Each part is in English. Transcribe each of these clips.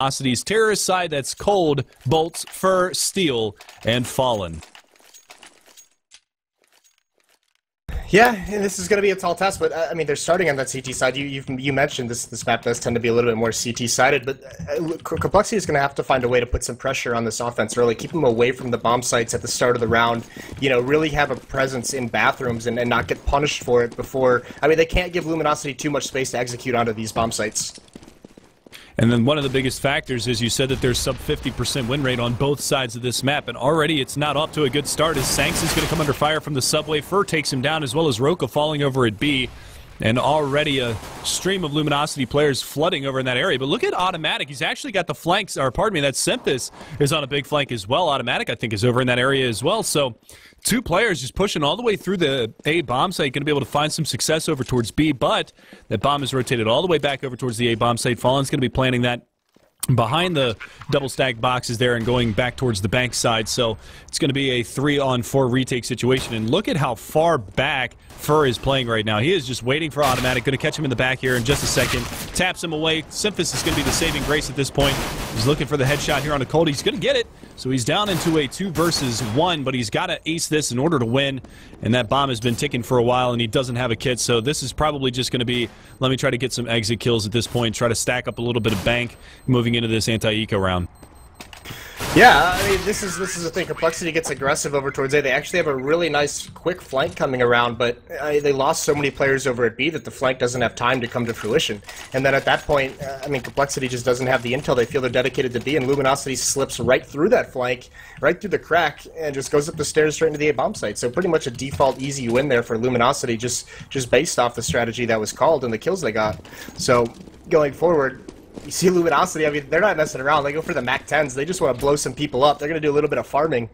Luminosity's terrorist side, that's cold, bolts, fur, steel, and fallen. Yeah, and this is going to be a tall test, but I mean, they're starting on that CT side. You mentioned this map does tend to be a little bit more CT sided, but Complexity is going to have to find a way to put some pressure on this offense early, keep them away from the bomb sites at the start of the round. You know, really have a presence in bathrooms and not get punished for it before. I mean, they can't give Luminosity too much space to execute onto these bomb sites. And then one of the biggest factors is you said that there's sub 50% win rate on both sides of this map, and already it's not off to a good start as Sanks is going to come under fire from the subway. Fur takes him down, as well as Roka falling over at B. And already a stream of Luminosity players flooding over in that area. But look at Automatic. He's actually got the flanks, or pardon me, that Semphis is on a big flank as well. Automatic, I think, is over in that area as well. So two players just pushing all the way through the A bomb site, going to be able to find some success over towards B. But that bomb is rotated all the way back over towards the A bomb site. Fallen's going to be planting that behind the double stack boxes there and going back towards the bank side. So it's going to be a 3-on-4 retake situation. And look at how far back Fur is playing right now. He is just waiting for Automatic. Going to catch him in the back here in just a second. Taps him away. Semphis is going to be the saving grace at this point. He's looking for the headshot here on a cold. He's going to get it. So he's down into a 2 versus 1, but he's got to ace this in order to win. And that bomb has been ticking for a while, and he doesn't have a kit. So this is probably just going to be, let me try to get some exit kills at this point, try to stack up a little bit of bank moving into this anti-eco round. Yeah, I mean, this is the thing. Complexity gets aggressive over towards A. They actually have a really nice, quick flank coming around, but they lost so many players over at B that the flank doesn't have time to come to fruition. And then at that point, I mean, Complexity just doesn't have the intel. They feel they're dedicated to B, and Luminosity slips right through that flank, right through the crack, and just goes up the stairs straight into the A bomb site. So pretty much a default easy win there for Luminosity, just based off the strategy that was called and the kills they got. So going forward, you see Luminosity, I mean, they're not messing around. They go for the MAC-10s. They just want to blow some people up. They're going to do a little bit of farming.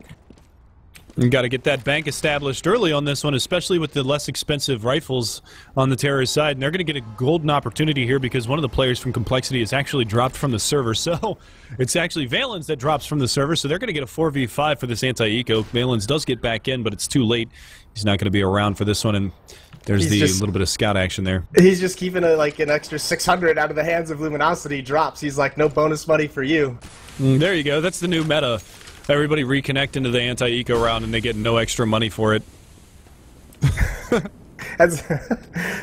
You got to get that bank established early on this one, especially with the less expensive rifles on the terrorist side. And they're going to get a golden opportunity here because one of the players from Complexity is actually dropped from the server. So it's actually Valens that drops from the server. So they're going to get a 4v5 for this anti-eco. Valens does get back in, but it's too late. He's not going to be around for this one. And there's little bit of scout action there. He's just keeping like an extra 600 out of the hands of Luminosity. Drops. He's like, no bonus money for you. There you go. That's the new meta. Everybody reconnect into the anti-eco round and they get no extra money for it.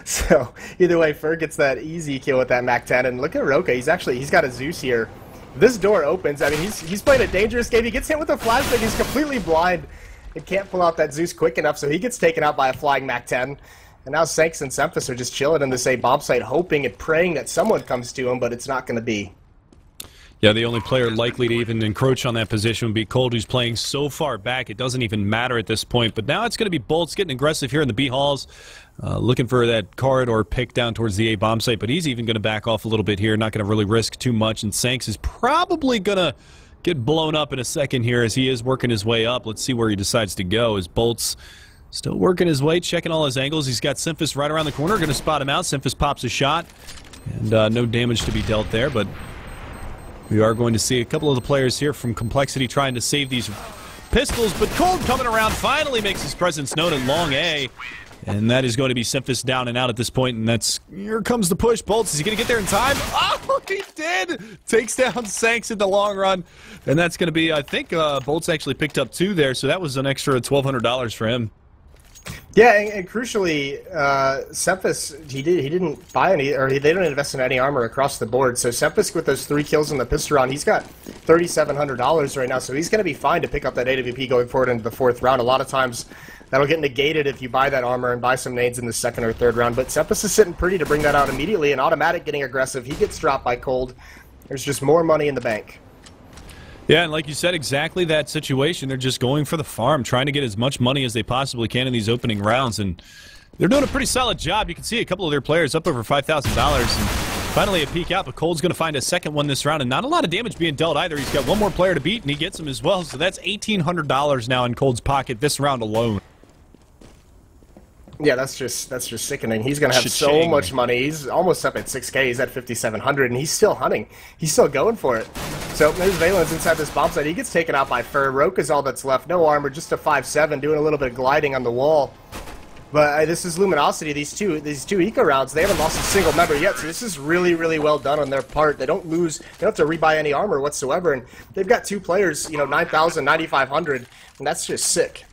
So either way, Fur gets that easy kill with that MAC-10, and look at Roka. He's got a Zeus here. This door opens. I mean, he's playing a dangerous game. He gets hit with a flashbang. He's completely blind and can't pull out that Zeus quick enough, so he gets taken out by a flying MAC-10. And now Sanks and Semphis are just chilling in this A bomb site, hoping and praying that someone comes to him, but it's not going to be. Yeah, the only player likely to even encroach on that position would be cold, who's playing so far back it doesn't even matter at this point. But now it's going to be Bolts getting aggressive here in the B halls, looking for that corridor pick down towards the A bomb site. But he's even going to back off a little bit here, not going to really risk too much. And Sanks is probably going to get blown up in a second here as he is working his way up. Let's see where he decides to go as Bolts still working his way, checking all his angles. He's got Semphis right around the corner, going to spot him out. Semphis pops a shot, and no damage to be dealt there, but we are going to see a couple of the players here from Complexity trying to save these pistols, but cold coming around finally makes his presence known at long A, and that is going to be Semphis down and out at this point, and that's, here comes the push. Bolts, is he going to get there in time? Oh, he did! Takes down Sanks in the long run, and that's going to be, I think, Bolts actually picked up 2 there, so that was an extra $1,200 for him. Yeah, and crucially, Semphis, he didn't buy any, or they didn't invest in any armor across the board. So Semphis with those 3 kills in the pistol round, he's got $3,700 right now. So he's going to be fine to pick up that AWP going forward into the 4th round. A lot of times that'll get negated if you buy that armor and buy some nades in the 2nd or 3rd round. But Semphis is sitting pretty to bring that out immediately, and Automatic getting aggressive. He gets dropped by cold. There's just more money in the bank. Yeah, and like you said, exactly that situation. They're just going for the farm, trying to get as much money as they possibly can in these opening rounds, and they're doing a pretty solid job. You can see a couple of their players up over $5,000, and finally a peek out, but Cold's going to find a second one this round, and not a lot of damage being dealt either. He's got one more player to beat, and he gets him as well, so that's $1,800 now in Cold's pocket this round alone. Yeah, that's just sickening. He's going to have so much money. He's almost up at 6K. He's at 5,700, and he's still hunting. He's still going for it. So there's Valens inside this bomb site. He gets taken out by Fur. Roka's all that's left. No armor, just a 5.7, doing a little bit of gliding on the wall. But this is Luminosity. These two eco rounds, they haven't lost a single member yet. So this is really, really well done on their part. They don't lose. They don't have to rebuy any armor whatsoever. And they've got two players, 9,000, 9,500, and that's just sick.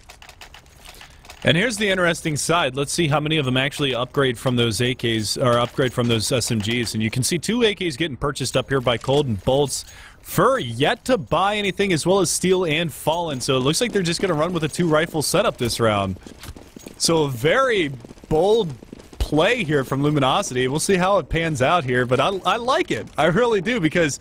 And here's the interesting side. Let's see how many of them actually upgrade from those AKs, or upgrade from those SMGs. And you can see 2 AKs getting purchased up here by coL and Bolts. Fur yet to buy anything, as well as Steel and Fallen. So it looks like they're just going to run with a 2-rifle setup this round. So a very bold play here from Luminosity. We'll see how it pans out here, but I like it. I really do, because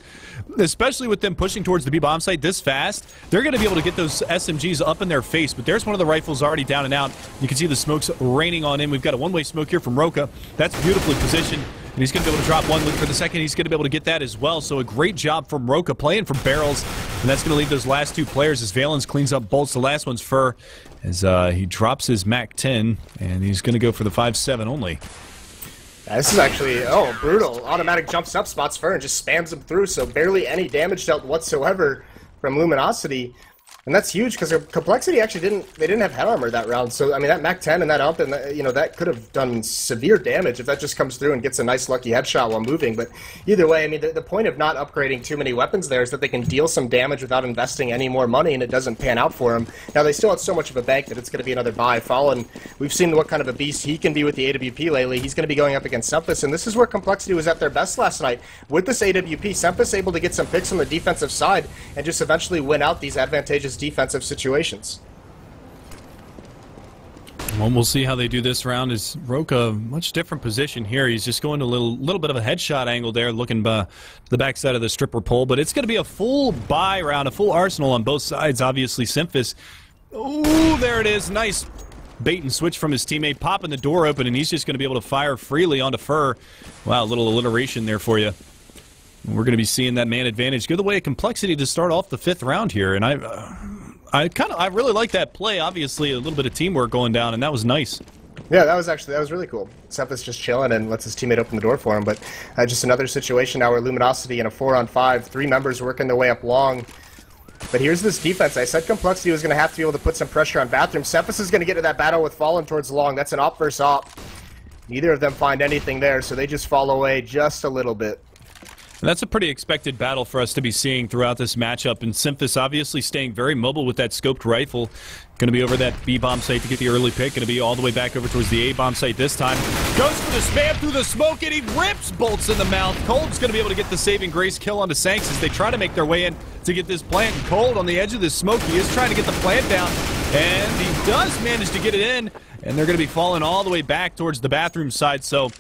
especially with them pushing towards the B-bomb site this fast, they're going to be able to get those SMGs up in their face. But there's one of the rifles already down and out. You can see the smokes raining on him. We've got a one-way smoke here from Roka. That's beautifully positioned. And he's going to be able to drop one, look for the second. He's going to be able to get that as well. So a great job from Roka playing for barrels. And that's going to leave those last 2 players as Valens cleans up Bolts. The last one's Fur as he drops his MAC-10. And he's going to go for the 5.7 only. Yeah, this is actually, brutal. Automatic jumps up, spots Fur, and just spams him through. So barely any damage dealt whatsoever from Luminosity. And that's huge, because Complexity actually didn't have head armor that round. So, I mean, that MAC-10 and that ump, and that could have done severe damage if that just comes through and gets a nice lucky headshot while moving. But either way, I mean, the point of not upgrading too many weapons there is that they can deal some damage without investing any more money, and it doesn't pan out for them. Now, they still have so much of a bank that it's going to be another buy. Fallen, we've seen what kind of a beast he can be with the AWP lately. He's going to be going up against Sempus, and this is where Complexity was at their best last night. With this AWP, Sempus able to get some picks on the defensive side and just eventually win out these advantageous defensive situations. Well, we'll see how they do this round. Is Roka much different position here? He's just going to a little bit of a headshot angle there, looking to the backside of the stripper pole. But it's going to be a full buy round, a full arsenal on both sides. Obviously, Symphis. Oh, there it is. Nice bait and switch from his teammate, popping the door open, and he's just going to be able to fire freely onto Fur. Wow, a little alliteration there for you. We're going to be seeing that man advantage go the way of Complexity to start off the 5th round here, and I really like that play. Obviously, a little bit of teamwork going down, and that was nice. Yeah, that was really cool. Sempus just chilling and lets his teammate open the door for him. But just another situation now where Luminosity in a 4-on-5, 3 members working their way up long. But here's this defense. I said Complexity was going to have to be able to put some pressure on Bathroom. Sempus is going to get to that battle with Fallen towards long. That's an op versus op. Neither of them find anything there, so they just fall away just a little bit. And that's a pretty expected battle for us to be seeing throughout this matchup. And Symphis obviously staying very mobile with that scoped rifle. Going to be over that B-bomb site to get the early pick. Going to be all the way back over towards the A-bomb site this time. Goes for the spam through the smoke, and he rips Bolts in the mouth. coL's going to be able to get the saving grace kill onto Sanks as they try to make their way in to get this plant. And coL on the edge of this smoke, he is trying to get the plant down. And he does manage to get it in. And they're going to be falling all the way back towards the bathroom side. So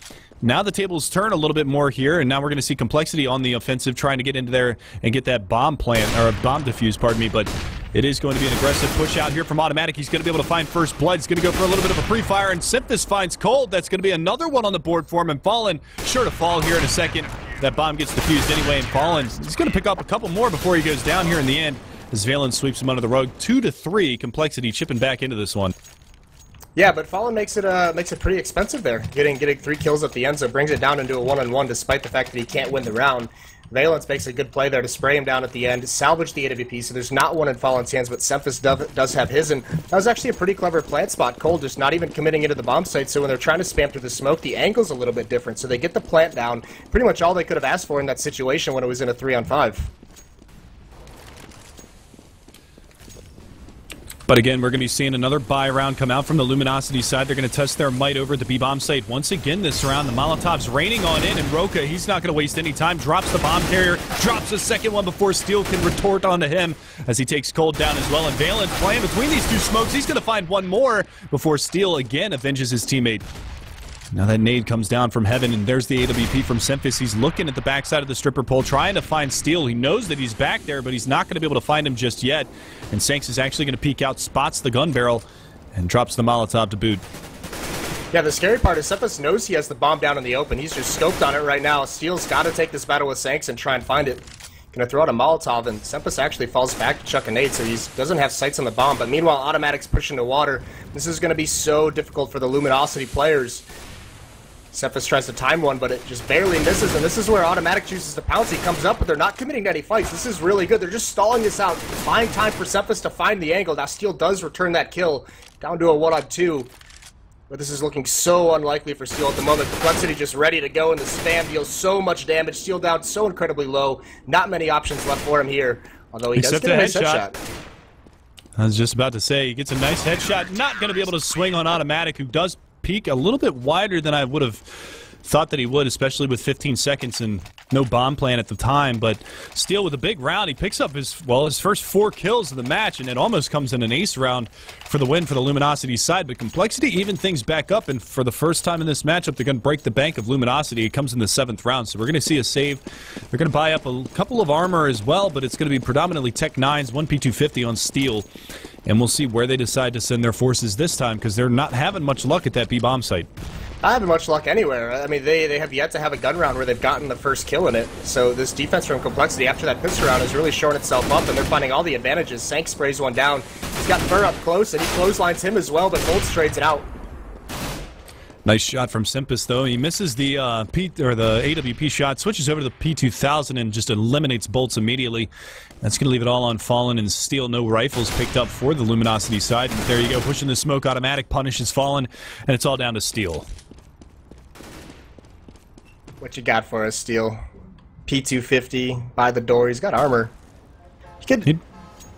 now the tables turn a little bit more here, and now we're going to see Complexity on the offensive trying to get into there and get that bomb plant, or a bomb defuse, pardon me, but it is going to be an aggressive push out here from Automatic. He's going to be able to find first blood. He's going to go for a little bit of a pre-fire, and Symphis finds coL. That's going to be another one on the board for him, and Fallen sure to fall here in a second. That bomb gets defused anyway, and Fallen, he's going to pick up a couple more before he goes down here in the end, as Valens sweeps him under the rug. 2-3, Complexity chipping back into this one. Yeah, but Fallen makes it pretty expensive there, getting 3 kills at the end, so brings it down into a 1-on-1 despite the fact that he can't win the round. Valens makes a good play there to spray him down at the end, salvage the AWP, so there's not one in Fallen's hands, but Symphis does have his, and that was actually a pretty clever plant spot. coL just not even committing into the bomb site, so when they're trying to spam through the smoke, the angle's a little bit different, so they get the plant down, pretty much all they could have asked for in that situation when it was in a 3-on-5. But again, we're going to be seeing another buy round come out from the Luminosity side. They're going to test their might over at the B-bomb site once again this round. The Molotov's raining on in, and Roka, he's not going to waste any time. Drops the bomb carrier, drops a second one before Steel can retort onto him as he takes coL down as well. And Valens playing between these 2 smokes. He's going to find one more before Steel again avenges his teammate. Now that nade comes down from heaven, and there's the AWP from Symphis. He's looking at the backside of the stripper pole, trying to find Steel. He knows that he's back there, but he's not going to be able to find him just yet. And Sanks is actually going to peek out, spots the gun barrel, and drops the Molotov to boot. Yeah, the scary part is Symphis knows he has the bomb down in the open. He's just scoped on it right now. Steel's got to take this battle with Sanks and try and find it. Gonna throw out a Molotov, and Symphis actually falls back to chuck a nade, so he doesn't have sights on the bomb. But meanwhile, Automatic's pushing the water. This is going to be so difficult for the Luminosity players. Symphis tries to time one, but it just barely misses, and this is where Automatic chooses to pounce. He comes up, but they're not committing to any fights. This is really good. They're just stalling this out, buying time for Symphis to find the angle. Now Steel does return that kill, down to a 1-on-2. But this is looking so unlikely for Steel at the moment. Complexity just ready to go, and the spam deals so much damage. Steel down so incredibly low. Not many options left for him here. Although he does get a nice headshot. I was just about to say, he gets a nice headshot. Not going to be able to swing on Automatic, who does peek a little bit wider than I would have thought that he would, especially with 15 seconds and no bomb plan at the time. But Steel with a big round, he picks up his first 4 kills of the match, and it almost comes in an ace round for the win for the Luminosity side. But Complexity even things back up, and for the first time in this matchup, they're going to break the bank of Luminosity. It comes in the 7th round, so we're going to see a save. They're going to buy up a couple of armor as well, but it's going to be predominantly Tech 9s, 1 P250 on Steel. And we'll see where they decide to send their forces this time, because they're not having much luck at that B-bomb site. I haven't much luck anywhere. I mean, they have yet to have a gun round where they've gotten the first kill in it. So this defense from Complexity after that pistol round has really shown itself up, and they're finding all the advantages. Sank sprays one down. He's got Fur up close, and he clotheslines him as well, but Bolts trades it out. Nice shot from Simpus, though. He misses the the AWP shot, switches over to the P2000, and just eliminates Bolts immediately. That's going to leave it all on Fallen and Steel. No rifles picked up for the Luminosity side. And there you go, pushing the smoke. Automatic punishes Fallen, and it's all down to Steel. What you got for us, Steel? P250 by the door. He's got armor. He could.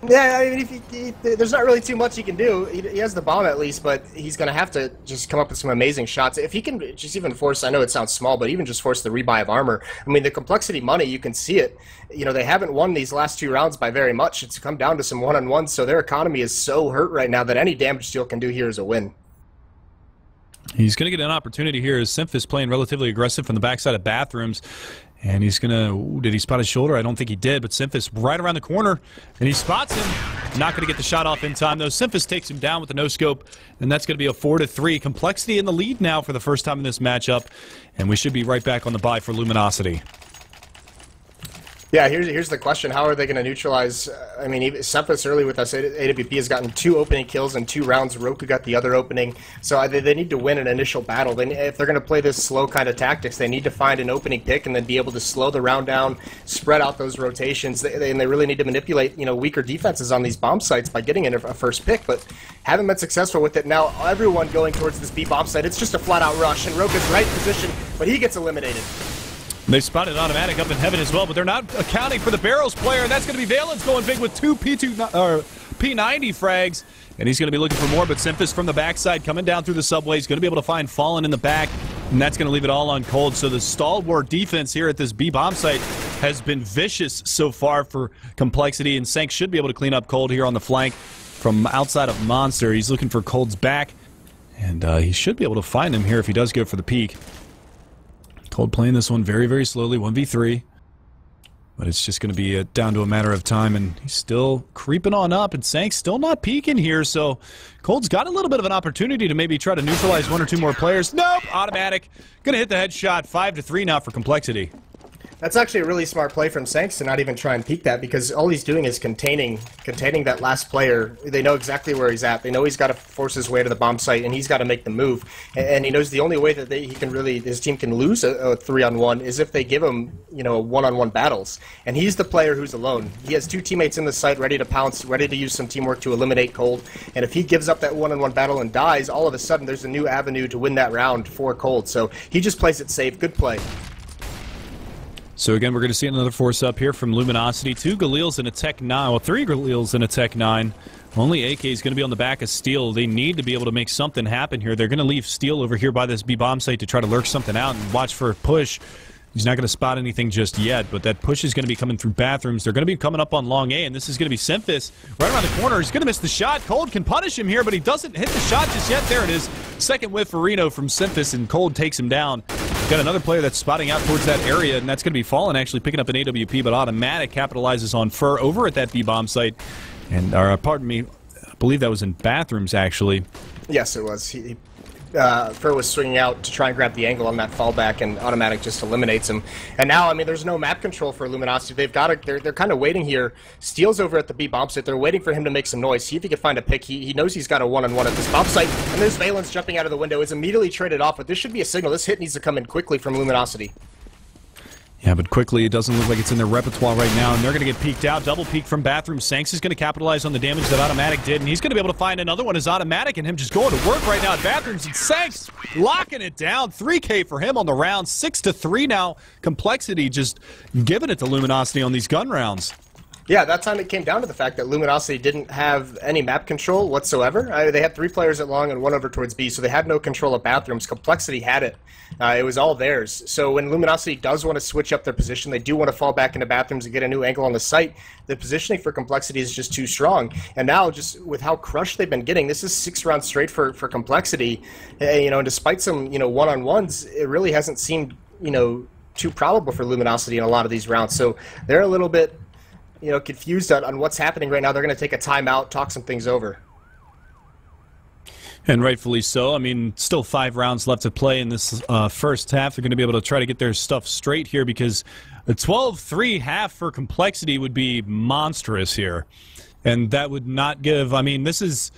Yeah, I mean, there's not really too much he can do. He has the bomb at least, but he's going to have to just come up with some amazing shots. If he can just even force, I know it sounds small, but even just force the rebuy of armor. I mean, the Complexity money, you can see it. You know, they haven't won these last 2 rounds by very much. It's come down to some one-on-ones, so their economy is so hurt right now that any damage Steel can do here is a win. He's going to get an opportunity here as Simphis playing relatively aggressive from the backside of bathrooms. And he's going to... Did he spot his shoulder? I don't think he did, but Simphis right around the corner, and he spots him. Not going to get the shot off in time, though. Simphis takes him down with the no-scope, and that's going to be a 4-3. Complexity in the lead now for the first time in this matchup, and we should be right back on the bye for Luminosity. Yeah, here's the question. How are they going to neutralize... I mean, Simphis early with us, AWP has gotten 2 opening kills in 2 rounds. Roku got the other opening. So they need to win an initial battle. If they're going to play this slow kind of tactics, they need to find an opening pick and then be able to slow the round down, spread out those rotations. And they really need to manipulate, weaker defenses on these bomb sites by getting in a first pick. But haven't been successful with it. Now, everyone going towards this B bomb site, it's just a flat-out rush. And Roka's right position, but he gets eliminated. They spotted Automatic up in heaven as well, but they're not accounting for the Barrels player, and that's going to be Valence going big with 2 P90 frags, and he's going to be looking for more, but Simphis from the backside coming down through the subway. He's going to be able to find Fallen in the back, and that's going to leave it all on cold. So the stalwart defense here at this B-bomb site has been vicious so far for Complexity, and Sank should be able to clean up cold here on the flank from outside of Monster. He's looking for cold's back, and he should be able to find him here if he does go for the peak. cold playing this one very, very slowly, 1v3. But it's just going to be down to a matter of time, and he's still creeping on up, and Sank's still not peeking here, so cold's got a little bit of an opportunity to maybe try to neutralize 1 or 2 more players. Nope, Automatic. Going to hit the headshot, 5-3 now for Complexity. That's actually a really smart play from Sanks to not even try and peek that, because all he's doing is containing that last player. They know exactly where he's at. They know he's got to force his way to the bomb site, and he's got to make the move. And he knows the only way that his team can lose a 3-on-1 is if they give him, one-on-one battles. And he's the player who's alone. He has 2 teammates in the site ready to pounce, ready to use some teamwork to eliminate cold. And if he gives up that one-on-one battle and dies, all of a sudden there's a new avenue to win that round for cold. So he just plays it safe. Good play. So again, we're going to see another force up here from Luminosity. 2 Galils and a Tech 9. Well, 3 Galils and a Tech 9. Only AK is going to be on the back of Steel. They need to be able to make something happen here. They're going to leave Steel over here by this B-bomb site to try to lurk something out and watch for a push. He's not going to spot anything just yet, but that push is going to be coming through bathrooms. They're going to be coming up on long A, and this is going to be Simphis right around the corner. He's going to miss the shot. Cold can punish him here, but he doesn't hit the shot just yet. There it is. Second whiff for Reno from Simphis, and Cold takes him down. Got another player that's spotting out towards that area, and that's going to be Fallen actually picking up an AWP, but Automatic capitalizes on Fur over at that B-bomb site. And, pardon me, I believe that was in bathrooms, actually. Yes, it was. Fur was swinging out to try and grab the angle on that fallback, and Automatic just eliminates him. And now, I mean, there's no map control for Luminosity. They've got to, they're kind of waiting here. Steel's over at the B bomb site. They're waiting for him to make some noise. See if he can find a pick. He knows he's got a one-on-one at this bomb site. And there's Valence jumping out of the window. Is immediately traded off, but this should be a signal. This hit needs to come in quickly from Luminosity. Yeah, but quickly, it doesn't look like it's in their repertoire right now, and they're going to get peeked out. Double peek from Bathroom. Sanks is going to capitalize on the damage that Automatic did, and he's going to be able to find another one as Automatic, and him just going to work right now at Bathrooms, and Sanks locking it down. 3K for him on the round. 6-3 now. Complexity just giving it to Luminosity on these gun rounds. Yeah, that time it came down to the fact that Luminosity didn't have any map control whatsoever. They had 3 players at long and 1 over towards B, so they had no control of Bathrooms. Complexity had it. It was all theirs. So when Luminosity does want to switch up their position, they do want to fall back into Bathrooms and get a new angle on the site, the positioning for Complexity is just too strong. And now, just with how crushed they've been getting, this is 6 rounds straight for Complexity. And despite some, one-on-ones, it really hasn't seemed, too probable for Luminosity in a lot of these rounds. So they're a little bit confused on what's happening right now. They're going to take a timeout, talk some things over. And rightfully so. I mean, still 5 rounds left to play in this first half. They're going to be able to try to get their stuff straight here because a 12-3 half for Complexity would be monstrous here. And that would not give... I mean, this is...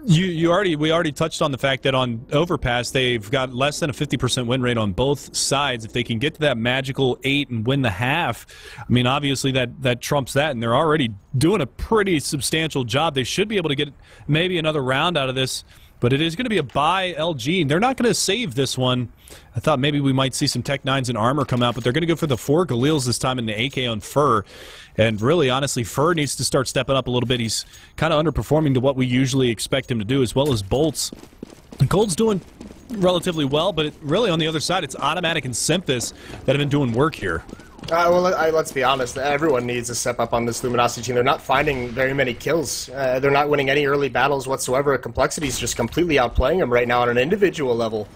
We already touched on the fact that on Overpass they've got less than a 50% win rate on both sides. If they can get to that magical 8 and win the half, I mean, obviously that trumps that, and they're already doing a pretty substantial job. They should be able to get maybe another round out of this, but it is going to be a bye LG. They're not going to save this one. I thought maybe we might see some Tech 9s and armor come out, but they're going to go for the 4 Galils this time in the AK on Fur. And really, honestly, Fur needs to start stepping up a little bit. He's kind of underperforming to what we usually expect him to do, as well as Bolts. And cold's doing relatively well, but really on the other side, it's Automatic and Simphis that have been doing work here. Let's be honest. Everyone needs to step up on this Luminosity team. They're not finding very many kills. They're not winning any early battles whatsoever. Complexity is just completely outplaying them right now on an individual level.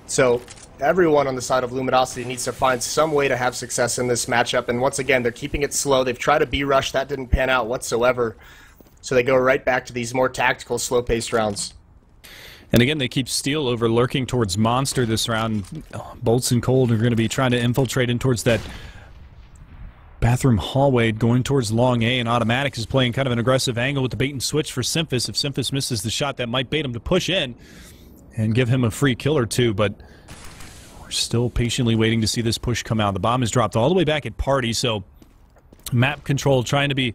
So everyone on the side of Luminosity needs to find some way to have success in this matchup. And once again, they're keeping it slow. They've tried a B-rush. That didn't pan out whatsoever. So they go right back to these more tactical, slow-paced rounds. And again, they keep Steel over lurking towards Monster this round. Bolts and cold are going to be trying to infiltrate in towards that bathroom hallway, going towards long A, and Automatic is playing kind of an aggressive angle with the bait and switch for Simphis. If Simphis misses the shot, that might bait him to push in and give him a free kill or two, but we're still patiently waiting to see this push come out. The bomb is dropped all the way back at Party, so map control trying to be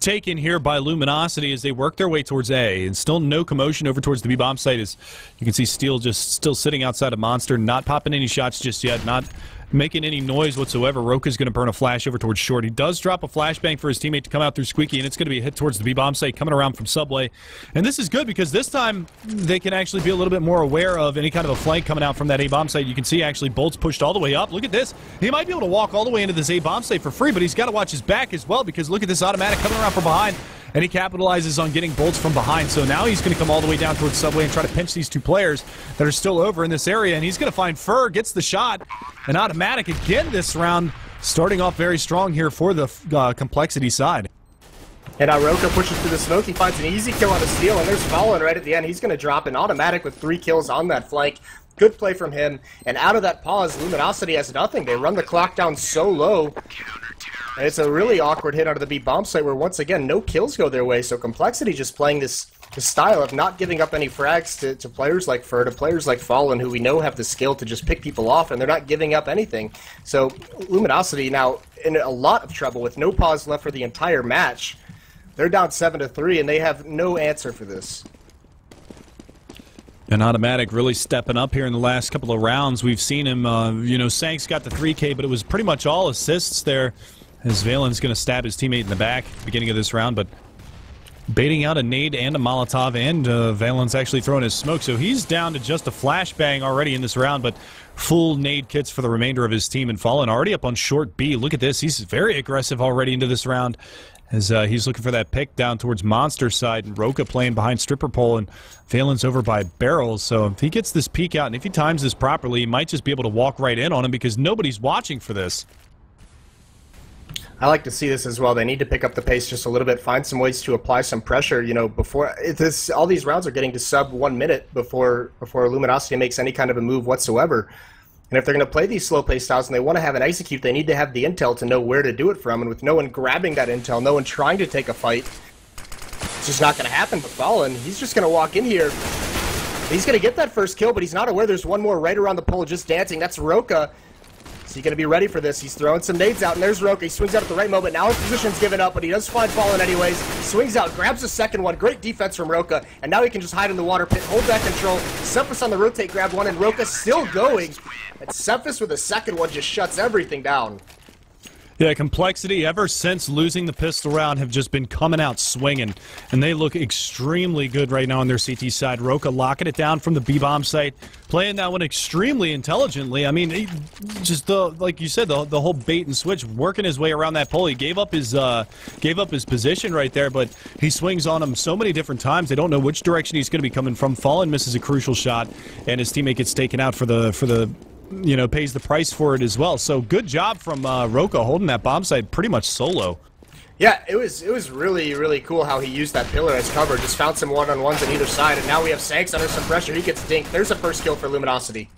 taken here by Luminosity as they work their way towards A, and still no commotion over towards the B-bomb site as you can see Steel just still sitting outside of Monster, not popping any shots just yet, not making any noise whatsoever. Roka's going to burn a flash over towards Short. He does drop a flashbang for his teammate to come out through Squeaky, and it's going to be a hit towards the B-bomb site coming around from Subway. And this is good because this time they can actually be a little bit more aware of any kind of a flank coming out from that A-bomb site. You can see actually Bolt's pushed all the way up. Look at this. He might be able to walk all the way into this A-bomb site for free, but he's got to watch his back as well because look at this Automatic coming around from behind. And he capitalizes on getting Bolts from behind. So now he's going to come all the way down towards Subway and try to pinch these 2 players that are still over in this area. And he's going to find Fur, gets the shot. And Automatic again this round, starting off very strong here for the Complexity side. And Roka pushes through the smoke. He finds an easy kill on a Steel, and there's Fallen right at the end. He's going to drop an Automatic with 3 kills on that flank. Good play from him. And out of that pause, Luminosity has nothing. They run the clock down so low. And it's a really awkward hit out of the B-bomb site where, once again, no kills go their way. So Complexity just playing this style of not giving up any frags to players like Fur, to players like Fallen, who we know have the skill to just pick people off, and they're not giving up anything. So Luminosity now in a lot of trouble with no pause left for the entire match. They're down 7-3, and they have no answer for this. And Automatic really stepping up here in the last couple of rounds. We've seen him, Sanks got the 3K, but it was pretty much all assists there. As Valen's going to stab his teammate in the back at the beginning of this round, but baiting out a nade and a Molotov, and Valen's actually throwing his smoke, so he's down to just a flashbang already in this round, but full nade kits for the remainder of his team, and Fallen already up on short B. Look at this, he's very aggressive already into this round as he's looking for that pick down towards Monster side, and Roka playing behind Stripper Pole, and Valen's over by Barrels, so if he gets this peek out, and if he times this properly, he might just be able to walk right in on him because nobody's watching for this. I like to see this as well. They need to pick up the pace just a little bit, find some ways to apply some pressure. Before this, all these rounds are getting to sub 1 minute before Luminosity makes any kind of a move whatsoever. And if they're going to play these slow-paced styles and they want to have an execute, they need to have the intel to know where to do it from. And with no one grabbing that intel, no one trying to take a fight, it's just not going to happen. But Fallen, he's just going to walk in here. He's going to get that first kill, but he's not aware there's one more right around the pole just dancing. That's Roka. he going to be ready for this? He's throwing some nades out, and there's Roka. He swings out at the right moment. Now his position's given up, but he does find Fallen anyways. Swings out, grabs the second one. Great defense from Roka, and now he can just hide in the water pit, hold that control. Cephas on the rotate, grab one, and Roka still going. And Cephas with the second one just shuts everything down. Yeah, Complexity, ever since losing the pistol round, have just been coming out swinging, and they look extremely good right now on their CT side. Roka locking it down from the B-bomb site, playing that one extremely intelligently. I mean, just like you said, the whole bait and switch, working his way around that pole. He gave up his position right there, but he swings on him so many different times. They don't know which direction he's going to be coming from. Fallen misses a crucial shot, and his teammate gets taken out for the pays the price for it as well. So good job from Roka holding that bomb site pretty much solo. Yeah, it was really, really cool how he used that pillar as cover. Just found some one-on-ones on either side, and now we have Sanks under some pressure. He gets dinked. There's a first kill for Luminosity.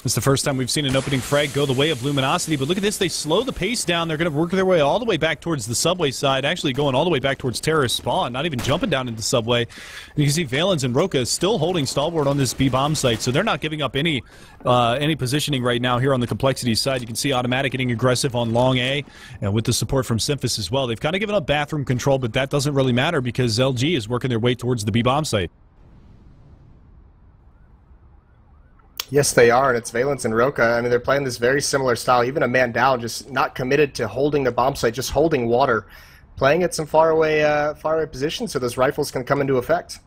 It's the first time we've seen an opening frag go the way of Luminosity, but look at this. They slow the pace down. They're going to work their way all the way back towards the subway side, actually going all the way back towards Terrace spawn, not even jumping down into subway. And you can see Valens and Roka still holding stalwart on this B-bomb site, so they're not giving up any positioning right now here on the Complexity side. You can see Automatic getting aggressive on long A, and with the support from Symphys as well. They've kind of given up bathroom control, but that doesn't really matter because LG is working their way towards the B-bomb site. Yes, they are, and it's Valens and Roka. I mean, they're playing this very similar style. Even a man down, just not committed to holding the bomb site, just holding water. Playing at some far away positions so those rifles can come into effect.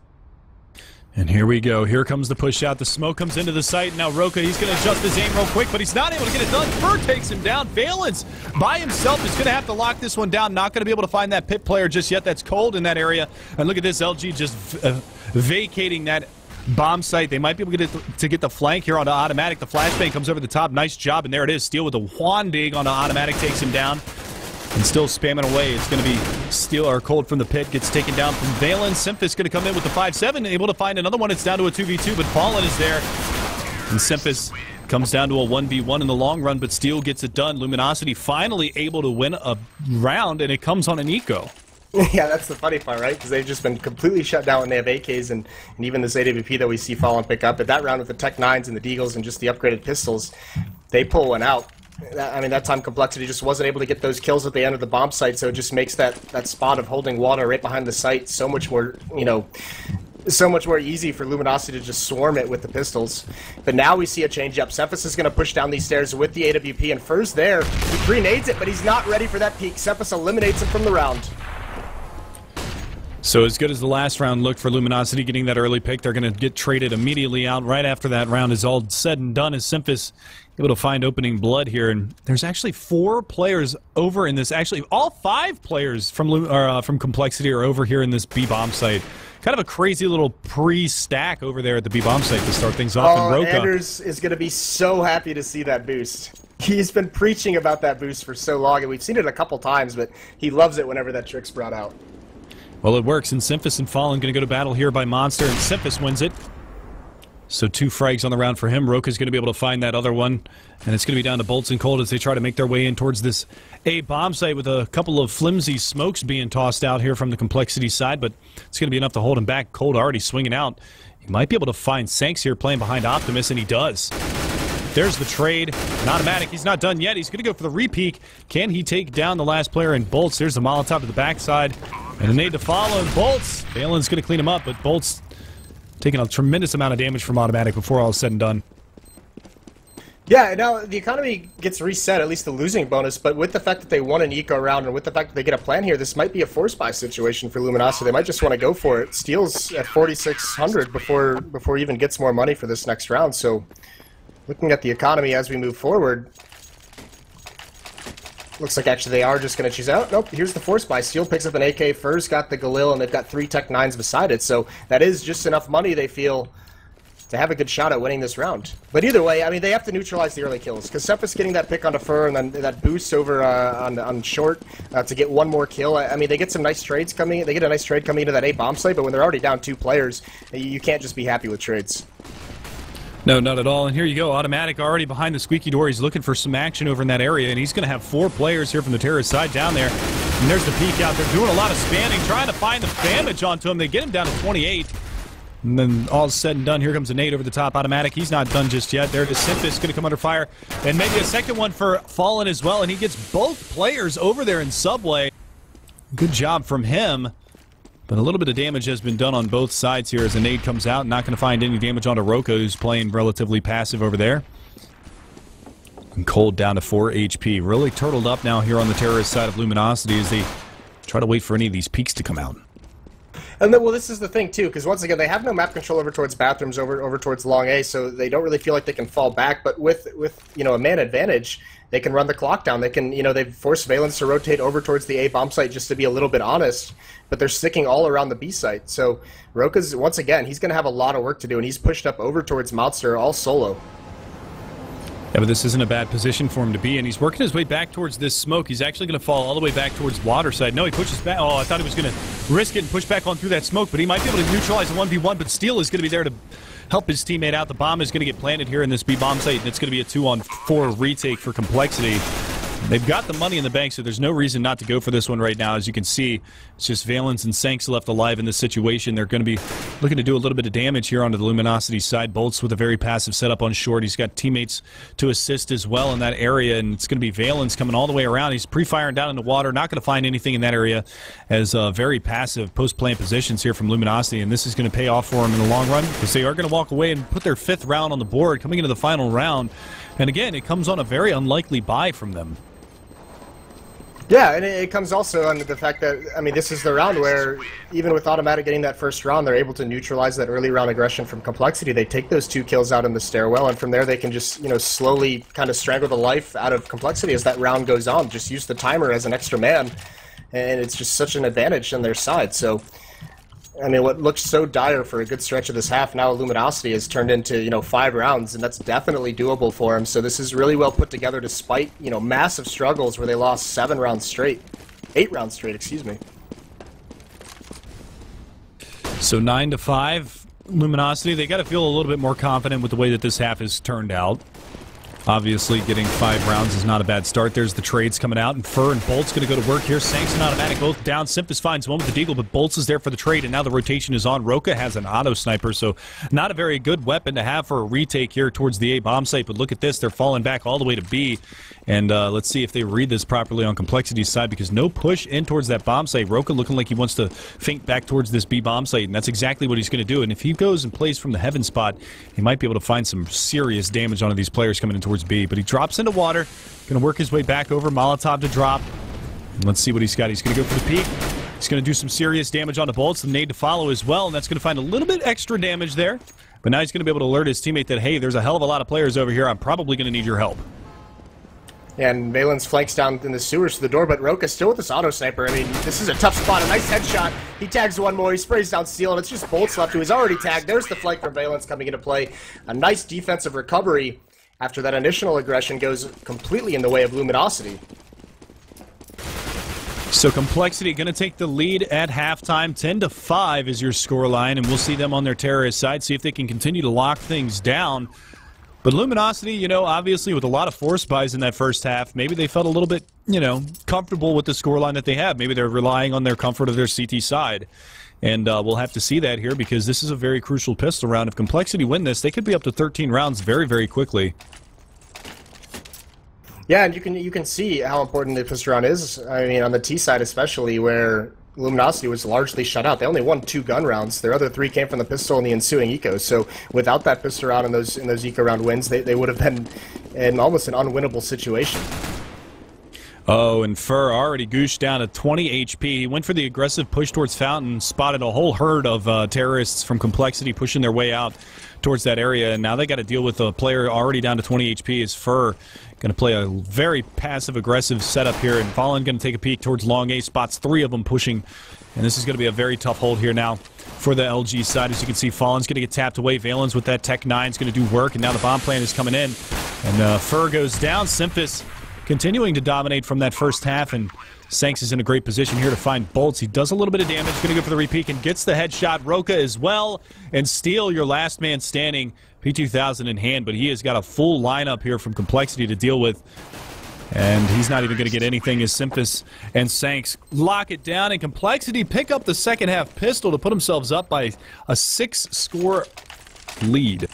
And here we go. Here comes the push out. The smoke comes into the site. Now Roka, he's going to adjust his aim real quick, but he's not able to get it done. Fur takes him down. Valens by himself is going to have to lock this one down. Not going to be able to find that pit player just yet. That's cold in that area. And look at this, LG just vacating that bomb site. They might be able to get the flank here onto Automatic. The flashbang comes over the top. Nice job, and there it is. Steel with the Juan dig onto Automatic takes him down. And still spamming away. It's going to be Steel or Cold from the pit. Gets taken down from Valens. Symphys going to come in with the 5-7. Able to find another one. It's down to a 2v2, but Fallen is there. And Symphys comes down to a 1v1 in the long run, but Steel gets it done. Luminosity finally able to win a round, and it comes on an eco. Yeah, that's the funny part, right? Because they've just been completely shut down when they have AKs and even this AWP that we see Fallen pick up. But that round with the Tech 9s and the Deagles and just the upgraded pistols, they pull one out. I mean, that time Complexity just wasn't able to get those kills at the end of the bomb site, so it just makes that spot of holding water right behind the site so much more, so much more easy for Luminosity to just swarm it with the pistols. But now we see a change up. Symphys is going to push down these stairs with the AWP, and Fur's there. He grenades it, but he's not ready for that peek. Symphys eliminates him from the round. So as good as the last round looked for Luminosity getting that early pick, they're going to get traded immediately out right after that round is all said and done as Symphys able to find opening blood here. And there's actually 4 players over in this. Actually, all 5 players from Complexity are over here in this B-bomb site. Kind of a crazy little pre-stack over there at the B-bomb site to start things off. Oh, And Roka, Anders is going to be so happy to see that boost. He's been preaching about that boost for so long, and we've seen it a couple times, but he loves it whenever that trick's brought out. well, it works, and Symphys and Fallen going to go to battle here by Monster, and Symphys wins it. So 2 frags on the round for him. Roka's going to be able to find that other one, and it's going to be down to Bolts and Cold as they try to make their way in towards this A bomb site with a couple of flimsy smokes being tossed out here from the Complexity side, but it's going to be enough to hold him back. Cold already swinging out. He might be able to find Sanks here playing behind Optimus, and he does. There's the trade. An Automatic. He's not done yet. He's going to go for the repeak. Can he take down the last player in Bolts? There's the Molotov to the backside. And a nade to follow. And Bolts. Valen's going to clean him up, but Bolts taking a tremendous amount of damage from Automatic before all is said and done. Yeah, now the economy gets reset, at least the losing bonus, but with the fact that they won an eco round and with the fact that they get a plan here, this might be a force buy situation for Luminosity. They might just want to go for it. Steel's at 4,600 before he even gets more money for this next round, so looking at the economy as we move forward, looks like actually they are just going to choose out. Nope, here's the force buy. Steel picks up an AK, Fur's got the Galil, and they've got 3 Tech 9s beside it, so that is just enough money, they feel, to have a good shot at winning this round. But either way, I mean, they have to neutralize the early kills, because Symphys getting that pick onto Fur and then that boost over on short to get one more kill. I mean, they get some nice trades coming. They get a nice trade coming into that A bomb site, but when they're already down 2 players, you can't just be happy with trades. No, not at all. And here you go. Automatic already behind the squeaky door. He's looking for some action over in that area, and he's going to have 4 players here from the terrorist side down there. And there's the peek out there doing a lot of spamming, trying to find the damage onto him. They get him down to 28. And then all said and done, here comes a nade over the top. Automatic, he's not done just yet. There it is. Simphis going to come under fire. And maybe a second one for Fallen as well. And he gets both players over there in Subway. Good job from him. But a little bit of damage has been done on both sides here as a nade comes out. Not going to find any damage onto Roka, who's playing relatively passive over there. And coL down to 4 HP. Really turtled up now here on the terrorist side of Luminosity as they try to wait for any of these peaks to come out. And then, well, this is the thing, too, because once again, they have no map control over towards bathrooms, over towards long A, so they don't really feel like they can fall back. But with a man advantage, they can run the clock down. They can, they've forced Valence to rotate over towards the A bomb site just to be a little bit honest, but they're sticking all around the B site. So Roka's, once again, he's going to have a lot of work to do, and he's pushed up over towards Monster all solo. Yeah, but this isn't a bad position for him to be in. He's working his way back towards this smoke. He's actually going to fall all the way back towards water side. No, he pushes back. Oh, I thought he was going to risk it and push back on through that smoke, but he might be able to neutralize a 1v1, but Steel is going to be there to help his teammate out. The bomb is going to get planted here in this B bomb site, and it's going to be a 2-on-4 retake for Complexity. They've got the money in the bank, so there's no reason not to go for this one right now. As you can see, it's just Valence and Sanks left alive in this situation. They're going to be looking to do a little bit of damage here onto the Luminosity side. Bolts with a very passive setup on short. He's got teammates to assist as well in that area, and it's going to be Valence coming all the way around. He's pre-firing down in the water. Not going to find anything in that area as very passive post-plant positions here from Luminosity, and this is going to pay off for him in the long run because they are going to walk away and put their 5th round on the board coming into the final round. And again, it comes on a very unlikely buy from them. Yeah, and it comes also on the fact that, this is the round where, even with Automatic getting that first round, they're able to neutralize that early round aggression from Complexity. They take those 2 kills out in the stairwell, and from there they can just, slowly kind of strangle the life out of Complexity as that round goes on. Just use the timer as an extra man, and it's just such an advantage on their side. So, what looked so dire for a good stretch of this half, now Luminosity has turned into, 5 rounds, and that's definitely doable for him. So this is really well put together despite, massive struggles where they lost 7 rounds straight. 8 rounds straight, excuse me. So 9-5, Luminosity, they got to feel a little bit more confident with the way that this half has turned out. Obviously, getting 5 rounds is not a bad start. There's the trades coming out, and Fur and Bolt's going to go to work here. Sanks and Automatic both down. Simphis finds one with the deagle, but Bolt's is there for the trade, and now the rotation is on. Roka has an auto sniper, so not a very good weapon to have for a retake here towards the A bomb site, but look at this. They're falling back all the way to B, and let's see if they read this properly on Complexity's side, because no push in towards that bomb site. Roka looking like he wants to feint back towards this B bomb site, and that's exactly what he's going to do, and if he goes and plays from the heaven spot, he might be able to find some serious damage onto these players coming in towards B, but he drops into water, going to work his way back over, Molotov to drop. And let's see what he's got. He's going to go for the peak. He's going to do some serious damage on the Bolts, the nade to follow as well, and that's going to find a little bit extra damage there. But now he's going to be able to alert his teammate that, hey, there's a hell of a lot of players over here. I'm probably going to need your help. And Valence flanks down in the sewers to the door, but Roka's still with this auto sniper. This is a tough spot. A nice headshot. He tags one more. He sprays down Steel, and it's just Bolts left, who is already tagged. There's the flank from Valence coming into play. A nice defensive recovery after that initial aggression goes completely in the way of Luminosity. So Complexity going to take the lead at halftime. 10-5 is your scoreline, and we'll see them on their terrorist side, see if they can continue to lock things down. But Luminosity, obviously with a lot of force buys in that first half, maybe they felt a little bit, comfortable with the scoreline that they have. Maybe they're relying on their comfort of their CT side. And we'll have to see that here because this is a very crucial pistol round. If Complexity win this, they could be up to 13 rounds very, very quickly. Yeah, and you can see how important the pistol round is. On the T side especially, where Luminosity was largely shut out. They only won 2 gun rounds. Their other 3 came from the pistol and the ensuing eco. So without that pistol round and those eco round wins, they would have been in almost an unwinnable situation. Oh, and Fur already gooshed down to 20 HP. He went for the aggressive push towards Fountain, spotted a whole herd of terrorists from Complexity pushing their way out towards that area, and now they got to deal with a player already down to 20 HP. Is Fur going to play a very passive-aggressive setup here, and Fallen going to take a peek towards long A, spots 3 of them pushing, and this is going to be a very tough hold here now for the LG side. As you can see, Fallen's going to get tapped away. Valence with that Tech 9 is going to do work, and now the bomb plan is coming in, and Fur goes down. Simphis continuing to dominate from that first half, and Sanks is in a great position here to find Bolts. He does a little bit of damage, going to go for the repeat and gets the headshot. Roka as well, and Steel, your last man standing, P2000 in hand, but he has got a full lineup here from Complexity to deal with. And he's not even going to get anything as Simphis and Sanks lock it down. And Complexity pick up the second half pistol to put themselves up by a 6-score lead.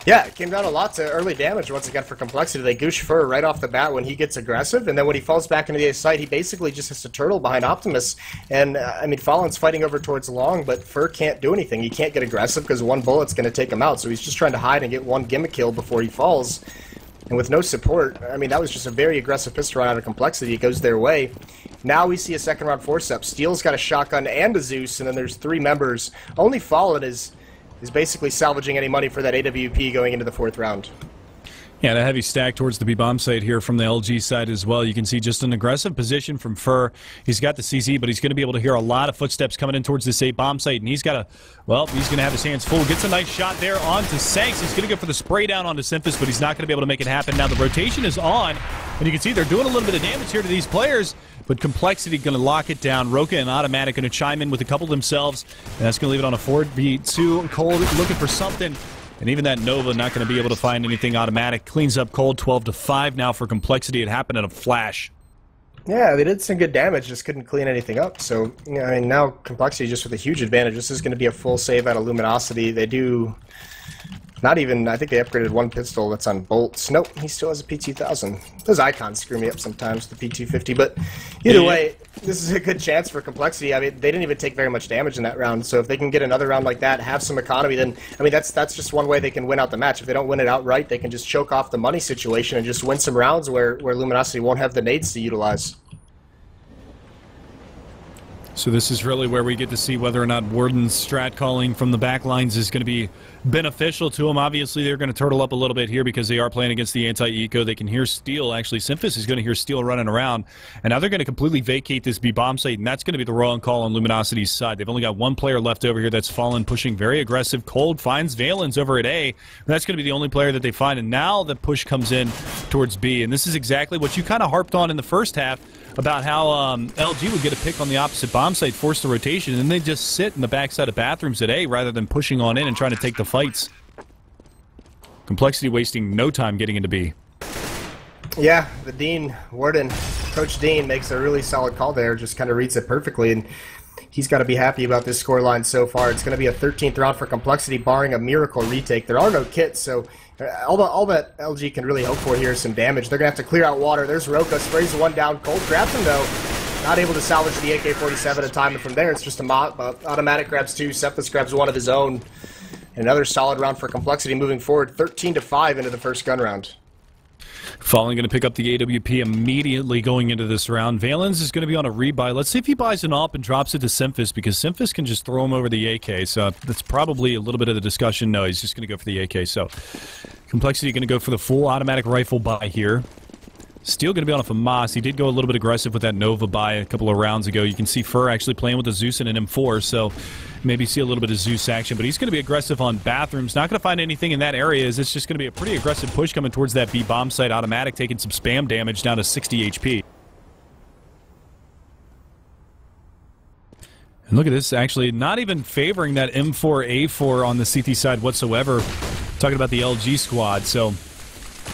Yeah, it came down a lot to early damage once again for Complexity. They goosh Fur right off the bat when he gets aggressive, and then when he falls back into the A site, he basically just has to turtle behind Optimus. And, I mean, Fallen's fighting over towards Long, but Fur can't do anything. He can't get aggressive because one bullet's going to take him out, so he's just trying to hide and get one gimmick kill before he falls. And with no support, I mean, that was just a very aggressive pistol run out of Complexity. It goes their way. Now we see a second round force-up. Steel's got a shotgun and a Zeus, and then there's 3 members. Only Fallen is basically salvaging any money for that AWP going into the 4th round. Yeah, and a heavy stack towards the B bomb site here from the LG side as well. You can see just an aggressive position from Fur. He's got the CZ, but he's going to be able to hear a lot of footsteps coming in towards this A bomb site, and he's got to, well, he's going to have his hands full. Gets a nice shot there onto Sanks. He's going to go for the spray down onto Simphis, but he's not going to be able to make it happen. Now the rotation is on, and you can see they're doing a little bit of damage here to these players, but Complexity going to lock it down. Roka and Automatic going to chime in with a couple themselves, and that's going to leave it on a 4v2. coL looking for something. And even that Nova not going to be able to find anything. Automatic cleans up coL 12-5 now for Complexity. It happened in a flash. Yeah, they did some good damage, just couldn't clean anything up. So, you know, I mean, now Complexity just with a huge advantage. This is going to be a full save out of Luminosity. They do not even, I think they upgraded one pistol that's on bolts. Nope, he still has a P2000. Those icons screw me up sometimes, the P250. But either way, this is a good chance for Complexity. I mean, they didn't even take very much damage in that round. So if they can get another round like that, have some economy, then, I mean, that's just one way they can win out the match. If they don't win it outright, they can just choke off the money situation and just win some rounds where Luminosity won't have the nades to utilize. So this is really where we get to see whether or not Warden's strat calling from the back lines is going to be beneficial to them. Obviously, they're going to turtle up a little bit here because they are playing against the anti-eco. They can hear Steel. Actually, Simphis is going to hear Steel running around. And now they're going to completely vacate this B-bomb site, and that's going to be the wrong call on Luminosity's side. They've only got one player left over here that's Fallen, pushing very aggressive. coL finds Valens over at A. That's going to be the only player that they find. And now the push comes in towards B. And this is exactly what you kind of harped on in the first half, about how LG would get a pick on the opposite bomb site, force the rotation, and then they just sit in the backside of bathrooms at A rather than pushing on in and trying to take the fights. Complexity wasting no time getting into B. Yeah, the Dean, Warden, Coach Dean makes a really solid call there, just kind of reads it perfectly, and he's got to be happy about this scoreline so far. It's going to be a 13th round for Complexity, barring a miracle retake. There are no kits, so all that LG can really hope for here is some damage. They're going to have to clear out water. There's Roka, sprays one down. coL grabs him, though. Not able to salvage the AK-47 at a time, and from there it's just a Automatic grabs 2, Cephas grabs 1 of his own. Another solid round for Complexity moving forward, 13-5 into the first gun round. Fallen going to pick up the AWP immediately going into this round. Valens is going to be on a rebuy. Let's see if he buys an AWP and drops it to Simphis, because Simphis can just throw him over the AK. So that's probably a little bit of the discussion. No, he's just going to go for the AK. So Complexity going to go for the full automatic rifle buy here. Steel going to be on a FAMAS. He did go a little bit aggressive with that Nova buy a couple of rounds ago. You can see Fur actually playing with the Zeus and an M4, so maybe see a little bit of Zeus action. But he's going to be aggressive on bathrooms. Not going to find anything in that area. It's just going to be a pretty aggressive push coming towards that B bomb site. Automatic taking some spam damage down to 60 HP. And look at this, actually not even favoring that M4A4 on the CT side whatsoever. Talking about the LG squad, so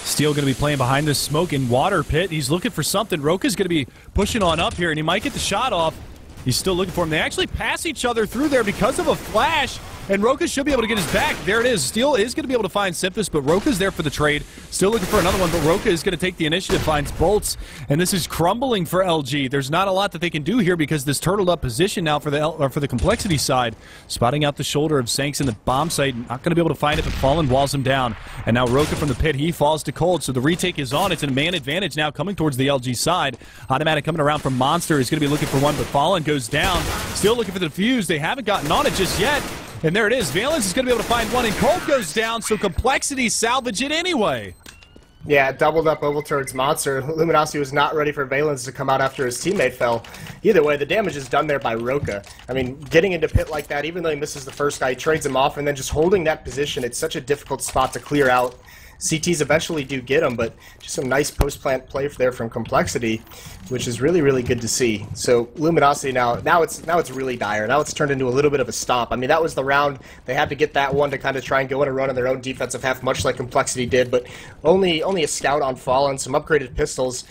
Steel going to be playing behind this smoke and water pit. He's looking for something. Roka's going to be pushing on up here, and he might get the shot off. He's still looking for him. They actually pass each other through there because of a flash, and Roka should be able to get his back. There it is. Steel is going to be able to find Simphis, but Roka's there for the trade. Still looking for another one, but Roka is going to take the initiative, finds bolts, and this is crumbling for LG. There's not a lot that they can do here because this turtled up position now for the Complexity side. Spotting out the shoulder of Sanks in the bomb site. Not going to be able to find it, but Fallen walls him down. And now Roka from the pit, he falls to coL, so the retake is on. It's a man advantage now coming towards the LG side. Automatic coming around from Monster is going to be looking for one, but Fallen goes down. Still looking for the defuse. They haven't gotten on it just yet. And there it is. Valens is going to be able to find one, and coL goes down, so Complexity salvage it anyway. Yeah, doubled up over towards Monster. Luminosity was not ready for Valens to come out after his teammate fell. Either way, the damage is done there by Roka. I mean, getting into pit like that, even though he misses the first guy, he trades him off, and then just holding that position, it's such a difficult spot to clear out. CTs eventually do get him, but just some nice post-plant play there from Complexity, which is really, really good to see. So Luminosity now it's really dire. Now it's turned into a little bit of a stomp. I mean, that was the round. They had to get that one to kind of try and go in and run on their own defensive half, much like Complexity did, but only a scout on Fallen, some upgraded pistols.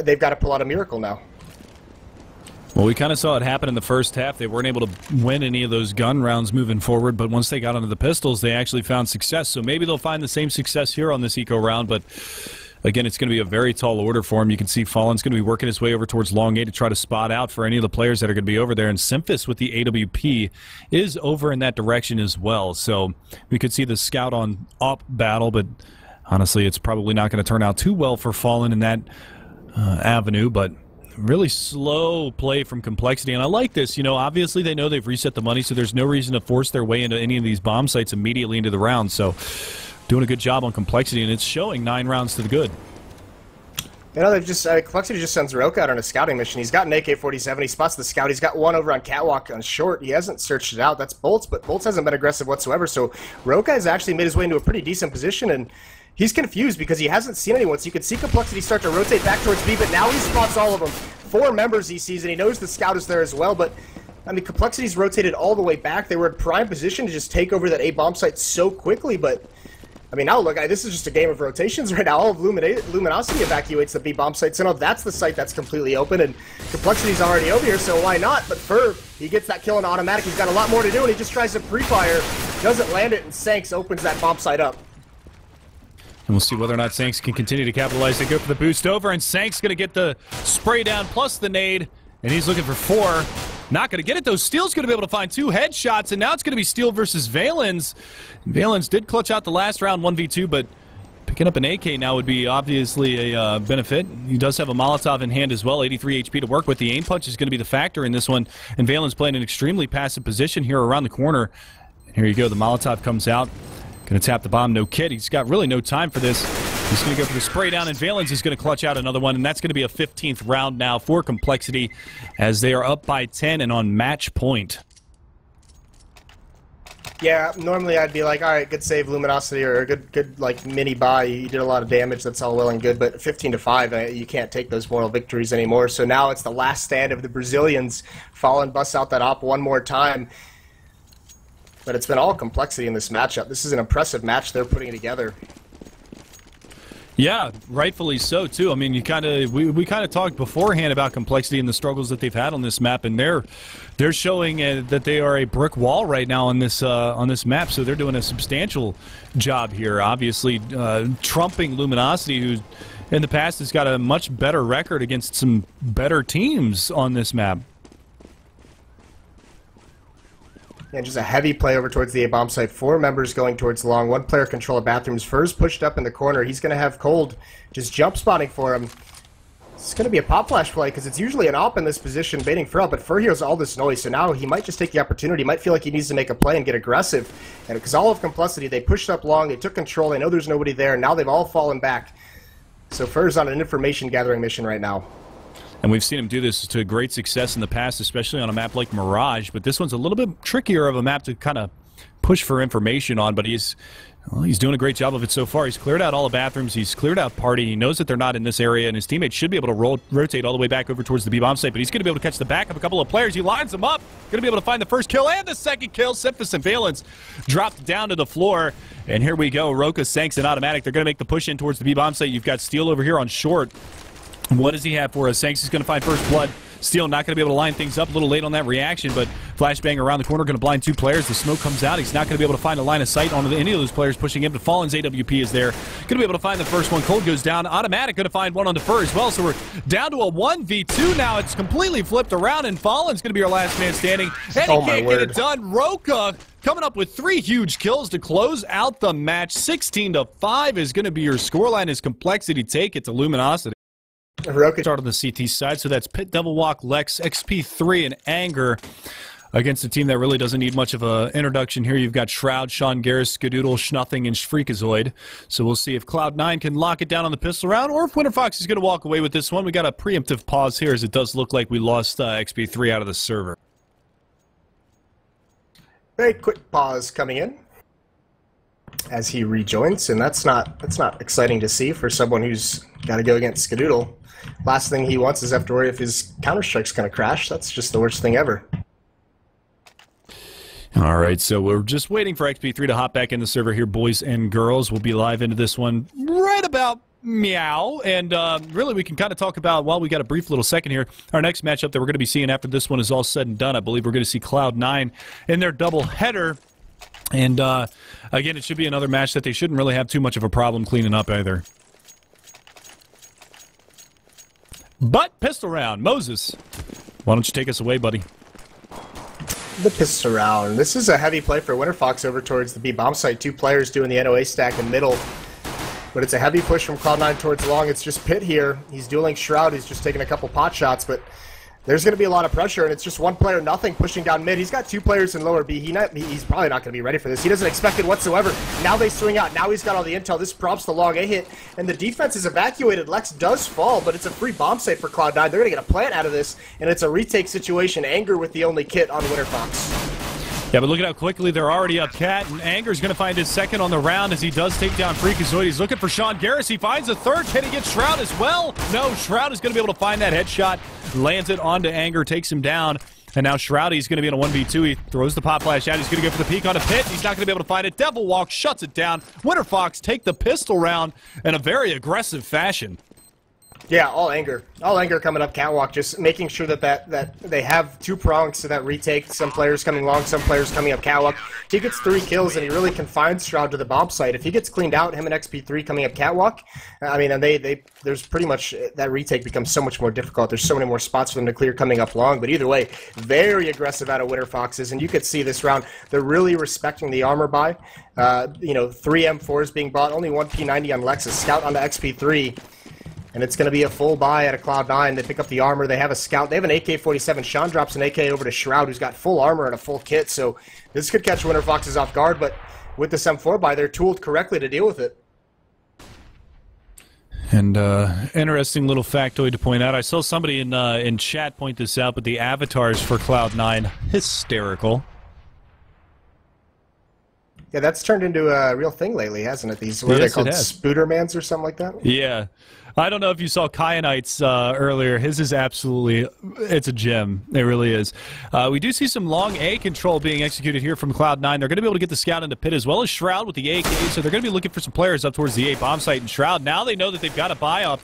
they've got to pull out a miracle now. Well, we kind of saw it happen in the first half. They weren't able to win any of those gun rounds moving forward, but once they got onto the pistols, they actually found success. So maybe they'll find the same success here on this eco round, but again, it's going to be a very tall order for him. You can see Fallen's going to be working his way over towards long A to try to spot out for any of the players that are going to be over there, and Simphis with the AWP is over in that direction as well. So we could see the scout on op battle, but honestly, it's probably not going to turn out too well for Fallen in that avenue, but really slow play from Complexity, and I like this. You know, obviously they know they've reset the money, so there's no reason to force their way into any of these bomb sites immediately into the round. So doing a good job on Complexity, and it's showing 9 rounds to the good. You know, they've just Complexity just sends Roka out on a scouting mission. He's got an AK-47. He spots the scout. He's got one over on Catwalk on short. He hasn't searched it out. That's Bolts, but Bolts hasn't been aggressive whatsoever. So Roka has actually made his way into a pretty decent position, and he's confused because he hasn't seen anyone. So you can see Complexity start to rotate back towards B, but now he spots all of them. 4 members he sees, and he knows the scout is there as well. But I mean, Complexity's rotated all the way back. They were in prime position to just take over that A bomb site so quickly, but I mean, now look, this is just a game of rotations right now. All of Luminosity evacuates the B bomb site, so now that's the site that's completely open, and Complexity's already over here, so why not? But Ferb, he gets that kill in automatic. He's got a lot more to do, and he just tries to pre-fire, doesn't land it, and Sanks opens that bomb site up. And we'll see whether or not Sanks can continue to capitalize. They go for the boost over, and Sanks going to get the spray down plus the nade, and he's looking for 4. Not going to get it, though. Steel's going to be able to find 2 headshots, and now it's going to be Steel versus Valens. Valens did clutch out the last round 1v2, but picking up an AK now would be obviously a benefit. He does have a Molotov in hand as well, 83 HP to work with. The aim punch is going to be the factor in this one, and Valens playing an extremely passive position here around the corner. And here you go, the Molotov comes out. Going to tap the bomb, no kit. He's got really no time for this. He's going to go for the spray down, and Valens is going to clutch out another one, and that's going to be a 15th round now for Complexity as they are up by 10 and on match point. Yeah, normally I'd be like, all right, good save, Luminosity, or a good like mini buy. You did a lot of damage. That's all well and good, but 15-5, you can't take those moral victories anymore. So now it's the last stand of the Brazilians. Fallen busts out that op one more time. But it's been all Complexity in this matchup. This is an impressive match they're putting together. Yeah, rightfully so too. I mean, we kind of talked beforehand about Complexity and the struggles that they've had on this map, and they're showing that they are a brick wall right now on this map. So they're doing a substantial job here. Obviously, trumping Luminosity, who in the past has got a much better record against some better teams on this map. And just a heavy play over towards the A-bomb site. 4 members going towards long. 1 player control of bathrooms. Fur's pushed up in the corner. He's going to have cold just jump spotting for him. It's going to be a pop flash play because it's usually an op in this position baiting Fur out, but Fur hears all this noise, so now he might just take the opportunity. He might feel like he needs to make a play and get aggressive. And because all of Complexity, they pushed up long, they took control, they know there's nobody there, and now they've all fallen back. So Fur's on an information gathering mission right now. And we've seen him do this to great success in the past, especially on a map like Mirage. But this one's a little bit trickier of a map to kind of push for information on. But he's doing a great job of it so far. He's cleared out all the bathrooms. He's cleared out Party. He knows that they're not in this area, and his teammates should be able to rotate all the way back over towards the B-bomb site. But he's going to be able to catch the back of a couple of players. He lines them up. Going to be able to find the first kill and the second kill. Simphis and Valens dropped down to the floor. And here we go. Roka, Sanks, and Automatic. They're going to make the push in towards the B-bomb site. You've got Steel over here on short. What does he have for us? Sanks is going to find first blood. Steel not going to be able to line things up. A little late on that reaction, but flashbang around the corner, going to blind 2 players. The smoke comes out. He's not going to be able to find a line of sight on any of those players pushing him, but Fallen's AWP is there. Going to be able to find the first one. coL goes down. Automatic going to find one on the Fur as well, so we're down to a 1v2 now. It's completely flipped around, and Fallen's going to be our last man standing, and he can't get it done. Roka coming up with 3 huge kills to close out the match. 16-5 is going to be your scoreline as Complexity take it to Luminosity. Roka Start on the CT side, so that's Pit, Devil Walk, Lex, XP3, and Anger against a team that really doesn't need much of an introduction here. You've got Shroud, Sean Garris, Skadoodle, Schnothing, and Freakazoid. So we'll see if Cloud9 can lock it down on the pistol round, or if Winterfox is going to walk away with this one. We got a preemptive pause here, as it does look like we lost XP3 out of the server. Very quick pause coming in as he rejoins, and that's not exciting to see for someone who's got to go against Skadoodle. Last thing he wants is have to worry if his Counterstrike's going to crash. That's just the worst thing ever. All right, so we're just waiting for XP3 to hop back in the server here, boys and girls. We'll be live into this one right about Meow. And really, we can kind of talk about, while we got a brief little second here, our next matchup that we're going to be seeing after this one is all said and done. I believe we're going to see Cloud9 in their doubleheader. And again, it should be another match that they shouldn't really have too much of a problem cleaning up either. But pistol round. Moses, why don't you take us away, buddy? The pistol round. This is a heavy play for WinterFox over towards the B bomb site. 2 players doing the NOA stack in middle. But it's a heavy push from Cloud9 towards long. It's just Pitt here. He's dueling Shroud. He's just taking a couple pot shots, but there's going to be a lot of pressure, and it's just one player, nothing, pushing down mid. He's got 2 players in lower B. He's probably not going to be ready for this. He doesn't expect it whatsoever. Now they swing out. Now he's got all the intel. This prompts the long A hit, and the defense is evacuated. Lex does fall, but it's a free bomb site for Cloud9. They're going to get a plant out of this, and it's a retake situation. Anger with the only kit on WinterFox. Yeah, but look at how quickly they're already up Cat, and Anger's going to find his second on the round as he does take down Freakazoid. He's looking for Sean Garris. He finds a third. Can he get Shroud as well? No, Shroud is going to be able to find that headshot, lands it onto Anger, takes him down, and now Shroudy's going to be in a 1v2. He throws the pop flash out. He's going to go for the peek on a Pit. He's not going to be able to find it. Devil Walk shuts it down. WinterFox take the pistol round in a very aggressive fashion. Yeah, all anger coming up catwalk, just making sure that they have 2 prongs to that retake. Some players coming long, some players coming up catwalk. He gets 3 kills, and he really confines Shroud to the bomb site. If he gets cleaned out, him and XP3 coming up catwalk, I mean, and there's pretty much, that retake becomes so much more difficult. There's so many more spots for them to clear coming up long, but either way, very aggressive out of WinterFoxes, and you could see this round, they're really respecting the armor buy. 3 M4s being bought, only 1 P90 on Lexus, scout onto XP3. And it's going to be a full buy at a Cloud9. They pick up the armor. They have a scout. They have an AK-47. Sean drops an AK over to Shroud, who's got full armor and a full kit. So this could catch WinterFoxes off guard. But with this M4 buy, they're tooled correctly to deal with it. And interesting little factoid to point out. I saw somebody in chat point this out, but the avatars for Cloud9, hysterical. Yeah, that's turned into a real thing lately, hasn't it? What are they called? Spoodermans or something like that? Yeah. I don't know if you saw Kyanite's earlier. His is absolutely, it's a gem. It really is. We do see some long A control being executed here from Cloud9. They're going to be able to get the scout into Pit as well as Shroud with the AK, so they're going to be looking for some players up towards the A bomb site and Shroud. Now they know that they've got a buy up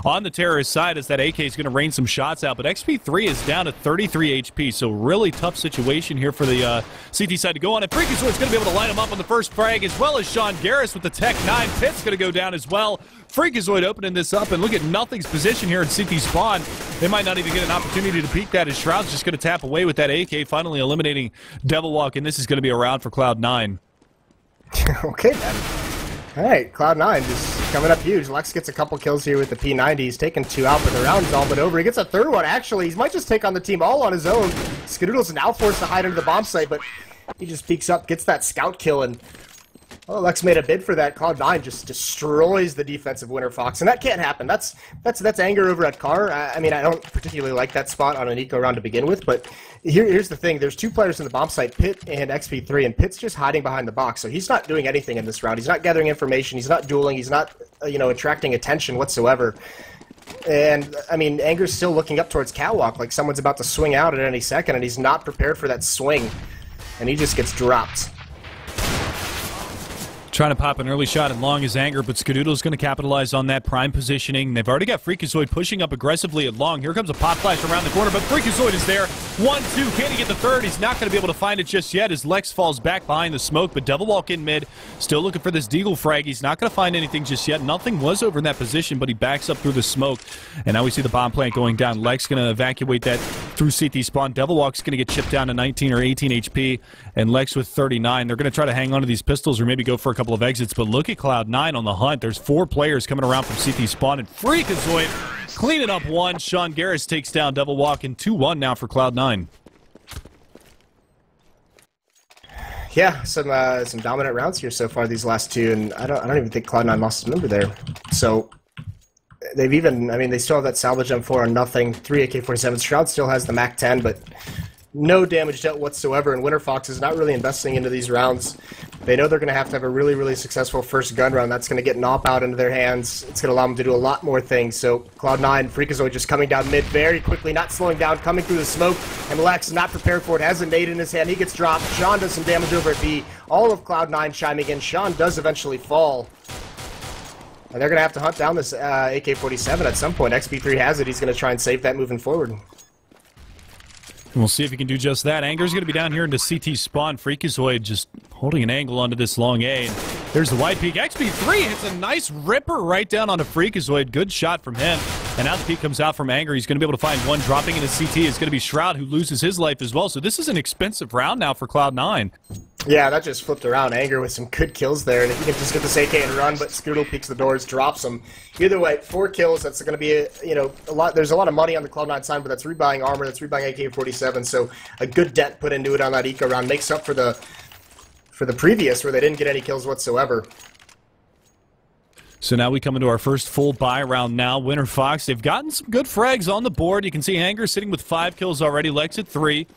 on the terrorist side as that AK is going to rain some shots out, but XP3 is down to 33 HP, so really tough situation here for the CT side to go on. And Freakazoid's going to be able to line him up on the first frag, as well as Sean Garris with the Tech 9. Pit's going to go down as well. Freakazoid opening this up, and look at Nothing's position here in CT spawn. They might not even get an opportunity to peek that, as Shroud's just going to tap away with that AK, finally eliminating Devil Walk, and this is going to be a round for Cloud9. Okay, then. All right, Cloud9 just coming up huge. Lex gets a couple kills here with the P90. He's taken 2 out, but the round's all but over. He gets a 3rd one, actually. He might just take on the team all on his own. Skadoodle's now forced to hide under the bomb site, but he just peeks up, gets that scout kill, and Lex made a bid for that. Cloud9 just destroys the defensive WinterFox, and that can't happen. That's anger over at Car. I mean, I don't particularly like that spot on an eco round to begin with, but here's the thing. There's 2 players in the bomb site, Pitt and XP3, and Pitt's just hiding behind the box, so he's not doing anything in this round. He's not gathering information. He's not dueling. He's not, attracting attention whatsoever. And, I mean, Anger's still looking up towards catwalk like someone's about to swing out at any second, and he's not prepared for that swing, and he just gets dropped. Trying to pop an early shot in long is Anger, but Skadoodle's going to capitalize on that prime positioning. They've already got Freakazoid pushing up aggressively at long. Here comes a pop flash around the corner, but Freakazoid is there. 1-2. Can he get the 3rd? He's not going to be able to find it just yet as Lex falls back behind the smoke, but Devil Walk in mid. Still looking for this Deagle frag. He's not going to find anything just yet. Nothing was over in that position, but he backs up through the smoke. And now we see the bomb plant going down. Lex going to evacuate that through CT spawn. Devil Walk's going to get chipped down to 19 or 18 HP, and Lex with 39. They're going to try to hang on to these pistols or maybe go for a couple of exits, but look at Cloud9 on the hunt. There's 4 players coming around from CT spawn, and Freakazoid cleaning up 1. Sean Garris takes down Devil Walk, and 2-1 now for Cloud9. Yeah, some dominant rounds here so far these last 2, and I don't even think Cloud9 lost a number there. So they've even, I mean, they still have that salvage M4 on nothing. 3 AK-47s. Shroud still has the MAC-10, but no damage dealt whatsoever, and WinterFox is not really investing into these rounds. They know they're going to have a really, really successful first gun round. That's going to get Nop out into their hands. It's going to allow them to do a lot more things. So Cloud9, Freakazoid just coming down mid very quickly, not slowing down, coming through the smoke, and Lex not prepared for it, has a nade in his hand. He gets dropped. Sean does some damage over at B. All of Cloud9 chiming in. Sean does eventually fall. And they're going to have to hunt down this AK-47 at some point. XP3 has it. He's going to try and save that moving forward. We'll see if he can do just that. Anger's going to be down here into CT spawn. Freakazoid just holding an angle onto this long A. And there's the wide peak. XP3 hits a nice ripper right down onto Freakazoid. Good shot from him. And now the peak comes out from Anger. He's going to be able to find one. Dropping into CT is going to be Shroud, who loses his life as well. So this is an expensive round now for Cloud9. Yeah, that just flipped around. Anger with some good kills there. And if you can just get this AK and run, but Scoodle peeks the doors, drops him. Either way, 4 kills. That's going to be, a lot. There's a lot of money on the Cloud9 side, but that's rebuying armor. That's rebuying AK-47. So a good dent put into it on that eco round makes up for the previous where they didn't get any kills whatsoever. So now we come into our first full buy round now. WFX, they've gotten some good frags on the board. You can see Anger sitting with 5 kills already, Lex at 3.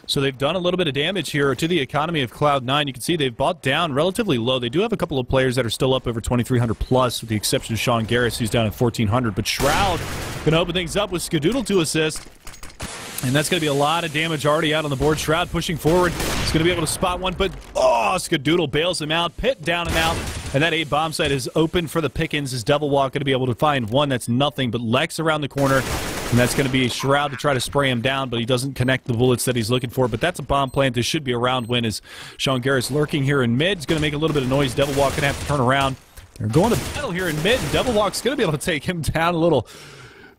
So they've done a little bit of damage here to the economy of Cloud9. You can see they've bought down relatively low. They do have a couple of players that are still up over 2,300 plus, with the exception of Sean Garris, who's down at 1,400. But Shroud going to open things up with Skadoodle to assist. And that's going to be a lot of damage already out on the board. Shroud pushing forward. He's going to be able to spot one, but Skadoodle bails him out. Pit down and out. And that A bomb site is open for the pickings. Is Devil Walk going to be able to find one? That's nothing but Lex around the corner. And that's going to be Shroud to try to spray him down, but he doesn't connect the bullets that he's looking for. But that's a bomb plant. This should be a round win as Sean Garris lurking here in mid. He's going to make a little bit of noise. Devil Walk going to have to turn around. They're going to battle here in mid. Devil Walk's going to be able to take him down. A little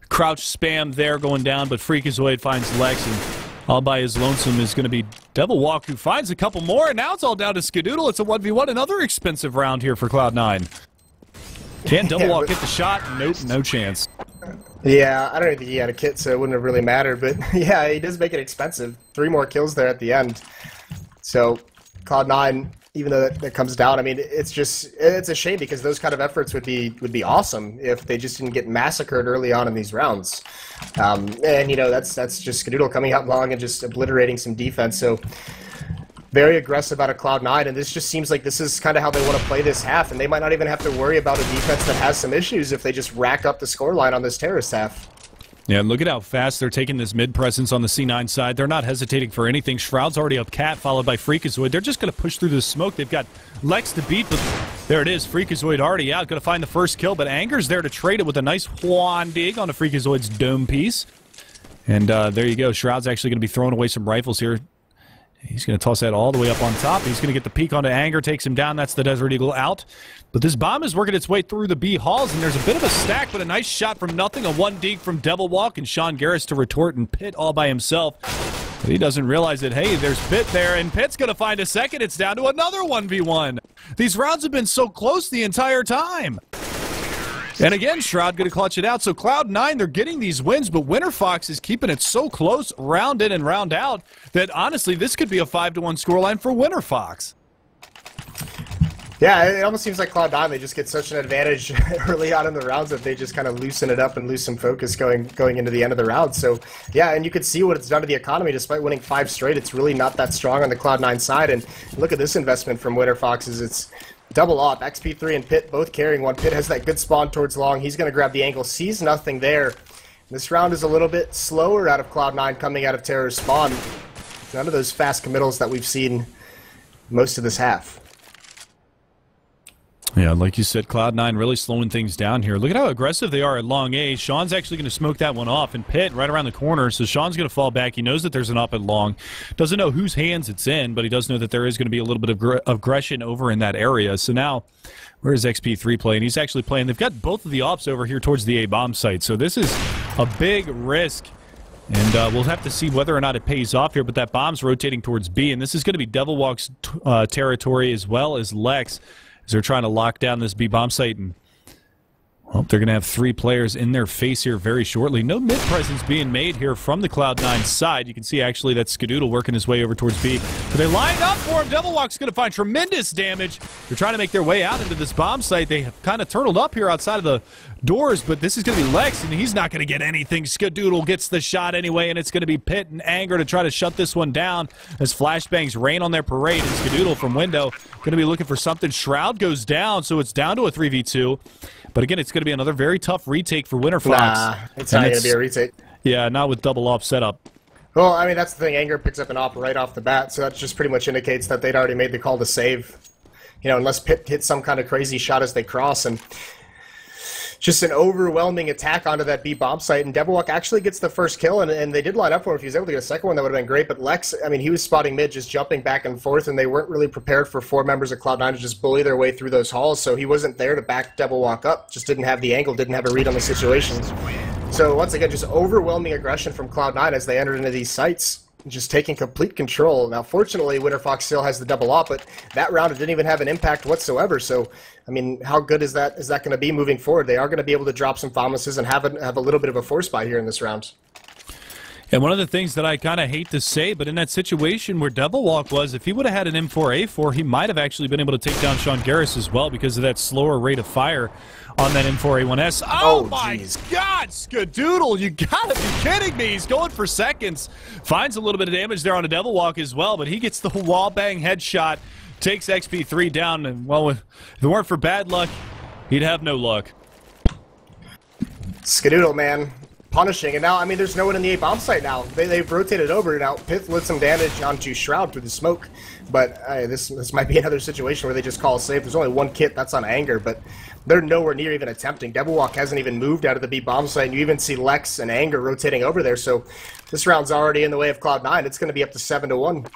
crouch spam there going down, but Freakazoid finds Lex, and all by his lonesome is going to be Devil Walk, who finds a couple more, and now it's all down to Skadoodle. It's a 1v1, another expensive round here for Cloud9. Can Devil Walk get the shot? Nope, no chance. Yeah, I don't even think he had a kit, so it wouldn't have really mattered, but yeah, he does make it expensive. 3 more kills there at the end. So, Cloud9, even though that comes down, I mean, it's a shame because those kind of efforts would be awesome if they just didn't get massacred early on in these rounds. And that's just Skadoodle coming out long and just obliterating some defense. So very aggressive out of Cloud9, and this just seems like this is kind of how they want to play this half, and they might not even have to worry about a defense that has some issues if they just rack up the scoreline on this terrorist half. Yeah, look at how fast they're taking this mid presence on the C9 side. They're not hesitating for anything. Shroud's already up Cat, followed by Freakazoid. They're just going to push through the smoke. They've got Lex to beat, but there it is. Freakazoid already out. Going to find the first kill, but Anger's there to trade it with a nice Juan dig on the Freakazoid's dome piece. And there you go. Shroud's actually going to be throwing away some rifles here. He's going to toss that all the way up on top. He's going to get the peek onto Anger, takes him down. That's the Desert Eagle out. But this bomb is working its way through the B halls, and there's a bit of a stack, but a nice shot from nothing. A 1 dig from Devil Walk, and Sean Garris to retort and Pit all by himself. But he doesn't realize that, hey, there's Pit there, and Pit's going to find a second. It's down to another 1v1. These rounds have been so close the entire time. And again, Shroud going to clutch it out. So Cloud9, they're getting these wins, but WFX is keeping it so close, round in and round out, that honestly, this could be a 5-1 scoreline for WFX. Yeah, it almost seems like Cloud9, they just get such an advantage early on in the rounds that they just kind of loosen it up and lose some focus going into the end of the round. So, yeah, and you could see what it's done to the economy. Despite winning 5 straight, it's really not that strong on the Cloud9 side. And look at this investment from WFX. It's double op. XP3 and Pit both carrying one. Pit has that good spawn towards long. He's going to grab the angle. Sees nothing there. This round is a little bit slower out of Cloud9 coming out of Terror's spawn. None of those fast committals that we've seen most of this half. Yeah, like you said, Cloud9 really slowing things down here. Look at how aggressive they are at long A. Sean's actually going to smoke that one off, and Pit right around the corner, so Sean's going to fall back. He knows that there's an op at long. Doesn't know whose hands it's in, but he does know that there is going to be a little bit of aggression over in that area. So now, where is XP3 playing? He's actually playing. They've got both of the ops over here towards the A bomb site, so this is a big risk. And we'll have to see whether or not it pays off here, but that bomb's rotating towards B, and this is going to be Devil Walk's territory as well as Lex, as they're trying to lock down this B bomb site. And well, they're going to have 3 players in their face here very shortly. No mid presence being made here from the Cloud9 side. You can see actually that Skadoodle working his way over towards B. But they line up for him. Devil Walk's going to find tremendous damage. They're trying to make their way out into this bomb site. They have kind of turtled up here outside of the doors, but this is going to be Lex, and he's not going to get anything. Skadoodle gets the shot anyway, and it's going to be Pit and Anger to try to shut this one down as flashbangs rain on their parade. And Skadoodle from window going to be looking for something. Shroud goes down, so it's down to a 3v2. But again, it's going to be another very tough retake for WFX. Nah, it's not going to be a retake. Yeah, not with double op setup. Well, I mean, that's the thing. Anger picks up an op right off the bat, so that just pretty much indicates that they'd already made the call to save. You know, unless Pit hits some kind of crazy shot as they cross. And just an overwhelming attack onto that B bomb site, and Devilwalk actually gets the first kill, and they did line up for him. If he was able to get a second one, that would have been great, but Lex, I mean, he was spotting mid, just jumping back and forth, and they weren't really prepared for 4 members of Cloud9 to just bully their way through those halls, so he wasn't there to back Devilwalk up, just didn't have the angle, didn't have a read on the situations. So once again, just overwhelming aggression from Cloud9 as they entered into these sites, just taking complete control. Now, fortunately, WinterFox still has the double op, but that round it didn't even have an impact whatsoever. So, I mean, how good is that going to be moving forward? They are going to be able to drop some Famuses and have a little bit of a force buy here in this round. And one of the things that I kind of hate to say, but in that situation where Devilwalk was, if he would have had an M4A4, he might have actually been able to take down Sean Garris as well because of that slower rate of fire on that M4A1S. Oh my God, Skadoodle, you gotta be kidding me. He's going for seconds. Finds a little bit of damage there on a Devilwalk as well, but he gets the wall bang headshot, takes XP3 down, and well, if it weren't for bad luck, he'd have no luck. Skadoodle, man. Punishing, and now, I mean, there's no one in the A bomb site now. They've rotated over. Now, Pith lit some damage onto Shroud through the smoke, but this might be another situation where they just call a save. There's only one kit, that's on Anger, but they're nowhere near even attempting. Devilwalk hasn't even moved out of the B bomb site, and you even see Lex and Anger rotating over there, so this round's already in the way of Cloud9. It's going to be up to 7-1.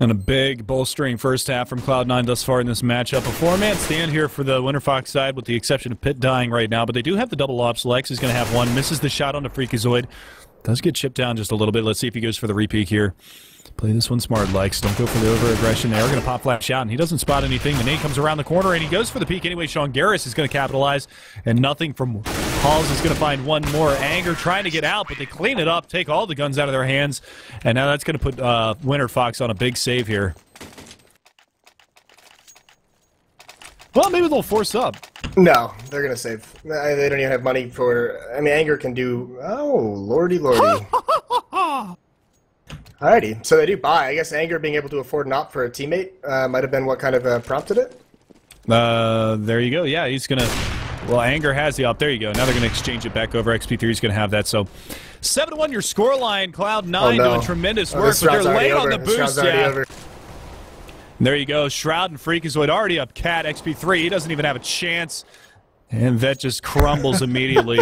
And a big bolstering first half from Cloud9 thus far in this matchup. A 4-man stand here for the WinterFox side with the exception of Pitt dying right now, but they do have the double ops. Lex is going to have one. Misses the shot on the Freakazoid. Does get chipped down just a little bit. Let's see if he goes for the repeat here. Play this one smart, Lex. Don't go for the over-aggression there. We're going to pop flash out, and he doesn't spot anything. The nade comes around the corner, and he goes for the peek anyway. Sean Garris is going to capitalize, and nothing from Halls is going to find one more. Anger trying to get out, but they clean it up, take all the guns out of their hands, and now that's going to put WinterFox on a big save here. Well, maybe they'll force up. No, they're going to save. They don't even have money for... I mean, Anger can do... Oh, lordy. Alrighty, so they do buy. I guess Anger being able to afford an op for a teammate might have been what kind of prompted it. There you go. Yeah, he's going to... Well, Anger has the op. There you go. Now they're going to exchange it back over. XP3 is going to have that. So 7-1 your scoreline. Cloud9 doing tremendous work, but they're late on the boost. Yeah. There you go. Shroud and Freakazoid already up Cat. XP3, he doesn't even have a chance. And that just crumbles immediately.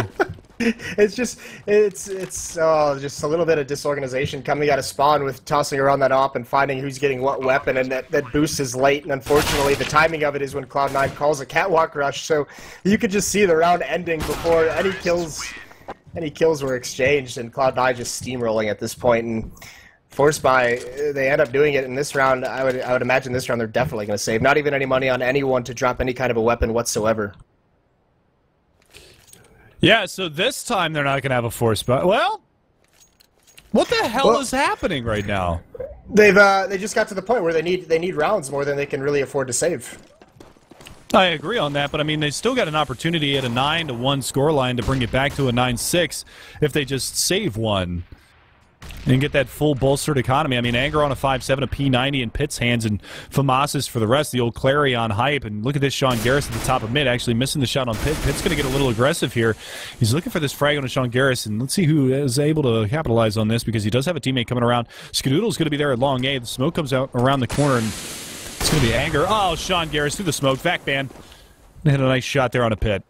It's just a little bit of disorganization coming out of spawn with tossing around that op and finding who's getting what weapon, and that boost is late, and unfortunately the timing of it is when Cloud9 calls a catwalk rush, so you could just see the round ending before any kills were exchanged, and Cloud9 just steamrolling at this point, and forced by, they end up doing it in this round. I would imagine this round they're definitely going to save. Not even any money on anyone to drop any kind of a weapon whatsoever. Yeah, so this time they're not going to have a force buy. Well, what the hell is happening right now? They just got to the point where they need rounds more than they can really afford to save. I agree on that, but I mean they still got an opportunity at a 9-1 scoreline to bring it back to a 9-6 if they just save one and get that full bolstered economy. I mean, Anger on a 5-7, a P90 in Pitt's hands, and Famasis for the rest, the old Clarion hype. And look at this Sean Garris at the top of mid, actually missing the shot on Pitt. Pitt's going to get a little aggressive here. He's looking for this frag on Sean Garris, and let's see who is able to capitalize on this because he does have a teammate coming around. Skadoodle's going to be there at long A. The smoke comes out around the corner, and it's going to be Anger. Oh, Sean Garris through the smoke. Vac ban. Hit a nice shot there on a Pitt.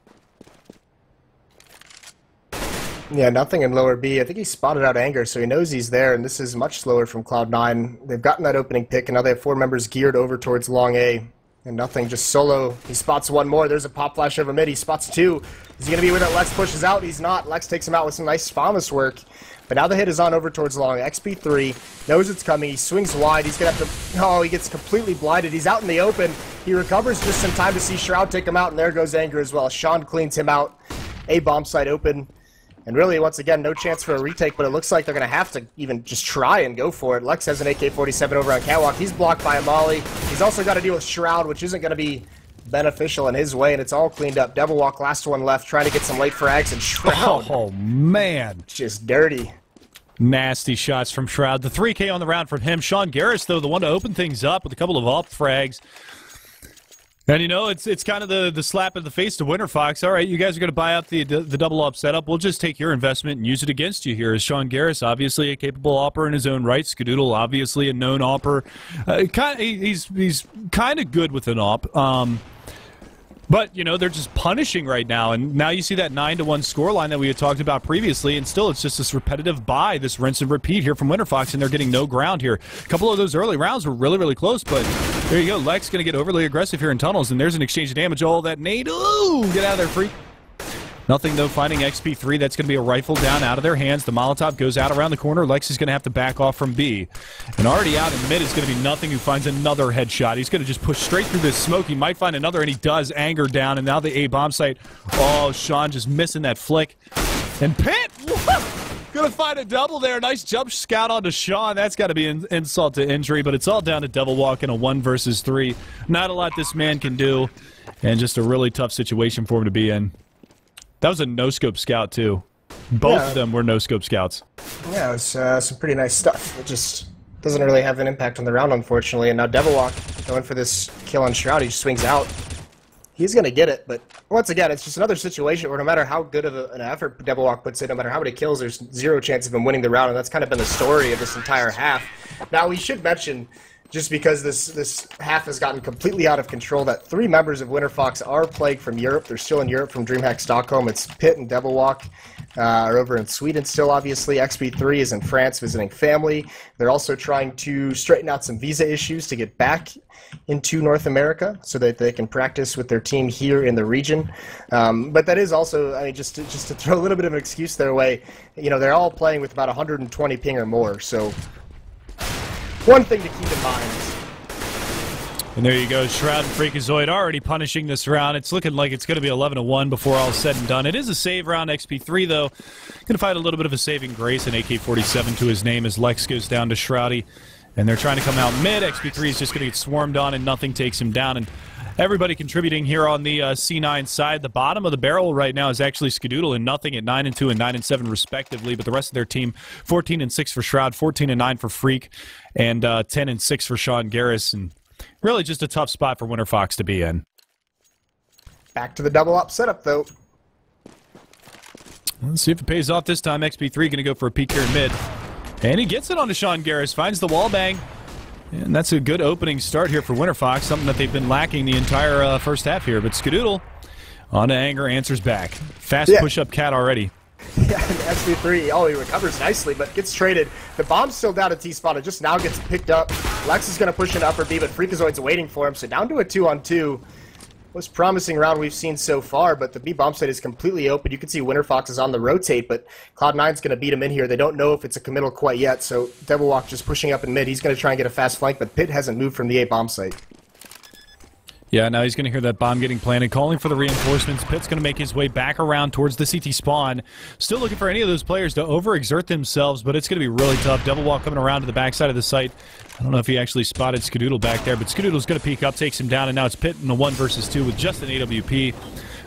Yeah, nothing in lower B. I think he spotted out Anger, so he knows he's there, and this is much slower from Cloud9. They've gotten that opening pick, and now they have 4 members geared over towards long A. And nothing, just solo. He spots one more. There's a pop flash over mid. He spots 2. Is he going to be where that Lex pushes out? He's not. Lex takes him out with some nice Famus work. But now the hit is on over towards long. XP3 knows it's coming. He swings wide. He's going to have to... Oh, he gets completely blinded. He's out in the open. He recovers just in time to see Shroud take him out, and there goes Anger as well. Sean cleans him out. A bomb site open. And really, once again, no chance for a retake, but it looks like they're going to have to even just try and go for it. Lex has an AK-47 over on Catwalk. He's blocked by a molly. He's also got to deal with Shroud, which isn't going to be beneficial in his way, and it's all cleaned up. Devilwalk, last one left, trying to get some late frags, and Shroud. Oh, man. Just dirty. Nasty shots from Shroud. The 3K on the round from him. Sean Garris, though, the one to open things up with a couple of alt frags. And, you know, it's kind of the slap in the face to WinterFox. All right, you guys are going to buy up the double op setup. We'll just take your investment and use it against you here. As Sean Garris, obviously a capable opper in his own right. Skadoodle, obviously a known opper. He's kind of good with an op. But, you know, they're just punishing right now, and now you see that 9-1 scoreline that we had talked about previously, and still it's just this repetitive buy, this rinse and repeat here from WinterFox, and they're getting no ground here. A couple of those early rounds were really, really close, but there you go. Lex going to get overly aggressive here in tunnels, and there's an exchange of damage. Oh, that nade. Ooh, get out of there, freak. Nothing, though, finding XP3. That's going to be a rifle down out of their hands. The Molotov goes out around the corner. Lex is going to have to back off from B. And already out in mid is going to be Nothing, who finds another headshot. He's going to just push straight through this smoke. He might find another, and he does. Anger down, and now the A bomb site. Oh, Sean just missing that flick. And Pitt! Going to find a double there. Nice jump scout onto Sean. That's got to be an insult to injury, but it's all down to Devil Walk in a 1 versus 3. Not a lot this man can do, and just a really tough situation for him to be in. That was a no-scope scout, too. Both of them were no-scope scouts. Yeah, it was some pretty nice stuff. It just doesn't really have an impact on the round, unfortunately. And now Devil Walk going for this kill on Shroud. He just swings out. He's going to get it, but once again, it's just another situation where no matter how good of an effort Devil Walk puts in, no matter how many kills, there's zero chance of him winning the round, and that's kind of been the story of this entire half. Now, we should mention, just because this half has gotten completely out of control, that 3 members of WinterFox are playing from Europe. They're still in Europe from DreamHack Stockholm. It's Pitt and Devil Walk are over in Sweden still, obviously. XP3 is in France visiting family. They're also trying to straighten out some visa issues to get back into North America so that they can practice with their team here in the region. But that is also, I mean, just to throw a little bit of an excuse their way, you know, they're all playing with about 120 ping or more, so one thing to keep in mind. And there you go, Shroud and Freakazoid already punishing this round. It's looking like it's going to be 11-1 before all said and done. It is a save round. XP3, though, going to find a little bit of a saving grace, an AK-47 to his name as Lex goes down to Shroudy. And they're trying to come out mid. XP3 is just going to get swarmed on, and Nothing takes him down. And everybody contributing here on the C9 side. The bottom of the barrel right now is actually Skadoodle and Nothing at 9-2 and 9-7 respectively, but the rest of their team 14-6 for Shroud, 14-9 for Freak, and 10-6 for Sean Garris. And really just a tough spot for WinterFox to be in. Back to the double up setup, though. Let's see if it pays off this time. XP3 going to go for a peek here in mid. And he gets it onto Sean Garris, finds the wall bang. And that's a good opening start here for WinterFox, something that they've been lacking the entire first half here. But Skadoodle, on to Anger, answers back. Fast push-up cat already. Yeah, SB3, oh, he recovers nicely, but gets traded. The bomb's still down at T-spot. It just now gets picked up. Lex is going to push into upper B, but Freakazoid's waiting for him. So down to a 2-on-2. Most promising round we've seen so far, but the B bomb site is completely open. You can see WinterFox is on the rotate, but Cloud9's going to beat him in here. They don't know if it's a committal quite yet, so Devil Walk just pushing up in mid. He's going to try and get a fast flank, but Pitt hasn't moved from the A bomb site. Yeah, now he's going to hear that bomb getting planted, calling for the reinforcements. Pitt's going to make his way back around towards the CT spawn. Still looking for any of those players to overexert themselves, but it's going to be really tough. Devil Walk coming around to the backside of the site. I don't know if he actually spotted Skadoodle back there, but Skadoodle's going to peek up, takes him down, and now it's Pitt in a 1 versus 2 with just an AWP.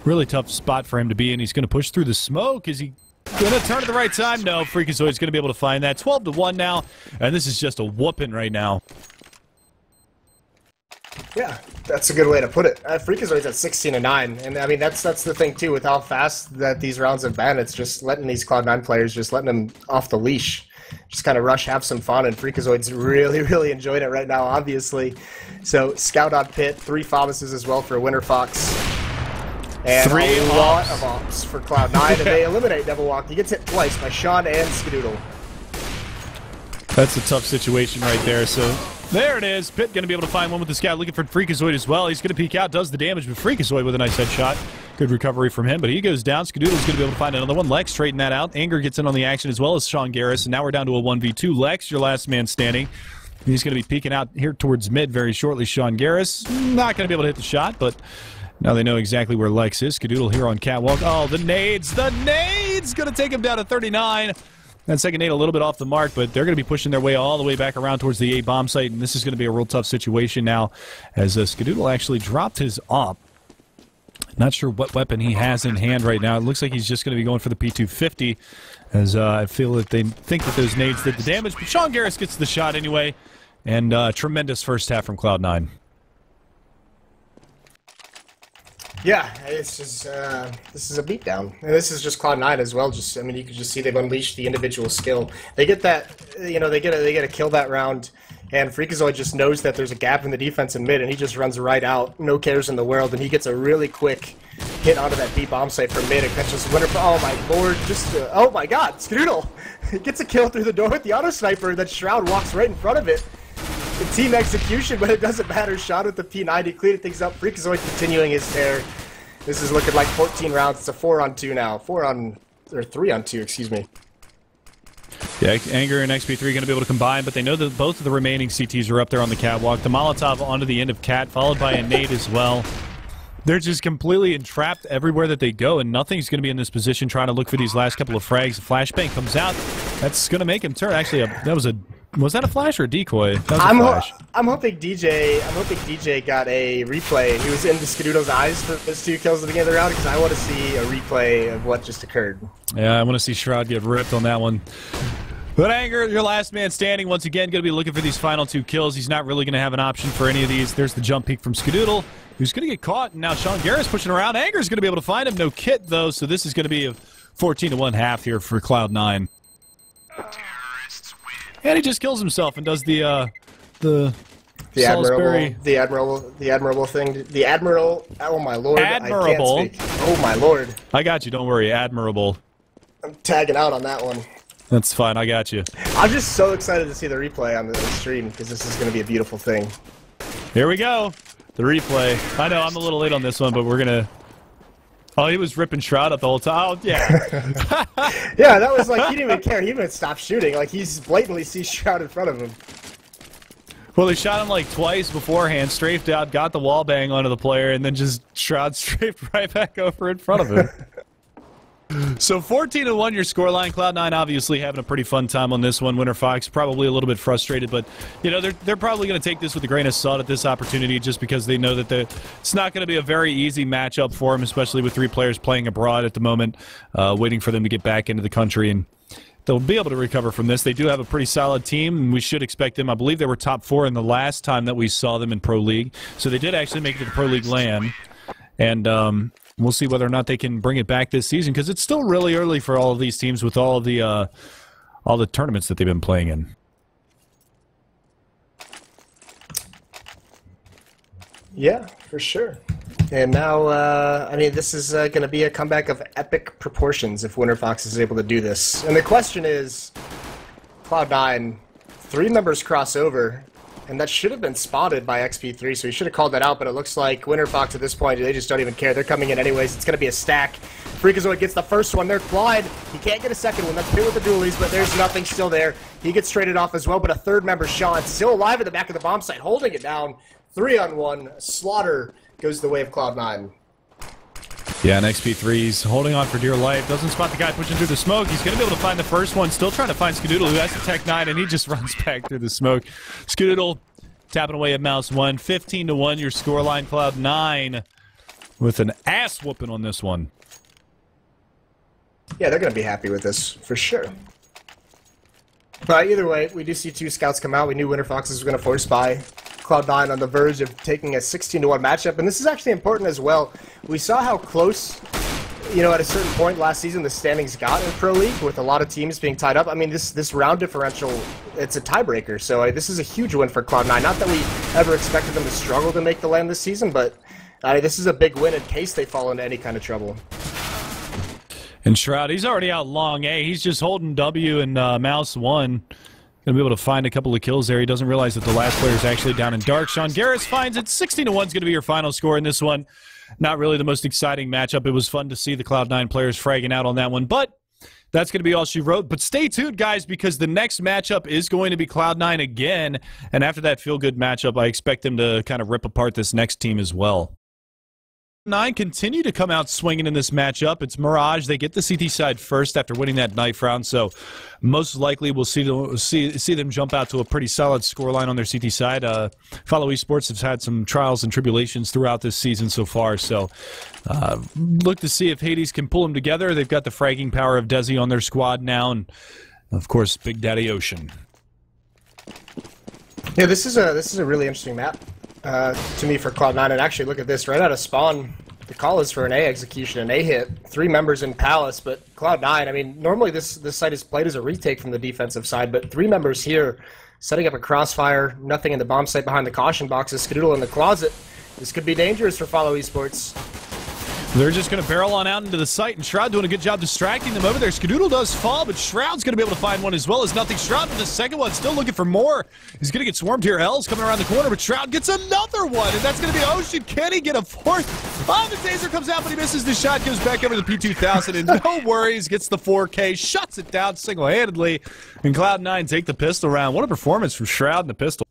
Really tough spot for him to be in. He's going to push through the smoke. Is he going to turn at the right time? No, Freakazoid's going to be able to find that. 12-1 now, and this is just a whooping right now. Yeah, that's a good way to put it. Freakazoid's at 16-9, and I mean that's the thing too with how fast that these rounds have been. It's just letting these Cloud9 players just letting them off the leash, just kind of rush, have some fun, and Freakazoid's really enjoying it right now, obviously. So Scout on Pitt, 3 Pharmacies as well for WinterFox, and 3 a lot of ops for Cloud9, and they eliminate Devil Walk. He gets hit twice by Sean and Skadoodle. That's a tough situation right there. So there it is. Pitt going to be able to find one with the scout, looking for Freakazoid as well. He's going to peek out, does the damage, but Freakazoid with a nice headshot. Good recovery from him, but he goes down. Skadoodle's going to be able to find another one. Lex straighten that out. Anger gets in on the action as well as Sean Garris, and now we're down to a 1v2. Lex, your last man standing. He's going to be peeking out here towards mid very shortly. Sean Garris, not going to be able to hit the shot, but now they know exactly where Lex is. Skadoodle here on catwalk. Oh, the nades! The nades! Going to take him down to 39. That second nade a little bit off the mark, but they're going to be pushing their way all the way back around towards the A bomb site, and this is going to be a real tough situation now as Skadoodle actually dropped his op. Not sure what weapon he has in hand right now. It looks like he's just going to be going for the P250, as I feel that they think that those nades did the damage, but Sean Garris gets the shot anyway, and tremendous first half from Cloud9. Yeah, it's just, this is a beatdown. And this is just Cloud9 as well. Just, I mean, you can just see they've unleashed the individual skill. They get that, you know, they get a kill that round And Freakazoid just knows that there's a gap in the defense in mid, and he just runs right out, no cares in the world, and he gets a really quick hit onto that B bomb site from mid and catches Winter. Oh my lord, oh my god, Scoodle! He gets a kill through the door with the auto sniper, that Shroud walks right in front of it. The team execution, but it doesn't matter. Shot with the P90, cleaning things up. Freakazoid continuing his tear. This is looking like 14 rounds. It's a 4-on-2 now. 3-on-2, excuse me. Yeah, Anger and XP3 going to be able to combine, but they know that both of the remaining CTs are up there on the catwalk. The Molotov onto the end of Cat, followed by a nade as well. They're just completely entrapped everywhere that they go, and nothing's going to be in this position trying to look for these last couple of frags. The flashbang comes out. That's going to make him turn. Actually, was that a flash or a decoy? That was a flash. I'm hoping DJ got a replay. He was in the Skadoodle's eyes for those 2 kills at the beginning of the round, because I want to see a replay of what just occurred. Yeah, I want to see Shroud get ripped on that one. But Anger, your last man standing, once again, going to be looking for these final 2 kills. He's not really going to have an option for any of these. There's the jump peek from Skadoodle, who's going to get caught, and now Sean Garrett's pushing around. Anger's going to be able to find him. No kit, though, so this is going to be a 14-1 half here for Cloud9. And he just kills himself and does the admirable thing. The admiral. Oh my lord! Admirable. I can't speak. Oh my lord! I got you. Don't worry. Admirable. I'm tagging out on that one. That's fine. I got you. I'm just so excited to see the replay on the stream, because this is going to be a beautiful thing. Here we go. The replay. I know I'm a little late on this one, but we're gonna. Oh, he was ripping Shroud up the whole time. Oh, yeah. Yeah, that was like, he didn't even care. He even stopped shooting. Like, he's blatantly sees Shroud in front of him. Well, they shot him like twice beforehand, strafed out, got the wall bang onto the player, and then just Shroud strafed right back over in front of him. So 14-1 your scoreline. Cloud9 obviously having a pretty fun time on this one. Winter Fox probably a little bit frustrated, but you know they're probably going to take this with a grain of salt at this opportunity, just because they know that it's not going to be a very easy matchup for them, especially with 3 players playing abroad at the moment, waiting for them to get back into the country, and they'll be able to recover from this. They do have a pretty solid team, and we should expect them. I believe they were top 4 in the last time that we saw them in Pro League, so they did actually make it to the Pro League LAN, and we'll see whether or not they can bring it back this season, because it's still really early for all of these teams with all of the tournaments that they've been playing in. Yeah, for sure. And now, I mean, this is going to be a comeback of epic proportions if Winter Fox is able to do this. And the question is, Cloud9, 3 members cross over. And that should have been spotted by XP3, so he should have called that out, but it looks like Winter Fox at this point, they just don't even care. They're coming in anyways. It's going to be a stack. Freakazoid gets the first one. They're blind. He can't get a second one. That's pure with the dualies, but there's nothing still there. He gets traded off as well, but a 3rd member, Sean, still alive at the back of the bomb site, holding it down. 3-on-1. Slaughter goes the way of Cloud9. Yeah, and XP3's holding on for dear life. Doesn't spot the guy pushing through the smoke. He's going to be able to find the first one. Still trying to find Skadoodle, who has the Tech 9, and he just runs back through the smoke. Skadoodle tapping away at Mouse 1. 15-1 your scoreline. Cloud9 with an ass whooping on this one. Yeah, they're going to be happy with this, for sure. But either way, we do see 2 scouts come out. We knew Winter Fox was going to force by Cloud9 on the verge of taking a 16-1 matchup, and this is actually important as well. We saw how close, you know, at a certain point last season the standings got in Pro League, with a lot of teams being tied up. I mean, this round differential, it's a tiebreaker, so this is a huge win for Cloud9. Not that we ever expected them to struggle to make the LAN this season, but this is a big win in case they fall into any kind of trouble. And Shroud, he's already out long A. He's just holding W and Mouse 1. Going to be able to find a couple of kills there. He doesn't realize that the last player is actually down in dark. Sean Garris finds it. 16-1 is going to be your final score in this one. Not really the most exciting matchup. It was fun to see the Cloud9 players fragging out on that one, but that's going to be all she wrote. But stay tuned, guys, because the next matchup is going to be Cloud9 again, and after that feel-good matchup, I expect them to kind of rip apart this next team as well. 9 continue to come out swinging in this matchup. It's Mirage. They get the CT side first after winning that knife round, so most likely we'll see them jump out to a pretty solid scoreline on their CT side. Follow Esports has had some trials and tribulations throughout this season so far, so look to see if Hades can pull them together. They've got the fragging power of Desi on their squad now, and of course Big Daddy Ocean. Yeah, this is a really interesting map. To me for Cloud9, and actually look at this, right out of spawn, the call is for an A execution, an A hit, 3 members in Palace, but Cloud9, I mean, normally this site is played as a retake from the defensive side, but 3 members here setting up a crossfire. Nothing in the bomb site behind the caution boxes. Skadoodle in the closet. This could be dangerous for Follow Esports. They're just going to barrel on out into the site, and Shroud doing a good job distracting them over there. Skadoodle does fall, but Shroud's going to be able to find one as well as nothing. Shroud with the second one, still looking for more. He's going to get swarmed here. L's coming around the corner, but Shroud gets another one, and that's going to be Ocean. Can he get a fourth? Oh, the taser comes out, but he misses. The shot goes back over the P2000, and no worries, gets the 4K, shuts it down single-handedly, and Cloud9 take the pistol round. What a performance from Shroud in the pistol.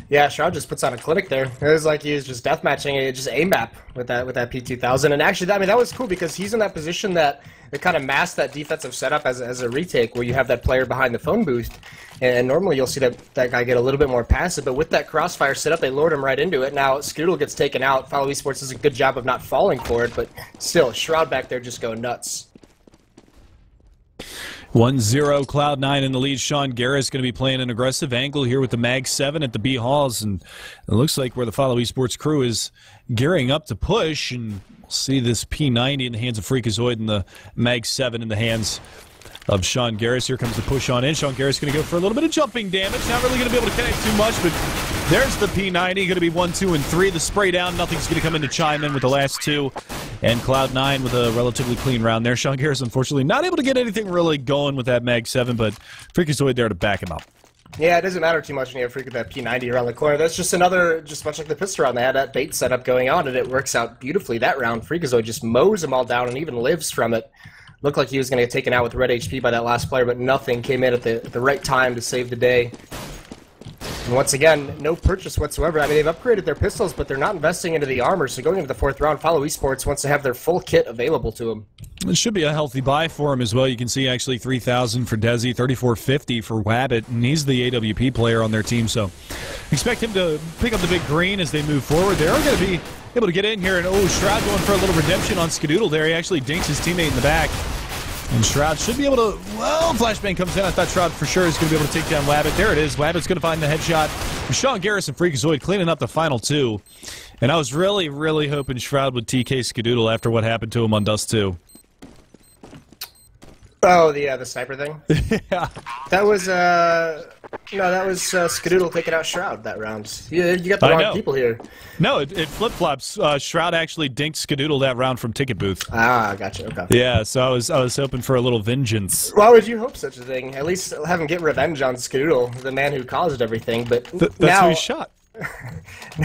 Yeah, Shroud just puts on a clinic there. It was like he was just deathmatching it, just AMAP with that P2000. And actually, I mean, that was cool because he's in that position that it kind of masked that defensive setup as a retake where you have that player behind the phone booth. And normally you'll see that guy get a little bit more passive, but with that crossfire setup, they lured him right into it. Now, Skadoodle gets taken out. Follow Esports does a good job of not falling for it, but still, Shroud back there just going nuts. 1-0, Cloud9 in the lead. Sean Garris going to be playing an aggressive angle here with the Mag 7 at the B Halls, and it looks like where the Follow Esports crew is gearing up to push, and we'll see this P90 in the hands of Freakazoid and the Mag 7 in the hands of Sean Garris. Here comes the push on in. Sean Garris going to go for a little bit of jumping damage. Not really going to be able to connect too much, but there's the P90. Going to be 1, 2, and 3. The spray down. Nothing's going to come in to chime in with the last two. And Cloud9 with a relatively clean round there. Sean Garris, unfortunately, not able to get anything really going with that Mag 7, but Freakazoid there to back him up. Yeah, it doesn't matter too much when you have Freak with that P90 around the corner. That's just another, just much like the pistol round. They had that bait setup going on, and it works out beautifully. That round, Freakazoid just mows them all down and even lives from it. Looked like he was going to get taken out with red HP by that last player, but nothing came in at the right time to save the day. And once again, no purchase whatsoever. I mean, they've upgraded their pistols, but they're not investing into the armor. So going into the fourth round, Follow Esports wants to have their full kit available to them. It should be a healthy buy for him as well. You can see actually 3,000 for Desi, 3,450 for Wabbit, and he's the AWP player on their team. So expect him to pick up the big green as they move forward. They are going to be able to get in here, and oh, Shroud going for a little redemption on Skadoodle there. He actually dinks his teammate in the back. And Shroud should be able to, well, flashbang comes in. I thought Shroud for sure is going to be able to take down Wabbit. There it is. Wabbit's going to find the headshot. Sean Garris and Freakazoid cleaning up the final two. And I was really, really hoping Shroud would TK Skadoodle after what happened to him on Dust 2. Oh, the sniper thing? Yeah. That was, no, that was Skadoodle taking out Shroud that round. You got the wrong people here. No, it flip-flops. Shroud actually dinked Skadoodle that round from Ticket Booth. Ah, gotcha, okay. Yeah, so I was hoping for a little vengeance. Why would you hope such a thing? At least have him get revenge on Skadoodle, the man who caused everything, but that's now, who he shot.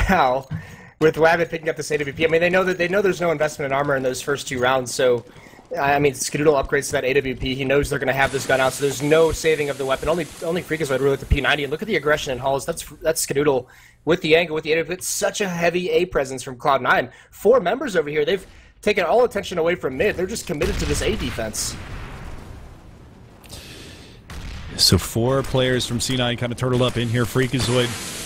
Now, with Wabbit picking up this AWP, I mean, they know there's no investment in armor in those first two rounds, so I mean, Skadoodle upgrades to that AWP. He knows they're going to have this gun out, so there's no saving of the weapon. Only Freakazoid really with the P90. And look at the aggression in Halls. That's Skadoodle with the angle, with the AWP. It's such a heavy A presence from Cloud9. 4 members over here. They've taken all attention away from mid. They're just committed to this A defense. So 4 players from C9 kind of turtled up in here. Freakazoid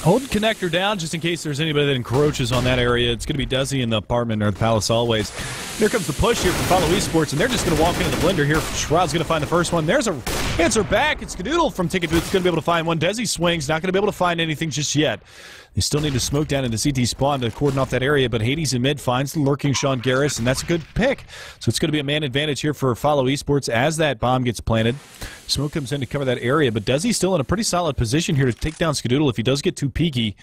holding connector down just in case there's anybody that encroaches on that area. It's going to be Desi in the apartment or the Palace always. Here comes the push here from Follow Esports, and they're just going to walk into the blender here. Shroud's going to find the first one. There's a answer back. It's Skadoodle from Ticket Booth. Going to be able to find one. Desi swings. Not going to be able to find anything just yet. They still need to smoke down into CT spawn to cordon off that area, but Hades in mid finds the lurking Sean Garris, and that's a good pick. So it's going to be a man advantage here for Follow Esports as that bomb gets planted. Smoke comes in to cover that area, but Desi's still in a pretty solid position here to take down Skadoodle if he does get too peaky.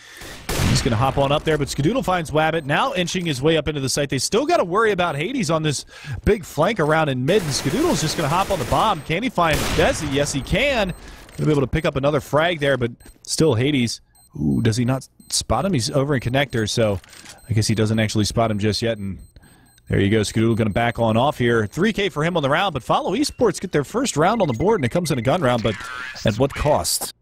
He's going to hop on up there, but Skadoodle finds Wabbit, now inching his way up into the site. They still got to worry about Hades on this big flank around in mid, and Skadoodle's just going to hop on the bomb. Can he find Desi? Yes, he can. Going to be able to pick up another frag there, but still Hades. Ooh, does he not spot him? He's over in connector, so I guess he doesn't actually spot him just yet, and there you go. Skadoodle going to back on off here. 3K for him on the round, but Follow Esports get their first round on the board, and it comes in a gun round, but at what cost?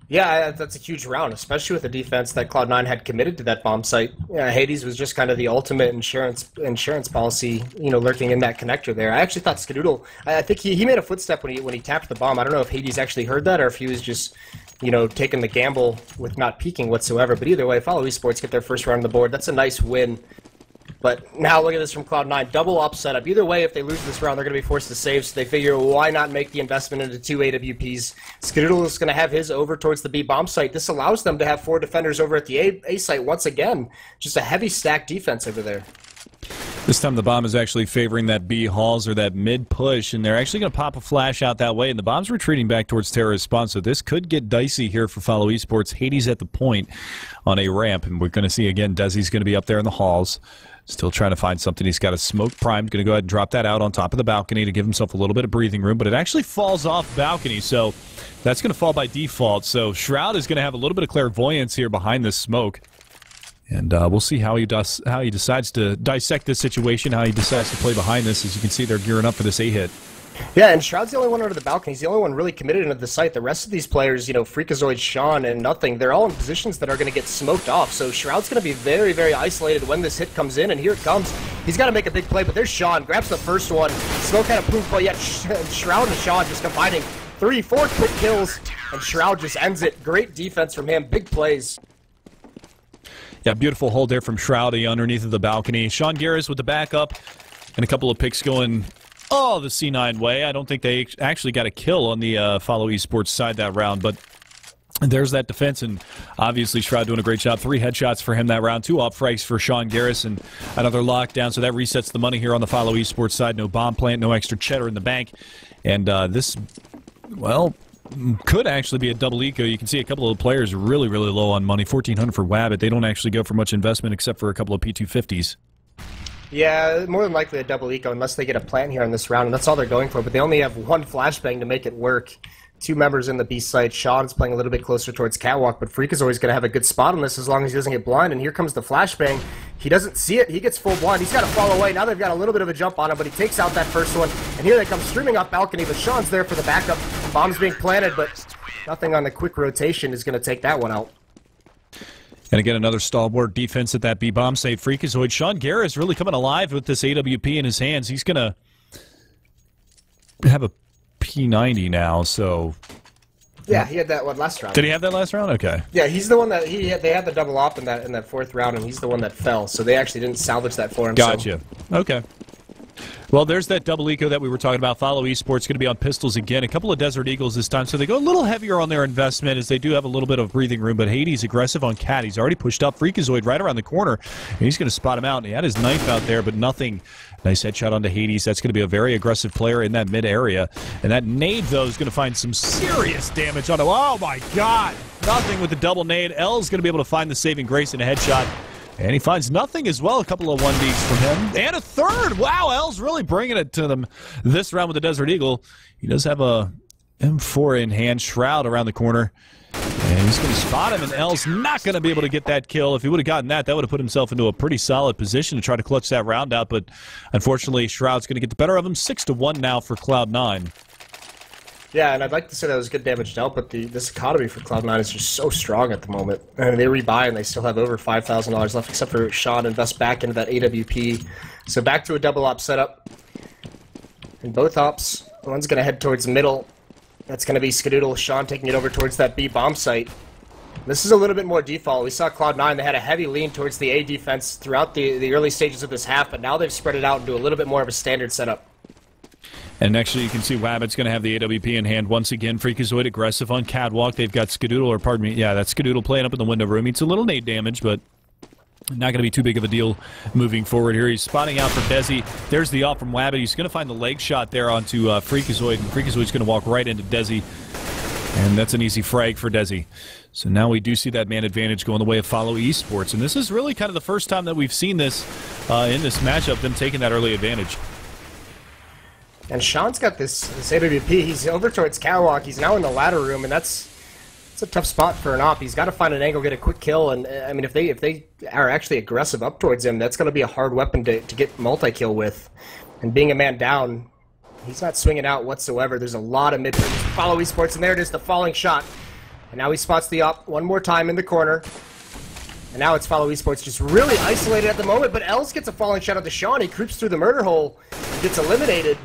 Yeah, that's a huge round, especially with the defense that Cloud9 had committed to that bomb site. Yeah, Hades was just kind of the ultimate insurance policy, you know, lurking in that connector there. I actually thought Skadoodle, I think he made a footstep when he tapped the bomb. I don't know if Hades actually heard that or if he was just, you know, taking the gamble with not peeking whatsoever. But either way, Follow Esports get their first round on the board. That's a nice win. But now look at this from Cloud9. Double up setup. Either way, if they lose this round, they're going to be forced to save. So they figure, why not make the investment into 2 AWPs? Skadoodle is going to have his over towards the B bomb site. This allows them to have 4 defenders over at the A site once again. Just a heavy stack defense over there. This time the bomb is actually favoring that B halls or that mid push, and they're actually going to pop a flash out that way, and the bomb's retreating back towards Terra's spawn, so this could get dicey here for Follow Esports. Hades at the point on a ramp, and we're going to see again Desi's going to be up there in the halls. Still trying to find something. He's got a smoke primed. Going to go ahead and drop that out on top of the balcony to give himself a little bit of breathing room, but it actually falls off balcony, so that's going to fall by default. So Shroud is going to have a little bit of clairvoyance here behind this smoke. And we'll see how he decides to dissect this situation, how he decides to play behind this. As you can see, they're gearing up for this A-hit. Yeah, and Shroud's the only one under the balcony. He's the only one really committed into the site. The rest of these players, you know, Freakazoid, Sean, and Nothing, they're all in positions that are going to get smoked off. So Shroud's going to be very, very isolated when this hit comes in, and here it comes. He's got to make a big play, but there's Sean. Grabs the first one. Smoke had a proof play, yet Shroud and Sean just combining 3-4 quick kills, and Shroud just ends it. Great defense from him. Big plays. Yeah, beautiful hold there from Shroudy underneath of the balcony. Sean Garris with the backup and a couple of picks going, the C9 way. I don't think they actually got a kill on the Follow Esports side that round, but there's that defense, and obviously Shroud doing a great job. 3 headshots for him that round, 2 off strikes for Sean Garris, and another lockdown, so that resets the money here on the Follow Esports side. No bomb plant, no extra cheddar in the bank, and this, well, could actually be a double eco. You can see a couple of the players are really, really low on money. 1,400 for Wabbit. They don't actually go for much investment except for a couple of P250s. Yeah, more than likely a double eco unless they get a plant here in this round, and that's all they're going for. But they only have 1 flashbang to make it work. 2 members in the B site. Sean's playing a little bit closer towards Catwalk, but Freak is always going to have a good spot on this as long as he doesn't get blind. And here comes the flashbang. He doesn't see it. He gets full blind. He's got to fall away. Now they've got a little bit of a jump on him, but he takes out that first one. And here they come streaming off balcony, but Sean's there for the backup. Bomb's being planted, but Nothing on the quick rotation is going to take that one out. And again, another stalwart defense at that B-bomb save. Freakazoid. Sean Garris is really coming alive with this AWP in his hands. He's going to have a P90 now, so... Yeah, he had that one last round. Did he have that last round? Okay. Yeah, he's the one that they had the double op in that 4th round, and he's the one that fell. So they actually didn't salvage that for him. Gotcha. So. Okay. Well, there's that double eco that we were talking about. Follow Esports going to be on pistols again. A couple of Desert Eagles this time, so they go a little heavier on their investment as they do have a little bit of breathing room. But Hades aggressive on Cat. He's already pushed up Freakazoid right around the corner, and he's going to spot him out. And he had his knife out there, but nothing. Nice headshot onto Hades. That's going to be a very aggressive player in that mid area. And that nade, though, is going to find some serious damage on him. Oh, my God. Nothing with the double nade. L's going to be able to find the saving grace in a headshot. And he finds Nothing as well. A couple of 1Ds from him. And a third. Wow, L's really bringing it to them this round with the Desert Eagle. He does have a M4 in hand. Shroud around the corner. And he's going to spot him, and L's not going to be able to get that kill. If he would have gotten that, that would have put himself into a pretty solid position to try to clutch that round out. But unfortunately, Shroud's going to get the better of him. 6-1 now for Cloud9. Yeah, and I'd like to say that was good damage dealt, but this economy for Cloud9 is just so strong at the moment. And they rebuy, and they still have over $5,000 left, except for Sean invest back into that AWP. So back to a double op setup. And both ops, one's going to head towards the middle. That's going to be Skadoodle. Sean taking it over towards that B bomb site. This is a little bit more default. We saw Cloud9, they had a heavy lean towards the A defense throughout the early stages of this half, but now they've spread it out into a little bit more of a standard setup. And actually, you can see Wabbit's going to have the AWP in hand once again. Freakazoid aggressive on Catwalk. They've got Skadoodle, or pardon me, yeah, that's Skadoodle playing up in the window room. It's a little nade damage, but not going to be too big of a deal moving forward here. He's spotting out for Desi. There's the off from Wabbit. He's going to find the leg shot there onto Freakazoid, and Freakazoid's going to walk right into Desi. And that's an easy frag for Desi. So now we do see that man advantage going the way of Follow Esports. And this is really kind of the first time that we've seen this in this matchup, them taking that early advantage. And Sean's got this AWP. He's over towards Catwalk. He's now in the ladder room, and it's a tough spot for an op. He's got to find an angle, get a quick kill, and I mean, if they are actually aggressive up towards him, that's going to be a hard weapon to get multi-kill with. And being a man down, he's not swinging out whatsoever. There's a lot of mid-range Follow Esports, and there it is, the falling shot. And now he spots the op one more time in the corner. And now it's Follow Esports just really isolated at the moment, but Els gets a falling shot at the Sean. He creeps through the murder hole, gets eliminated.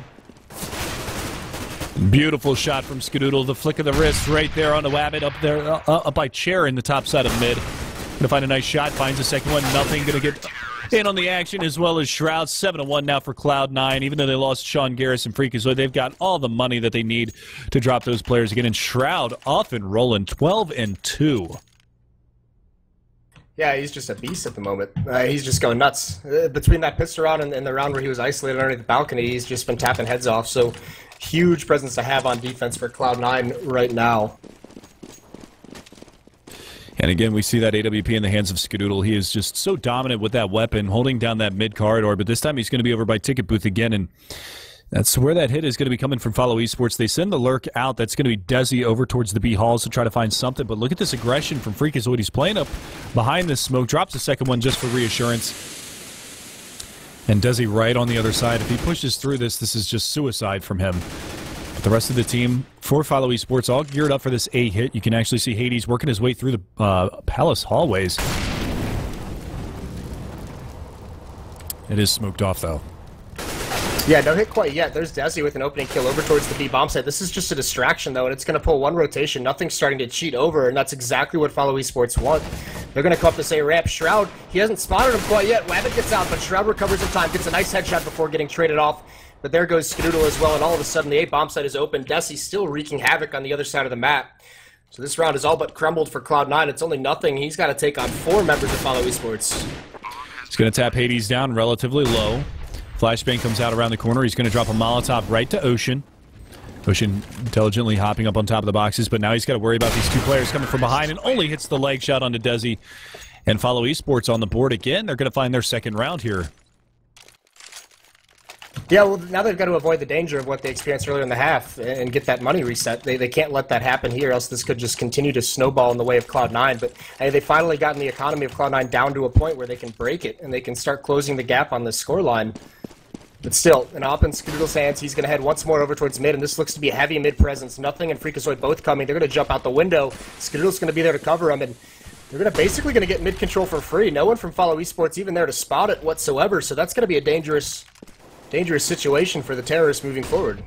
Beautiful shot from Skadoodle. The flick of the wrist right there on the Wabbit up there, up by chair in the top side of mid. Gonna find a nice shot, finds the second one. Nothing gonna get in on the action as well as Shroud. 7-1 now for Cloud9. Even though they lost Sean Garris and Freakazoid, they've got all the money that they need to drop those players again. And Shroud off and rolling, 12-2. Yeah, he's just a beast at the moment. He's just going nuts. Between that pistol round and the round where he was isolated underneath the balcony, he's just been tapping heads off. So, huge presence to have on defense for Cloud9 right now. And again, we see that AWP in the hands of Skadoodle. He is just so dominant with that weapon, holding down that mid corridor. But this time he's going to be over by Ticket Booth again, and that's where that hit is going to be coming from Follow Esports. They send the lurk out. That's going to be Desi over towards the B halls to try to find something. But look at this aggression from Freakazoid. He's playing up behind this smoke. Drops a second one just for reassurance. And Desi right on the other side. If he pushes through this, this is just suicide from him. But the rest of the team for Follow Esports all geared up for this A hit. You can actually see Hades working his way through the palace hallways. It is smoked off, though. Yeah, no hit quite yet. There's Desi with an opening kill over towards the B bomb site. This is just a distraction, though, and it's going to pull one rotation. Nothing's starting to cheat over, and that's exactly what Follow Esports want. They're going to come up this A ramp. Shroud, he hasn't spotted him quite yet. Wabbit gets out, but Shroud recovers in time, gets a nice headshot before getting traded off. But there goes Skadoodle as well, and all of a sudden the A bomb site is open. Desi still wreaking havoc on the other side of the map. So this round is all but crumbled for Cloud9. It's only nothing. He's got to take on 4 members of Follow Esports. He's going to tap Hades down relatively low. Flashbang comes out around the corner. He's going to drop a Molotov right to Ocean. Ocean intelligently hopping up on top of the boxes, but now he's got to worry about these 2 players coming from behind, and only hits the leg shot onto Desi. And Follow Esports on the board again. They're going to find their second round here. Yeah, well, now they've got to avoid the danger of what they experienced earlier in the half and get that money reset. They can't let that happen here, else this could just continue to snowball in the way of Cloud9. But hey, they finally gotten the economy of Cloud9 down to a point where they can break it, and they can start closing the gap on the scoreline. But still, an op in Skadoodle's hands. He's going to head once more over towards mid, and this looks to be a heavy mid presence. Nothing and Freakazoid both coming. They're going to jump out the window. Skadoodle's going to be there to cover him, and they're going to basically going to get mid control for free. No one from Follow Esports even there to spot it whatsoever, so that's going to be a dangerous situation for the terrorists moving forward.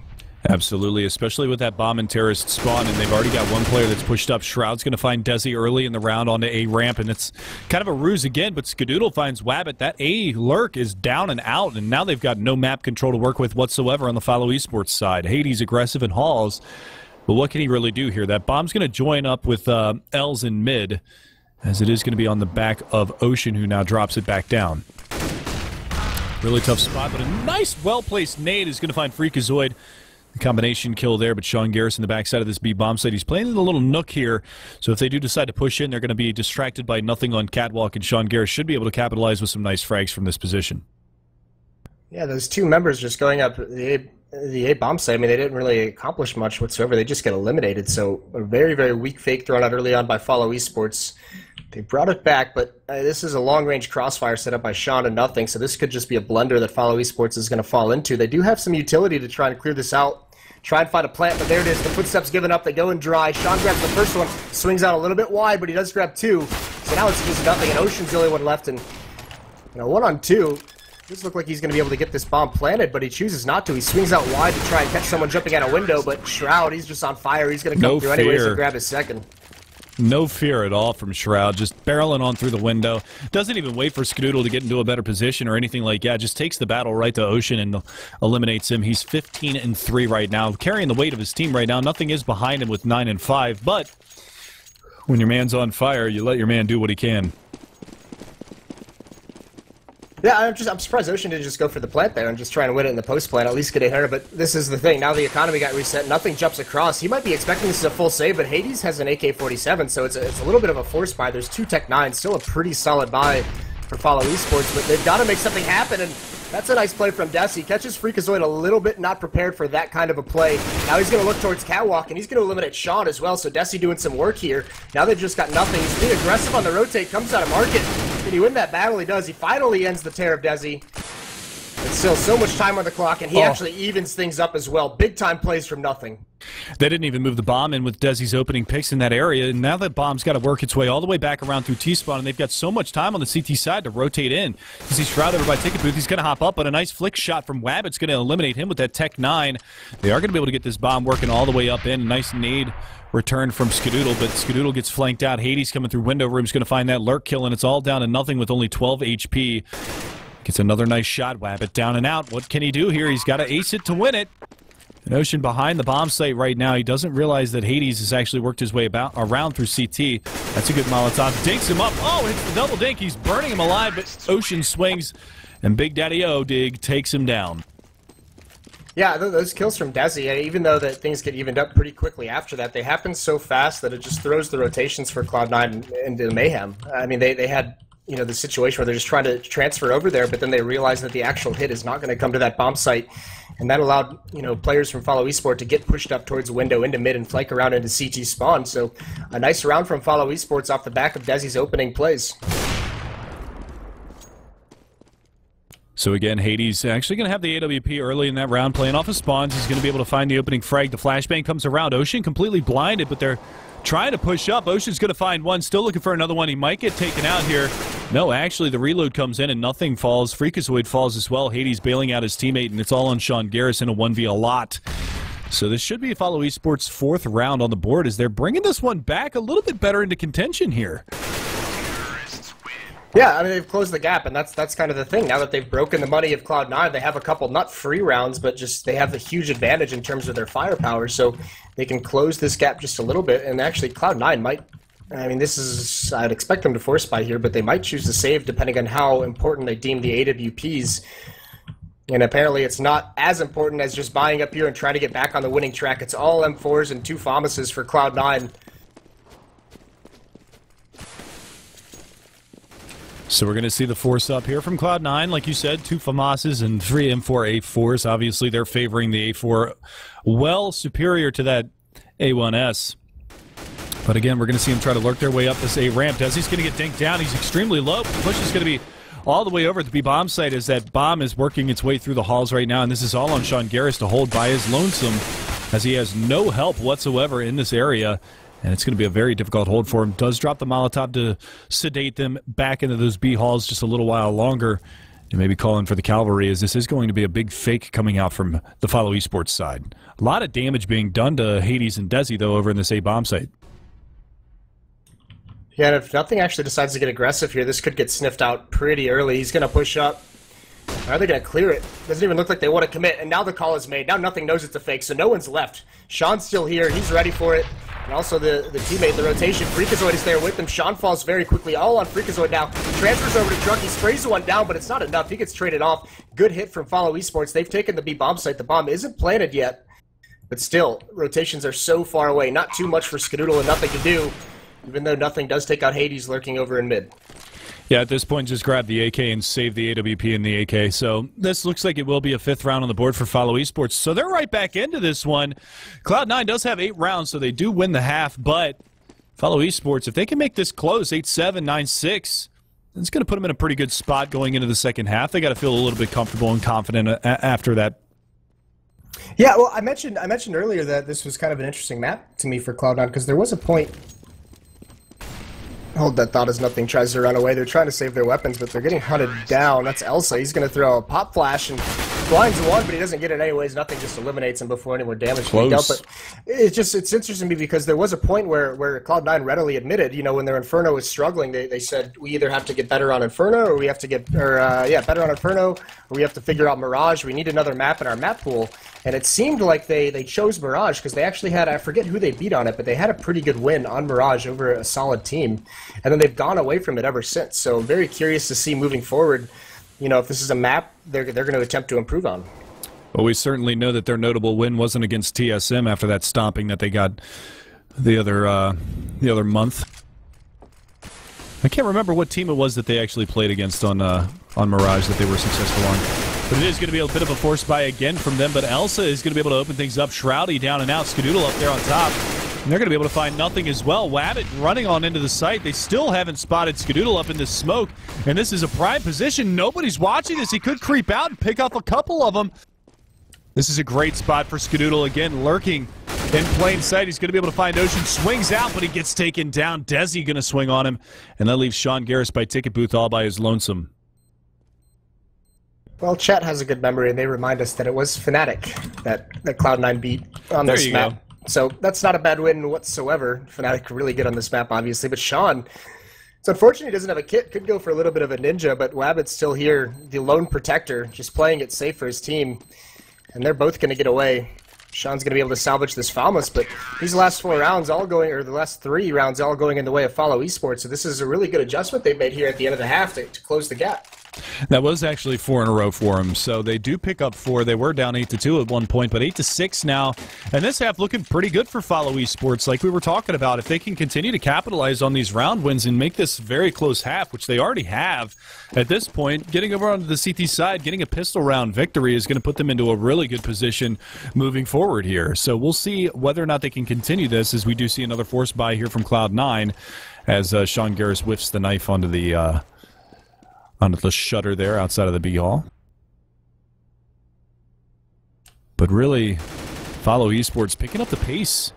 Absolutely, especially with that bomb and terrorist spawn, and they've already got one player that's pushed up. Shroud's going to find Desi early in the round onto A ramp, and it's kind of a ruse again, but Skadoodle finds Wabbit. That A lurk is down and out, and now they've got no map control to work with whatsoever on the Follow Esports side. Hades aggressive in halls, but what can he really do here? That bomb's going to join up with L's in mid, as it is going to be on the back of Ocean, who now drops it back down. Really tough spot, but a nice, well-placed nade is going to find Freakazoid. The combination kill there, but Sean Garrison, the backside of this B bomb site, he's playing in a little nook here. So if they do decide to push in, they're going to be distracted by nothing on Catwalk, and Sean Garrison should be able to capitalize with some nice frags from this position. Yeah, those 2 members just going up the A bomb site. I mean, they didn't really accomplish much whatsoever. They just get eliminated. So a very, very weak fake thrown out early on by Follow Esports. They brought it back, but this is a long-range crossfire set up by Sean and nothing, so this could just be a blunder that Follow Esports is going to fall into. They do have some utility to try and clear this out, try and find a plant, but there it is. The footsteps given up. They go in dry. Sean grabs the first one, swings out a little bit wide, but he does grab 2. So now it's just nothing, and Ocean's the only one left, and 1-on-2. This looks like he's going to be able to get this bomb planted, but he chooses not to. He swings out wide to try and catch someone jumping out a window, but Shroud, he's just on fire. He's going to come through anyways and grab his second. No fear at all from Shroud, just barreling on through the window. Doesn't even wait for Skadoodle to get into a better position or anything like that. Just takes the battle right to Ocean and eliminates him. He's 15-3 right now, carrying the weight of his team right now. Nothing is behind him with 9-5, but when your man's on fire, you let your man do what he can. Yeah, I'm surprised Ocean didn't just go for the plant there and just try and win it in the post plant, at least get 800, but this is the thing. Now the economy got reset, nothing jumps across. He might be expecting this as a full save, but Hades has an AK-47, so it's a little bit of a force buy. There's 2 Tech 9s, still a pretty solid buy for Follow Esports, but they've got to make something happen, and that's a nice play from Desi. Catches Freakazoid a little bit not prepared for that kind of a play. Now he's going to look towards Catwalk, and he's going to eliminate Sean as well, so Desi doing some work here. Now they've just got nothing. He's being aggressive on the rotate, comes out of market. Can he win that battle? He does. He finally ends the tear of Desi. It's still so much time on the clock, and he actually evens things up as well. Big-time plays from nothing. They didn't even move the bomb in with Desi's opening picks in that area, and now that bomb's got to work its way all the way back around through T-spawn, and they've got so much time on the CT side to rotate in. Because he's shrouded over by Ticket Booth, he's going to hop up, but a nice flick shot from Wabbit's going to eliminate him with that Tech 9. They are going to be able to get this bomb working all the way up in. Nice nade return from Skadoodle, but Skadoodle gets flanked out. Hades coming through window room is going to find that lurk kill, and it's all down to nothing with only 12 HP. Gets another nice shot. Wabbit down and out. What can he do here? He's got to ace it to win it. And Ocean behind the bomb site right now. He doesn't realize that Hades has actually worked his way around through CT. That's a good Molotov. Dinks him up. Oh, hits the double dink. He's burning him alive, but Ocean swings, and Big Daddy O-Dig takes him down. Yeah, those kills from Desi, even though that things get evened up pretty quickly after that, they happen so fast that it just throws the rotations for Cloud9 into mayhem. I mean, they had, you know, the situation where they're just trying to transfer over there, but then they realize that the actual hit is not going to come to that bomb site, and that allowed, you know, players from Follow Esport to get pushed up towards window into mid and flank around into CT spawn. So a nice round from Follow Esports off the back of Desi's opening plays. So again, Hades actually going to have the AWP early in that round, playing off of spawns. He's going to be able to find the opening frag. The flashbang comes around. Ocean completely blinded, but they're trying to push up. Ocean's going to find one, still looking for another one. He might get taken out here. No, actually, the reload comes in and nothing falls. Freakazoid falls as well. Hades bailing out his teammate, and it's all on Sean Garrison, a 1v a lot. So this should be Follow Esports' 4th round on the board as they're bringing this one back a little bit better into contention here. Yeah, I mean, they've closed the gap, and that's kind of the thing. Now that they've broken the money of Cloud9, they have a couple, not free rounds, but just they have a huge advantage in terms of their firepower, so they can close this gap just a little bit, and actually Cloud9 might, I mean, this is, I'd expect them to force buy here, but they might choose to save depending on how important they deem the AWPs. And apparently it's not as important as just buying up here and trying to get back on the winning track. It's all M4s and 2 FAMASs for Cloud9. So we're going to see the force up here from Cloud9. Like you said, 2 FAMASs and 3 M4 A4s. Obviously, they're favoring the A4 well superior to that A1S. But again, we're going to see them try to lurk their way up this A ramp. Desi's going to get dinked down. He's extremely low. The push is going to be all the way over at the B bomb site as that bomb is working its way through the halls right now. And this is all on Sean Garris to hold by his lonesome as he has no help whatsoever in this area. And it's going to be a very difficult hold for him. Does drop the Molotov to sedate them back into those B halls just a little while longer. And maybe call in for the cavalry, as this is going to be a big fake coming out from the Follow Esports side. A lot of damage being done to Hades and Desi, though, over in this A bomb site. Yeah, and if nothing actually decides to get aggressive here, this could get sniffed out pretty early. He's going to push up. Are they going to clear it? Doesn't even look like they want to commit, and now the call is made. Now nothing knows it's a fake, so no one's left. Sean's still here. He's ready for it. And also the teammate, the rotation. Freakazoid is there with him. Sean falls very quickly. All on Freakazoid now. Transfers over to Drunk. He sprays the one down, but it's not enough. He gets traded off. Good hit from Follow Esports. They've taken the B bomb site. The bomb isn't planted yet. But still, rotations are so far away. Not too much for Skadoodle and nothing to do. Even though nothing does take out Hades lurking over in mid. Yeah, at this point, just grab the AK and save the AWP in the AK. So this looks like it will be a 5th round on the board for Follow Esports. So they're right back into this one. Cloud9 does have 8 rounds, so they do win the half. But Follow Esports, if they can make this close, 8-7, 9-6, it's going to put them in a pretty good spot going into the second half. They got to feel a little bit comfortable and confident after that. Yeah, well, I mentioned earlier that this was kind of an interesting map to me for Cloud9 because there was a point. Hold that thought as nothing tries to run away. They're trying to save their weapons, but they're getting hunted down. That's ESEA. He's going to throw a pop flash and blinds one, but he doesn't get it anyways. Nothing, just eliminates him before any more damage can be dealt. But it's interesting to me because there was a point where Cloud9 readily admitted, you know, when their Inferno was struggling, they said we either have to get better on Inferno or we have to get, better on Inferno, or we have to figure out Mirage. We need another map in our map pool. And it seemed like they chose Mirage because they actually had, I forget who they beat on it, but they had a pretty good win on Mirage over a solid team. And then they've gone away from it ever since. So I'm very curious to see moving forward, you know, if this is a map they're going to attempt to improve on. Well, we certainly know that their notable win wasn't against TSM after that stomping that they got the other month. I can't remember what team it was that they actually played against on Mirage that they were successful on. But it is going to be a bit of a force buy again from them. But ESEA is going to be able to open things up. Shroudy down and out. Skadoodle up there on top. And they're going to be able to find nothing as well. Wabbit running on into the site. They still haven't spotted Skadoodle up in this smoke. And this is a prime position. Nobody's watching this. He could creep out and pick off a couple of them. This is a great spot for Skadoodle. Again, lurking in plain sight. He's going to be able to find Ocean. Swings out, but he gets taken down. Desi going to swing on him. And that leaves Sean Garris by ticket booth all by his lonesome. Well, chat has a good memory, and they remind us that it was Fnatic that Cloud9 beat on this map. So that's not a bad win whatsoever. Fnatic really good on this map, obviously. But Sean, it's unfortunate he doesn't have a kit. Could go for a little bit of a ninja, but Wabbit's still here, the lone protector, just playing it safe for his team. And they're both going to get away. Sean's going to be able to salvage this Falmouth, but these last 4 rounds all going, or the last 3 rounds all going in the way of Follow Esports, so this is a really good adjustment they made here at the end of the half to close the gap. That was actually 4 in a row for them, so they do pick up 4. They were down 8-2 at one point, but 8-6 now. And this half looking pretty good for Follow Esports, like we were talking about. If they can continue to capitalize on these round wins and make this very close half, which they already have at this point, getting over onto the CT side, getting a pistol round victory is going to put them into a really good position moving forward here. So we'll see whether or not they can continue this, as we do see another force buy here from Cloud9 as Sean Garris whiffs the knife onto the shutter there outside of the B hall. But really, Follow Esports picking up the pace.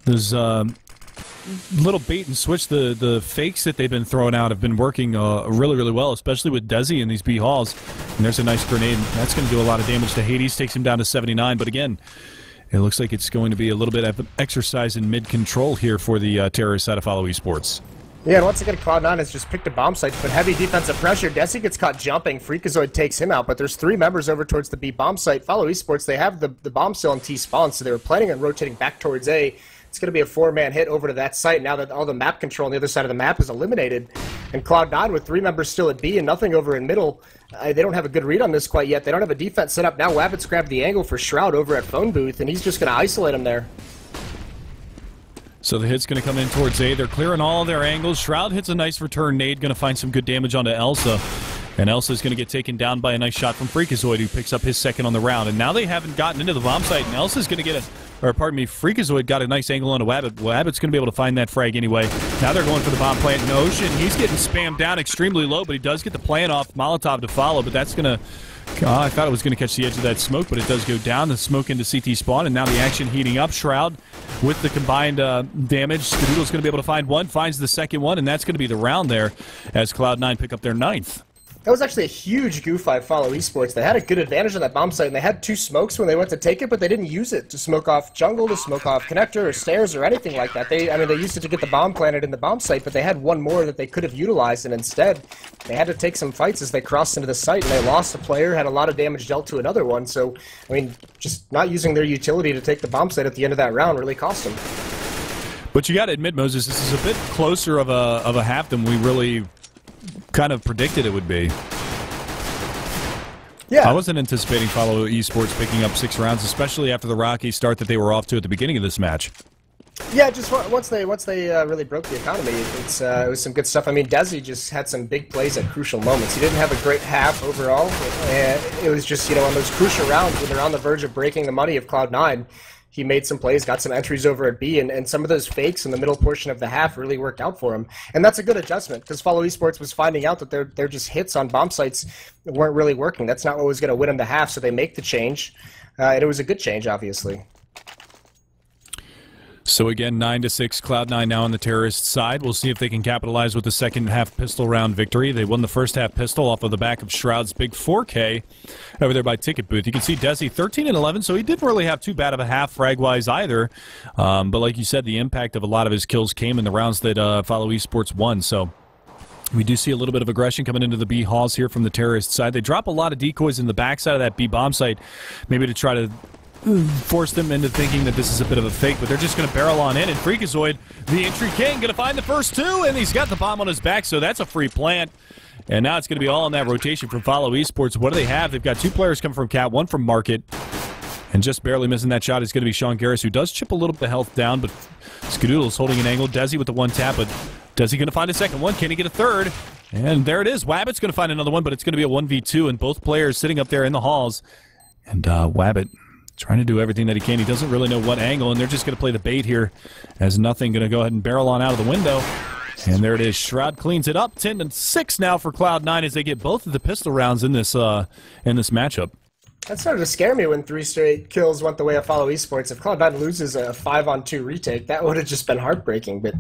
There's little bait and switch. The fakes that they've been throwing out have been working really, really well, especially with Desi in these B halls. And there's a nice grenade. That's going to do a lot of damage to Hades. Takes him down to 79. But again, it looks like it's going to be a little bit of exercise in mid-control here for the terrorist side of Follow Esports. Yeah, and once again, Cloud9 has just picked a bomb site to put heavy defensive pressure. Desi gets caught jumping. Freakazoid takes him out, but there's 3 members over towards the B bomb site. Follow Esports, they have the bomb still in T spawn, so they were planning on rotating back towards A. It's going to be a 4-man hit over to that site now that all the map control on the other side of the map is eliminated. And Cloud9 with 3 members still at B and nothing over in middle. They don't have a good read on this quite yet. They don't have a defense set up. Now Wabbit's grabbed the angle for Shroud over at Phone Booth, and he's just going to isolate him there. So the hit's going to come in towards A. They're clearing all of their angles. Shroud hits a nice return nade, going to find some good damage onto Elsa. And Elsa's going to get taken down by a nice shot from Freakazoid, who picks up his second on the round. And now they haven't gotten into the bomb site, and Elsa's going to get Freakazoid got a nice angle onto Wabbit. Wabbit's going to be able to find that frag anyway. Now they're going for the bomb plant in Ocean. He's getting spammed down extremely low, but he does get the plant off. Molotov to follow, but that's going to... I thought it was going to catch the edge of that smoke, but it does go down. The smoke into CT spawn, and now the action heating up. Shroud with the combined damage. Skadoodle's going to be able to find one, finds the second one, and that's going to be the round there as Cloud9 pick up their 9th. That was actually a huge goof by Follow Esports. They had a good advantage on that bomb site, and they had 2 smokes when they went to take it, but they didn't use it to smoke off jungle, to smoke off connector or stairs or anything like that. They used it to get the bomb planted in the bomb site, but they had 1 more that they could have utilized, and instead they had to take some fights as they crossed into the site, and they lost a player, had a lot of damage dealt to another one. So, just not using their utility to take the bomb site at the end of that round really cost them. But you got to admit, Moses, this is a bit closer of a half than we really kind of predicted it would be. Yeah. I wasn't anticipating Follow Esports picking up 6 rounds, especially after the rocky start that they were off to at the beginning of this match. Yeah, just once they really broke the economy, it was some good stuff. Desi just had some big plays at crucial moments. He didn't have a great half overall. It was just, on those crucial rounds when they're on the verge of breaking the money of Cloud9, he made some plays, got some entries over at B, and some of those fakes in the middle portion of the half really worked out for him. And that's a good adjustment, because Follow Esports was finding out that their just hits on bomb sites weren't really working. That's not what was going to win them the half, so they make the change. And it was a good change, obviously. So again, 9-6, Cloud9 now on the terrorist side. We'll see if they can capitalize with the second half pistol round victory. They won the first half pistol off of the back of Shroud's big 4K over there by Ticket Booth. You can see Desi 13-11, so he didn't really have too bad of a half frag-wise either. But like you said, the impact of a lot of his kills came in the rounds that Follow Esports won. So we do see a little bit of aggression coming into the B halls here from the terrorist side. They drop a lot of decoys in the backside of that B bomb site, maybe to try to force them into thinking that this is a bit of a fake, but they're just going to barrel on in, and Freakazoid, the entry king, going to find the first 2, and he's got the bomb on his back, so that's a free plant. And now it's going to be all in that rotation from Follow Esports. What do they have? They've got 2 players coming from Cat, 1 from Market, and just barely missing that shot is going to be Sean Garris, who does chip a little bit of health down, but Skadoodle's holding an angle. Desi with the 1 tap, but Desi going to find a second one? Can he get a third? And there it is. Wabbit's going to find another one, but it's going to be a 1v2, and both players sitting up there in the halls. And Wabbit trying to do everything that he can. He doesn't really know what angle, and they're just going to play the bait here as nothing. Going to go ahead and barrel on out of the window. And there it is. Shroud cleans it up. 10-6 now for Cloud9 as they get both of the pistol rounds in this matchup. That started to scare me when 3 straight kills went the way of Follow Esports. If Cloud9 loses a 5-on-2 retake, that would have just been heartbreaking, but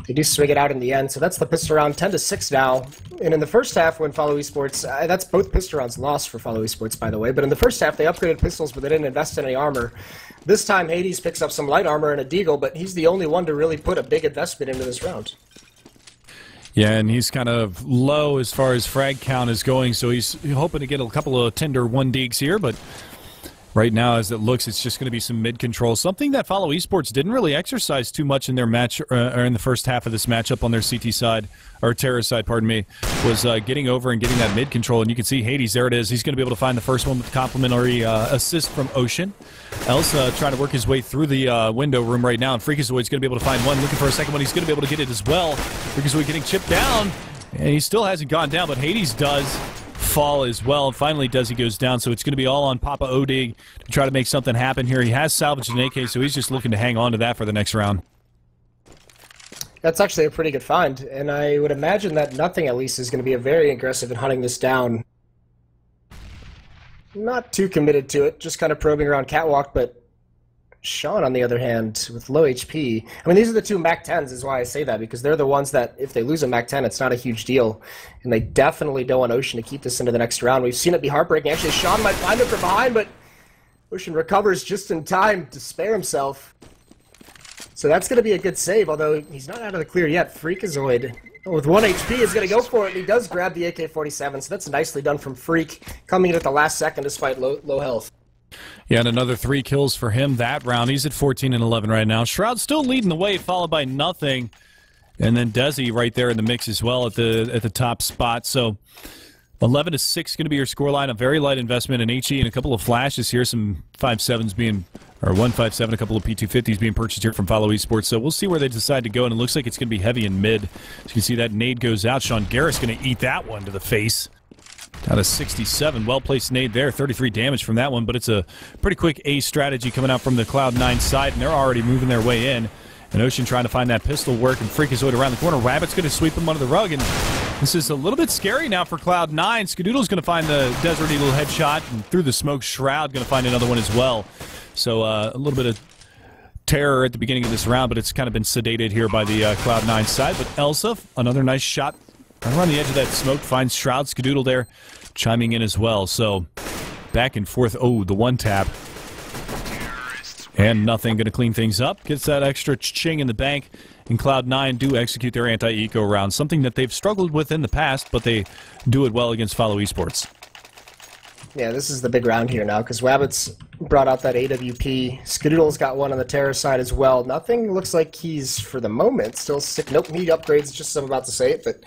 they do swing it out in the end. So that's the pistol round, 10-6 now. And in the first half when Follow Esports, that's both pistol rounds lost for Follow Esports, by the way, but in the first half they upgraded pistols, but they didn't invest in any armor. This time Hades picks up some light armor and a deagle, but he's the only one to really put a big investment into this round. Yeah, and he's kind of low as far as frag count is going, so he's hoping to get a couple of tender 1 digs here, but Right now, as it looks, it's just going to be some mid-control. Something that Follow Esports didn't really exercise too much in their match, or in the first half of this matchup on their CT side, or Terra side, pardon me, was getting over and getting that mid-control. And you can see Hades, there it is. He's going to be able to find the first one with complimentary assist from Ocean. Elsa trying to work his way through the window room right now, and Freakazoid's going to be able to find one. Looking for a second one. He's going to be able to get it as well. Freakazoid getting chipped down, and he still hasn't gone down, but Hades does fall as well. Finally, Desi goes down, so it's going to be all on Papa Odig to try to make something happen here. He has salvaged an AK, so he's just looking to hang on to that for the next round. That's actually a pretty good find, and I would imagine that Nothing at least is going to be very aggressive in hunting this down. Not too committed to it, just kind of probing around Catwalk, but Sean, on the other hand, with low HP. I mean, these are the two MAC 10s, is why I say that, because they're the ones that, if they lose a MAC 10, it's not a huge deal. And they definitely don't want Ocean to keep this into the next round. We've seen it be heartbreaking. Actually, Sean might find it from behind, but Ocean recovers just in time to spare himself. So that's going to be a good save, although he's not out of the clear yet. Freakazoid, with 1 HP, is going to go for it, and he does grab the AK-47, so that's nicely done from Freak, coming in at the last second despite low health. Yeah, and another 3 kills for him that round. He's at 14 and 11 right now. Shroud still leading the way, followed by Nothing. And then Desi right there in the mix as well at the top spot. So 11-6 going to be your scoreline. A very light investment in HE and a couple of flashes here. Some 5.7s being, or 1.57, a couple of P250s being purchased here from Follow Esports. So we'll see where they decide to go, and it looks like it's going to be heavy in mid. As you can see, that nade goes out. Sean Garrett's going to eat that one to the face. Down to 67. Well-placed nade there. 33 damage from that one, but it's a pretty quick A strategy coming out from the Cloud9 side, and they're already moving their way in. And Ocean trying to find that pistol work, and Freakazoid around the corner. Rabbit's going to sweep him under the rug, and this is a little bit scary now for Cloud9. Skadoodle's going to find the Desert Eagle headshot, and through the smoke, Shroud going to find another one as well. So a little bit of terror at the beginning of this round, but it's kind of been sedated here by the Cloud9 side. But Elsa, another nice shot around the edge of that smoke, finds Shroud. Skadoodle there chiming in as well. So back and forth. Oh, the one tap. And Nothing going to clean things up. Gets that extra ching in the bank. And Cloud9 do execute their anti-eco round. Something that they've struggled with in the past, but they do it well against Follow Esports. Yeah, this is the big round here now, because Wabbit's brought out that AWP. Skadoodle's got one on the Terror side as well. Nothing looks like he's, for the moment, still sick. Nope, need upgrades, just as I'm about to say it, but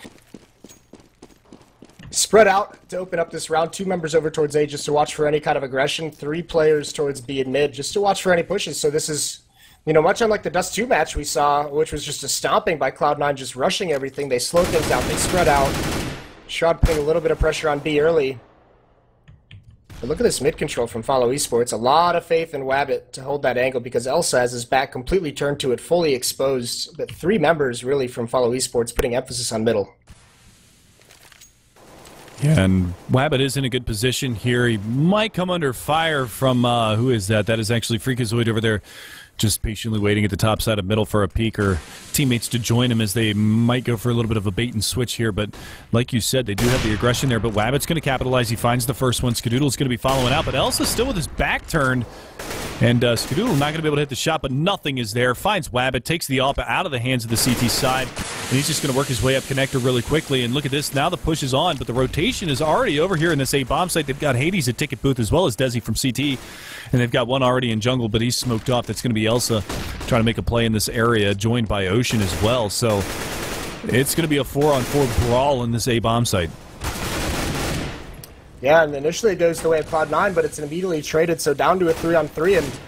spread out to open up this round. 2 members over towards A just to watch for any kind of aggression. 3 players towards B and mid just to watch for any pushes. So this is, you know, much unlike the Dust 2 match we saw, which was just a stomping by Cloud9, just rushing everything. They slow things down. They spread out. Shroud putting a little bit of pressure on B early. But look at this mid-control from Follow Esports. A lot of faith in Wabbit to hold that angle, because Elsa has his back completely turned to it, fully exposed. But 3 members really from Follow Esports putting emphasis on middle. Yeah, and Wabbit is in a good position here. He might come under fire from, who is that? That is actually Freakazoid over there, just patiently waiting at the top side of middle for a peek, or teammates to join him as they might go for a little bit of a bait and switch here. But like you said, they do have the aggression there, but Wabbit's going to capitalize. He finds the first one. Skadoodle's going to be following out, but Elsa's still with his back turned. And Skadoodle not going to be able to hit the shot, but Nothing is there. Finds Wabbit, takes the AWP out of the hands of the CT side, and he's just going to work his way up connector really quickly. And look at this, now the push is on, but the rotation is already over here in this A bomb site. They've got Hades at ticket booth as well as Desi from CT, and they've got one already in jungle, but he's smoked off. That's going to be Elsa trying to make a play in this area, joined by Ocean as well. So it's going to be a 4-on-4 brawl in this A bomb site. Yeah, and initially it goes the way of Cloud9, but it's immediately traded, so down to a 3-on-3, and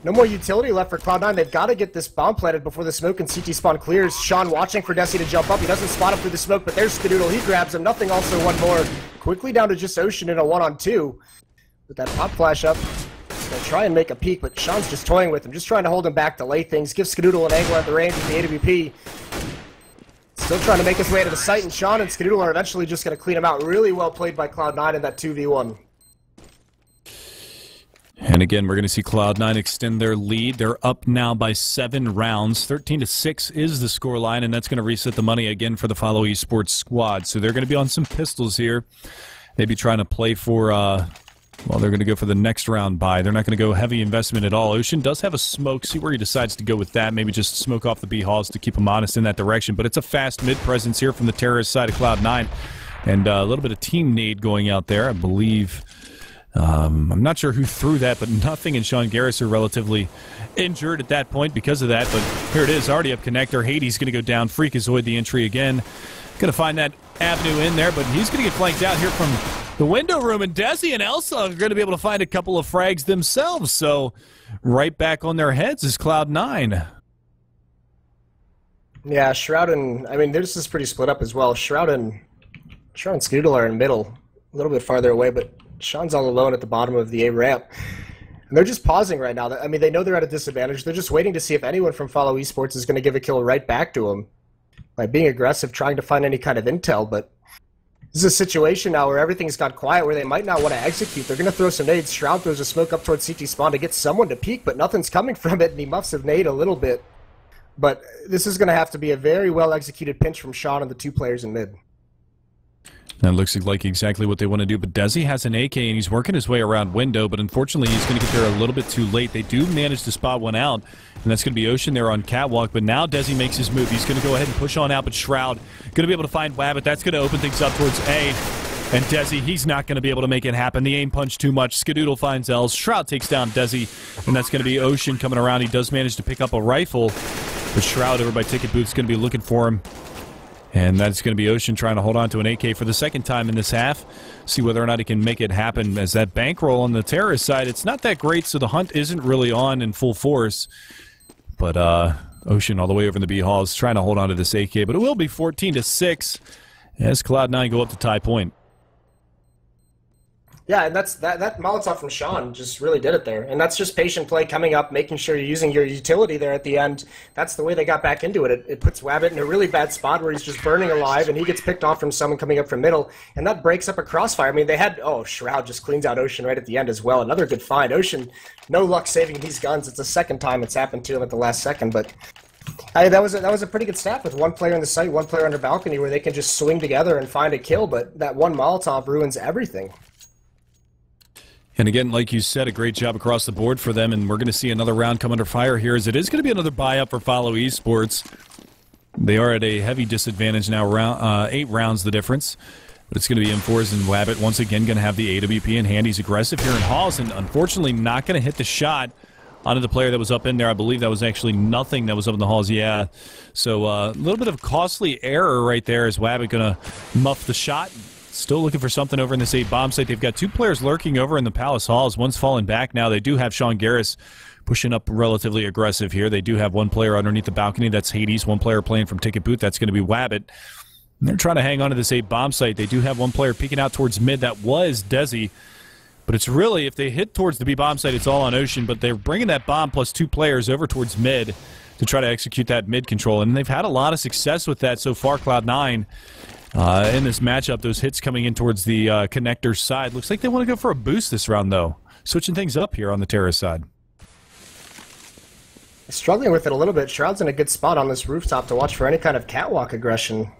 no more utility left for Cloud9. They've got to get this bomb planted before the smoke and CT spawn clears. Sean watching for Desi to jump up. He doesn't spot him through the smoke, but there's Skadoodle. He grabs him. Nothing also one more. Quickly down to just Ocean in a 1-on-2. With that pop flash up, he's going to try and make a peek, but Sean's just toying with him, just trying to hold him back, delay things, give Skadoodle an angle at the range with the AWP. Still trying to make his way to the site, and Sean and Skadoodle are eventually just going to clean him out. Really well played by Cloud9 in that 2v1. And again, we're going to see Cloud9 extend their lead. They're up now by 7 rounds. 13-6 is the scoreline, and that's going to reset the money again for the Follow Esports squad. So they're going to be on some pistols here. Maybe trying to play for, well, they're going to go for the next round buy. They're not going to go heavy investment at all. Ocean does have a smoke. See where he decides to go with that. Maybe just smoke off the B halls to keep him honest in that direction. But it's a fast mid presence here from the terrorist side of Cloud9. And a little bit of team nade going out there. I believe I'm not sure who threw that, but nothing, and Sean Garris are relatively injured at that point because of that. But here it is, already up connector. Hades going to go down. Freakazoid the entry again. Going to find that avenue in there, but he's going to get flanked out here from the window room, and Desi and Elsa are going to be able to find a couple of frags themselves. So right back on their heads is Cloud9. Yeah, Shroud and, I mean, this is pretty split up as well. Shroud and Scoodle are in middle, a little bit farther away, but Sean's all alone at the bottom of the A ramp. And they're just pausing right now. I mean, they know they're at a disadvantage. They're just waiting to see if anyone from Follow Esports is going to give a kill right back to them by being aggressive, trying to find any kind of intel. But this is a situation now where everything's got quiet, where they might not want to execute. They're going to throw some nades. Shroud throws a smoke up towards CT spawn to get someone to peek, but nothing's coming from it, and he muffs a nade a little bit. But this is going to have to be a very well-executed pinch from Sean and the two players in mid. That looks like exactly what they want to do, but Desi has an AK, and he's working his way around window, but unfortunately he's going to get there a little bit too late. They do manage to spot one out, and that's going to be Ocean there on catwalk, but now Desi makes his move. He's going to go ahead and push on out, but Shroud going to be able to find Wabbit. That's going to open things up towards A, and Desi, he's not going to be able to make it happen. The aim punch too much. Skadoodle finds Els. Shroud takes down Desi, and that's going to be Ocean coming around. He does manage to pick up a rifle, but Shroud over by Ticket Booth's going to be looking for him. And that's going to be Ocean trying to hold on to an AK for the second time in this half. See whether or not he can make it happen. As that bankroll on the terrorist side, it's not that great, so the hunt isn't really on in full force. But Ocean all the way over in the B Hall is trying to hold on to this AK. But it will be 14-6 as Cloud9 go up to tie point. Yeah, and that Molotov from Sean just really did it there. And that's just patient play coming up, making sure you're using your utility there at the end. That's the way they got back into it. It puts Wabbit in a really bad spot where he's just burning alive, and he gets picked off from someone coming up from middle, and that breaks up a crossfire. I mean, they had, Shroud just cleans out Ocean right at the end as well. Another good find. Ocean, no luck saving these guns. It's the second time it's happened to him at the last second, but that was a pretty good stat with one player in the site, one player on their balcony, where they can just swing together and find a kill, but that one Molotov ruins everything. And again, like you said, a great job across the board for them, and we're going to see another round come under fire here, as it is going to be another buy-up for Follow Esports. They are at a heavy disadvantage now, 8 rounds the difference. But it's going to be M4s and Wabbit once again going to have the AWP in hand. He's aggressive here in Halls, and unfortunately not going to hit the shot onto the player that was up in there. I believe that was actually nothing that was up in the Halls, yeah. So a little bit of costly error right there as Wabbit going to muff the shot. Still looking for something over in this A bomb site. They've got 2 players lurking over in the Palace Halls. One's fallen back now. They do have Sean Garris pushing up relatively aggressive here. They do have one player underneath the balcony. That's Hades. One player playing from Ticket Booth. That's going to be Wabbit. And they're trying to hang on to this A bomb site. They do have one player peeking out towards mid. That was Desi. But it's really, if they hit towards the B bomb site, it's all on Ocean. But they're bringing that bomb plus 2 players over towards mid to try to execute that mid control. And they've had a lot of success with that so far, Cloud9. In this matchup, those hits coming in towards the connector side. Looks like they want to go for a boost this round, though. Switching things up here on the terrorist side. Struggling with it a little bit. Shroud's in a good spot on this rooftop to watch for any kind of catwalk aggression.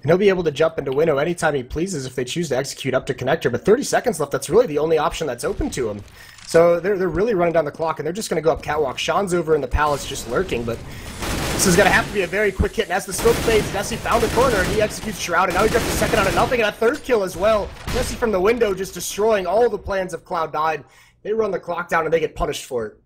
And he'll be able to jump into window anytime he pleases if they choose to execute up to connector. But 30 seconds left, that's really the only option that's open to him. So they're really running down the clock, and they're just going to go up catwalk. Sean's over in the Palace just lurking, but this is going to have to be a very quick hit. And as the smoke fades, Nessie found a corner, and he executes Shroud, and now he drops a second out of nothing, and a third kill as well. Nessie from the window just destroying all the plans of Cloud9. They run the clock down, and they get punished for it.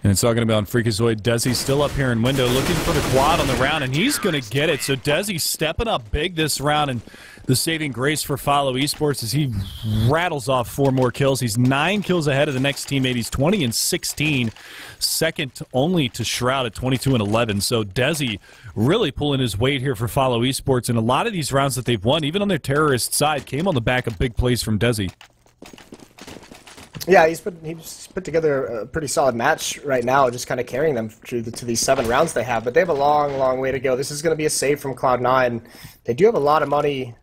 And it's all going to be on Freakazoid. Desi's still up here in window looking for the quad on the round, and he's going to get it. So Desi stepping up big this round, and the saving grace for Follow Esports as he rattles off 4 more kills. He's 9 kills ahead of the next teammate. He's 20-16, second only to Shroud at 22-11. So Desi really pulling his weight here for Follow Esports, and a lot of these rounds that they've won, even on their terrorist side, came on the back of big plays from Desi. Yeah, he's put together a pretty solid match right now, just kind of carrying them to these 7 rounds they have. But they have a long, long way to go. This is going to be a save from Cloud9. They do have a lot of money.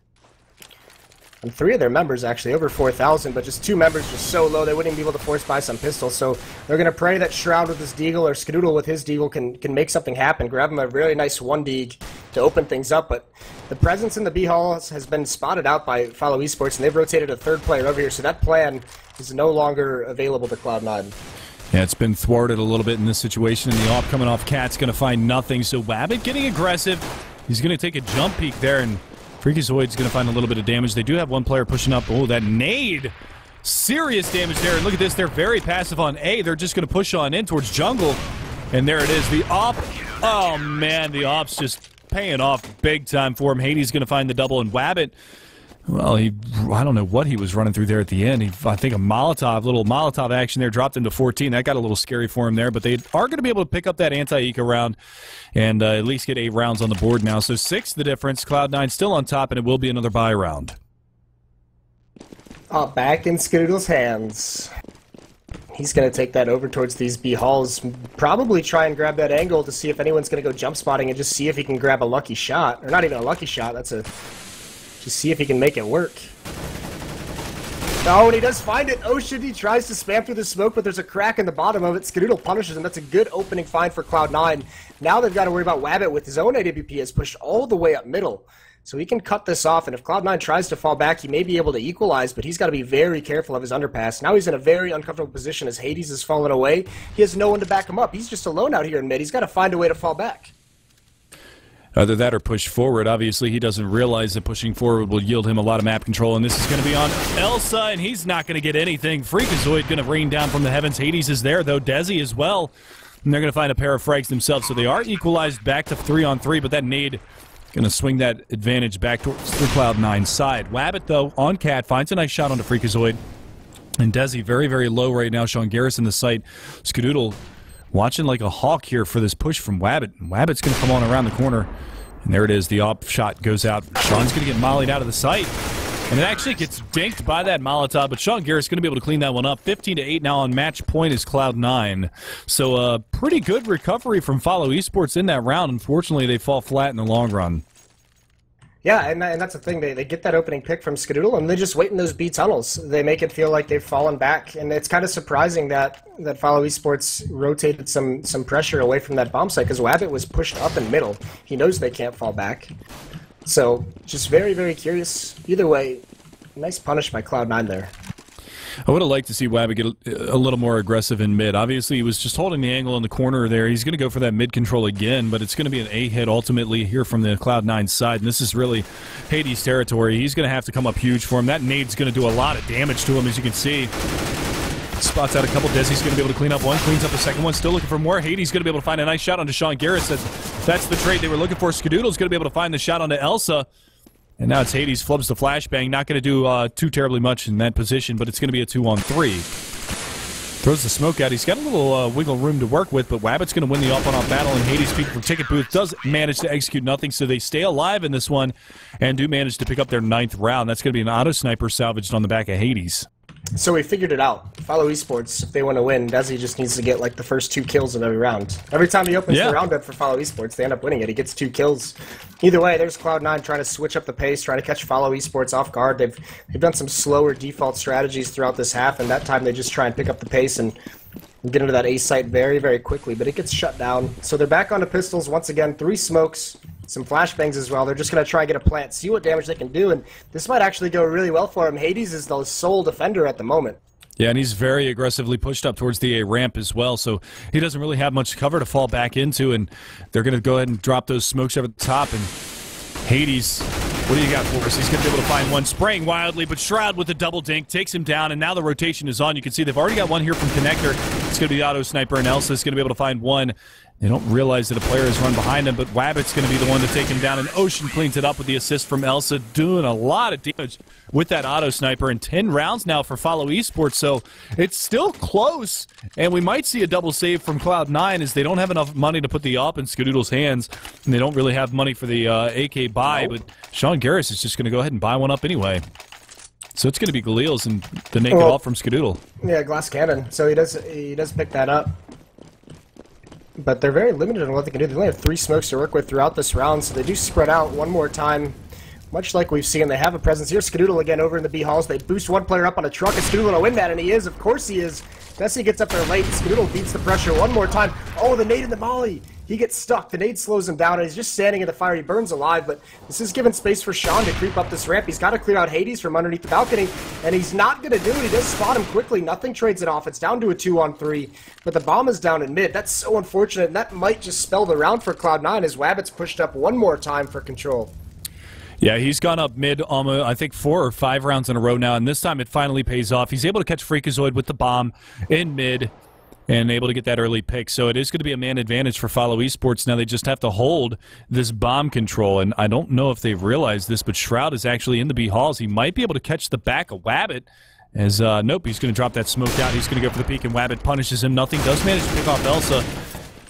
And 3 of their members, actually, over 4,000, but just 2 members just so low they wouldn't even be able to force buy some pistols. So they're going to pray that Shroud with his deagle or Skadoodle with his deagle can make something happen, grab him a really nice 1 deag to open things up. But the presence in the B Hall has been spotted out by Follow Esports, and they've rotated a 3rd player over here, so that plan is no longer available to Cloud9. Yeah, it's been thwarted a little bit in this situation, and the AWP coming off Cat's going to find nothing. So Wabbit getting aggressive. He's going to take a jump peek there, and Freakazoid's going to find a little bit of damage. They do have one player pushing up. Oh, that nade Serious damage there. And look at this. They're very passive on A. They're just going to push on in towards jungle. And there it is. The op. Oh, man. The op's just paying off big time for him. Hades going to find the double, and Wabbit, well, I don't know what he was running through there at the end. I think a little Molotov action there dropped him to 14. That got a little scary for him there, but they are going to be able to pick up that anti-eco round and at least get 8 rounds on the board now. So 6 the difference. Cloud9 still on top, and it will be another buy round. Back in Skadoodle's hands. He's going to take that over towards these B halls, probably try and grab that angle to see if anyone's going to go jump spotting and just see if he can grab a lucky shot. Or not even a lucky shot, just see if he can make it work. Oh, and he does find it. Ocean, he tries to spam through the smoke, but there's a crack in the bottom of it. Skadoodle punishes him. That's a good opening find for Cloud9. Now they've got to worry about Wabbit with his own AWP has pushed all the way up middle. So he can cut this off, and if Cloud9 tries to fall back, he may be able to equalize, but he's got to be very careful of his underpass. Now he's in a very uncomfortable position as Hades has fallen away. He has no one to back him up. He's just alone out here in mid. He's got to find a way to fall back. Either that or push forward. Obviously, he doesn't realize that pushing forward will yield him a lot of map control, and this is going to be on ESEA, and he's not going to get anything. Freakazoid going to rain down from the heavens. Hades is there, though. Desi as well. And they're going to find a pair of frags themselves, so they are equalized back to 3-on-3, but that nade going to swing that advantage back towards the Cloud9 side. Wabbit, though, on Cat, finds a nice shot onto Freakazoid. And Desi very, very low right now. Sean Garris in the sight. Skadoodle watching like a hawk here for this push from Wabbit. Wabbit's going to come on around the corner. And there it is. The op shot goes out. Sean's going to get mollied out of the sight. And it actually gets dinked by that Molotov, but Sean Garris going to be able to clean that one up. 15-8 now on match point is Cloud9. So a pretty good recovery from Follow Esports in that round. Unfortunately, they fall flat in the long run. Yeah, and that's the thing. They get that opening pick from Skadoodle, and they just wait in those B tunnels. They make it feel like they've fallen back, and it's kind of surprising that Follow Esports rotated some pressure away from that bomb site, because Wabbit was pushed up in middle. He knows they can't fall back. So, just very, very curious. Either way, nice punish by Cloud9 there. I would have liked to see Wabbit get a little more aggressive in mid. Obviously, he was just holding the angle in the corner there. He's going to go for that mid control again, but it's going to be an A hit ultimately here from the Cloud9 side, and this is really Hades' territory. He's going to have to come up huge for him. That nade's going to do a lot of damage to him, as you can see. Spots out a couple. Desi's going to be able to clean up one, cleans up the second one, still looking for more. Hades going to be able to find a nice shot onto Sean Garris. That's the trade they were looking for. Skadoodle's going to be able to find the shot onto ESEA. And now it's Hades, flubs the flashbang. Not going to do too terribly much in that position, but it's going to be a 2-on-3. Throws the smoke out. He's got a little wiggle room to work with, but Wabbit's going to win the off-on-off battle, and Hades peeking from Ticket Booth does manage to execute nothing, so they stay alive in this one and do manage to pick up their 9th round. That's going to be an auto-sniper salvaged on the back of Hades. So we figured it out. Follow Esports, if they want to win, Desi just needs to get like the first 2 kills in every round. Every time he opens the round up for Follow Esports, they end up winning it. He gets 2 kills. Either way, there's Cloud9 trying to switch up the pace, trying to catch Follow Esports off guard. They've done some slower default strategies throughout this half, and that time they just try and pick up the pace and get into that A site very, very quickly, but it gets shut down. So they're back onto pistols once again, 3 smokes. Some flashbangs as well. They're just going to try and get a plant, see what damage they can do, and this might actually go really well for him. Hades is the sole defender at the moment. Yeah, and he's very aggressively pushed up towards the A ramp as well, so he doesn't really have much cover to fall back into, and they're going to go ahead and drop those smokes over the top, and Hades, what do you got for us? He's going to be able to find one, spraying wildly, but Shroud with a double dink takes him down, and now the rotation is on. You can see they've already got one here from Connector. It's going to be the auto sniper, and ESEA's going to be able to find one. They don't realize that a player has run behind him, but Wabbit's going to be the one to take him down, and Ocean cleans it up with the assist from ESEA, doing a lot of damage with that auto sniper, and 10 rounds now for Follow Esports, so it's still close, and we might see a double save from Cloud9 as they don't have enough money to put the op in Skadoodle's hands, and they don't really have money for the AK buy, but Sean Garris is just going to go ahead and buy one up anyway. So it's going to be Galil's and the naked off from Skadoodle. Yeah, glass cannon, so he does pick that up. But they're very limited on what they can do. They only have 3 smokes to work with throughout this round, so they do spread out one more time. Much like we've seen, they have a presence here. Skadoodle again over in the B halls. They boost one player up on a truck. Is Skadoodle going to win that? And he is. Of course he is. Desi gets up there late. Skadoodle beats the pressure one more time. Oh, the nade and the molly. He gets stuck. The nade slows him down, and he's just standing in the fire. He burns alive, but this is giving space for Sean to creep up this ramp. He's got to clear out Hades from underneath the balcony, and he's not going to do it. He does spot him quickly. Nothing trades it off. It's down to a 2-on-3, but the bomb is down in mid. That's so unfortunate, and that might just spell the round for Cloud9 as Wabbit's pushed up one more time for control. Yeah, he's gone up mid almost, I think 4 or 5 rounds in a row now, and this time it finally pays off. He's able to catch Freakazoid with the bomb in mid and able to get that early pick. So it is going to be a man advantage for Follow Esports. Now they just have to hold this bomb control, and I don't know if they've realized this, but Shroud is actually in the B halls. He might be able to catch the back of Wabbit. As, nope, he's going to drop that smoke down. He's going to go for the peek, and Wabbit punishes him. Nothing. Does manage to pick off Elsa.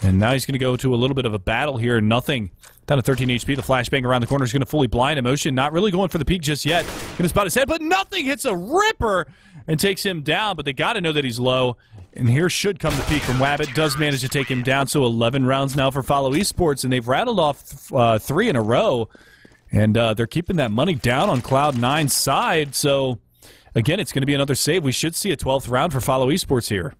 And now he's going to go to a little bit of a battle here. Nothing. Down to 13 HP. The flashbang around the corner is going to fully blind him. Ocean not really going for the peek just yet. Going to spot his head, but nothing. Hits a ripper and takes him down. But they got to know that he's low. And here should come the peek from Wabbit. Does manage to take him down. So 11 rounds now for Follow Esports. And they've rattled off 3 in a row. And they're keeping that money down on Cloud9's side. So, again, it's going to be another save. We should see a 12th round for Follow Esports here.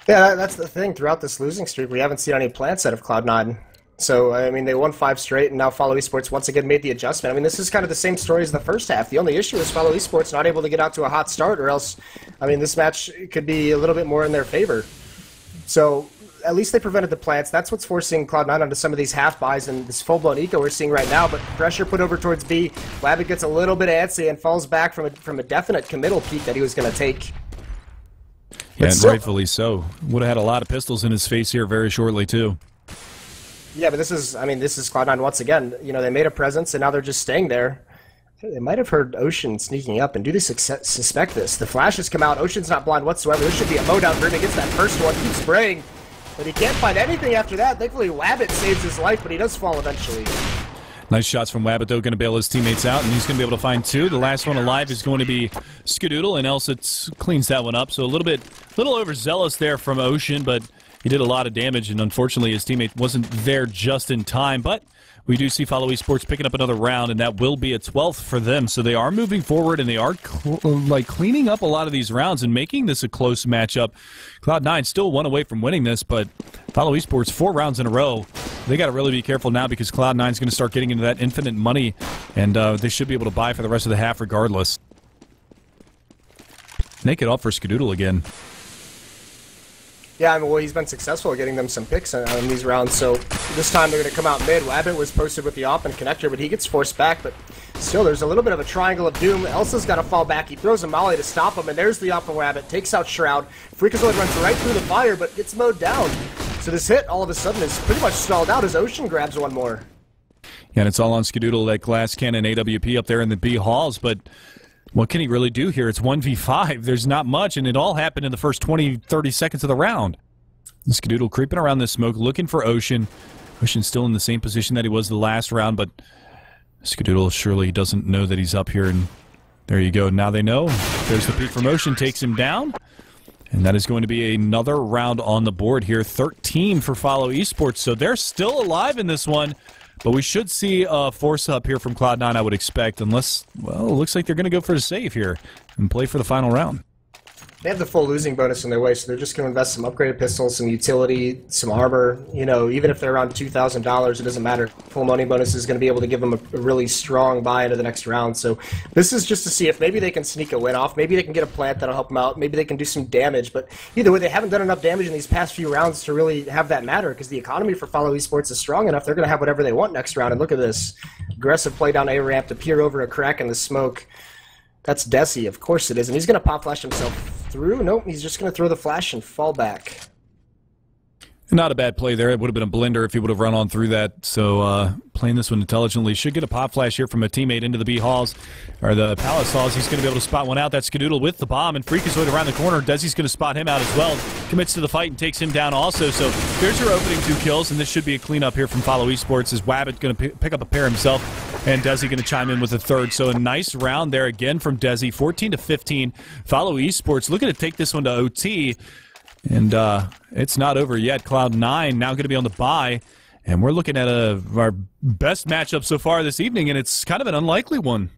Yeah, that's the thing. Throughout this losing streak, we haven't seen any plants out of Cloud9. So, I mean, they won 5 straight, and now Follow Esports once again made the adjustment. I mean, this is kind of the same story as the first half. The only issue is Follow Esports not able to get out to a hot start, or else, I mean, this match could be a little bit more in their favor. So, at least they prevented the plants. That's what's forcing Cloud9 onto some of these half buys and this full-blown eco we're seeing right now. But pressure put over towards B. Wabbit gets a little bit antsy and falls back from a definite committal peak that he was going to take. Yeah, and rightfully so. Would have had a lot of pistols in his face here very shortly, too. Yeah, but this is Cloud9 once again. You know, they made a presence, and now they're just staying there. They might have heard Ocean sneaking up, and do they suspect this? The flashes come out. Ocean's not blind whatsoever. This should be a mowdown for him. He gets that first one, keeps spraying, but he can't find anything after that. Thankfully, Wabbit saves his life, but he does fall eventually. Nice shots from Wabbit, though, going to bail his teammates out, and he's going to be able to find 2. The last one alive is going to be Skadoodle, and Elsa cleans that one up. So a little overzealous there from Ocean, but he did a lot of damage, and unfortunately his teammate wasn't there just in time. But we do see Follow Esports picking up another round, and that will be a 12th for them. So they are moving forward, and they are cleaning up a lot of these rounds and making this a close matchup. Cloud9 still 1 away from winning this, but Follow Esports 4 rounds in a row. They got to really be careful now because Cloud9 is going to start getting into that infinite money, and they should be able to buy for the rest of the half regardless. Naked off for Skadoodle again. Yeah, I mean, well, he's been successful at getting them some picks in these rounds, so this time they're going to come out mid. Wabbit was posted with the op and connector, but he gets forced back, but still, there's a little bit of a triangle of doom. Elsa's got to fall back. He throws a molly to stop him, and there's the op from Wabbit. Takes out Shroud. Freakazoid runs right through the fire, but gets mowed down. So this hit, all of a sudden, is pretty much stalled out as Ocean grabs one more. Yeah, and it's all on Skadoodle, that glass cannon AWP up there in the B halls, but what can he really do here? It's 1v5. There's not much, and it all happened in the first 20, 30 seconds of the round. Skadoodle creeping around the smoke, looking for Ocean. Ocean's still in the same position that he was the last round, but Skadoodle surely doesn't know that he's up here, and there you go. Now they know. There's the peek from Ocean, takes him down, and that is going to be another round on the board here. 13 for Follow Esports, so they're still alive in this one, but we should see a force up here from Cloud9, I would expect, unless, well, it looks like they're going to go for a save here and play for the final round. They have the full losing bonus in their way, so they're just going to invest some upgraded pistols, some utility, some armor. You know, even if they're around $2,000, it doesn't matter. Full money bonus is going to be able to give them a really strong buy into the next round. So this is just to see if maybe they can sneak a win off. Maybe they can get a plant that'll help them out. Maybe they can do some damage. But either way, they haven't done enough damage in these past few rounds to really have that matter, because the economy for Follow Esports is strong enough. They're going to have whatever they want next round. And look at this. Aggressive play down A ramp to peer over a crack in the smoke. That's Desi, of course it is. And he's going to pop flash himself through. Nope, he's just going to throw the flash and fall back. Not a bad play there. It would have been a blender if he would have run on through that. So playing this one intelligently. Should get a pop flash here from a teammate into the B halls, or the Palace halls. He's going to be able to spot one out. That's Skadoodle with the bomb, and Freakazoid around the corner. Desi's going to spot him out as well. Commits to the fight and takes him down also. So there's your opening 2 kills, and this should be a cleanup here from Follow Esports, as Wabbit going to pick up a pair himself, and Desi going to chime in with a third. So a nice round there again from Desi, 14-15. Follow Esports looking to take this one to OT. And it's not over yet. Cloud9 now going to be on the bye. And we're looking at our best matchup so far this evening, and it's kind of an unlikely one.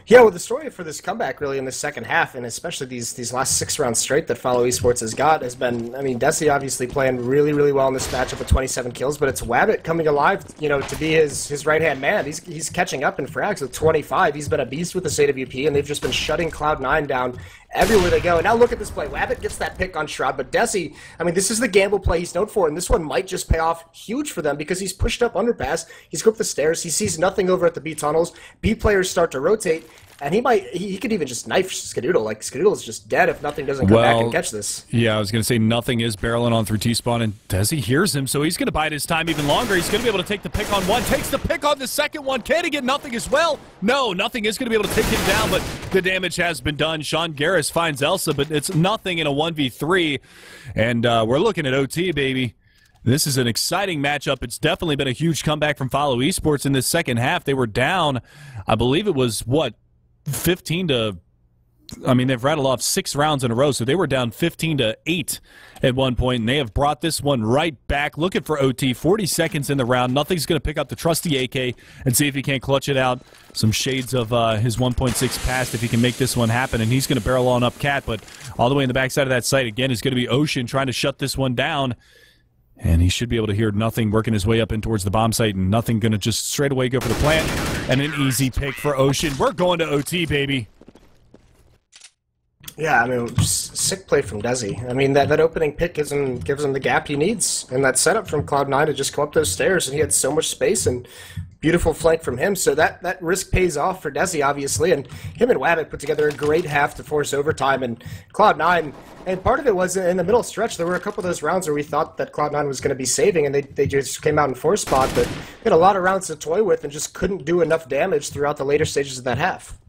Yeah, well, the story for this comeback really in the second half, and especially these last 6 rounds straight that Follow Esports has got, has been, I mean, Desi obviously playing really, really well in this matchup with 27 kills, but it's Wabbit coming alive, you know, to be his right-hand man. He's catching up in frags with 25. He's been a beast with this AWP, and they've just been shutting Cloud9 down everywhere they go. And now look at this play. Wabbit gets that pick on Shroud, but Desi, I mean, this is the gamble play he's known for, and this one might just pay off huge for them because he's pushed up underpass. He's go up the stairs. He sees nothing over at the B tunnels. B players start to rotate. And he could even just knife Skadoodle. Like, Skadoodle's just dead if nothing doesn't come back and catch this. Yeah, I was going to say nothing is barreling on through T-spawn, and Desi hears him, so he's going to bide his time even longer. He's going to be able to take the pick on one, takes the pick on the second one. Can he get nothing as well? No, nothing is going to be able to take him down, but the damage has been done. Sean Garris finds Elsa, but it's nothing in a 1v3, and we're looking at OT, baby. This is an exciting matchup. It's definitely been a huge comeback from Follow Esports in this second half. They were down, I believe it was, what, 15 to, I mean, they've rattled off 6 rounds in a row, so they were down 15 to 8 at one point, and they have brought this one right back. Looking for OT, 40 seconds in the round. Nothing's going to pick up the trusty AK and see if he can't clutch it out. Some shades of his 1.6 past if he can make this one happen, and he's going to barrel on up Cat, but all the way in the backside of that site, again, is going to be Ocean trying to shut this one down. And he should be able to hear nothing working his way up in towards the bomb site, and nothing going to just straight away go for the plant. And an easy pick for Ocean. We're going to OT, baby. Yeah, I mean, just sick play from Desi. I mean, that opening pick gives him the gap he needs. And that setup from Cloud9 to just go up those stairs, and he had so much space, and beautiful flank from him. So that risk pays off for Desi, obviously. And him and Wabbit put together a great half to force overtime. And Cloud9, and part of it was in the middle stretch, there were a couple of those rounds where we thought that Cloud9 was going to be saving, and they just came out in 4 spot, but they had a lot of rounds to toy with and just couldn't do enough damage throughout the later stages of that half.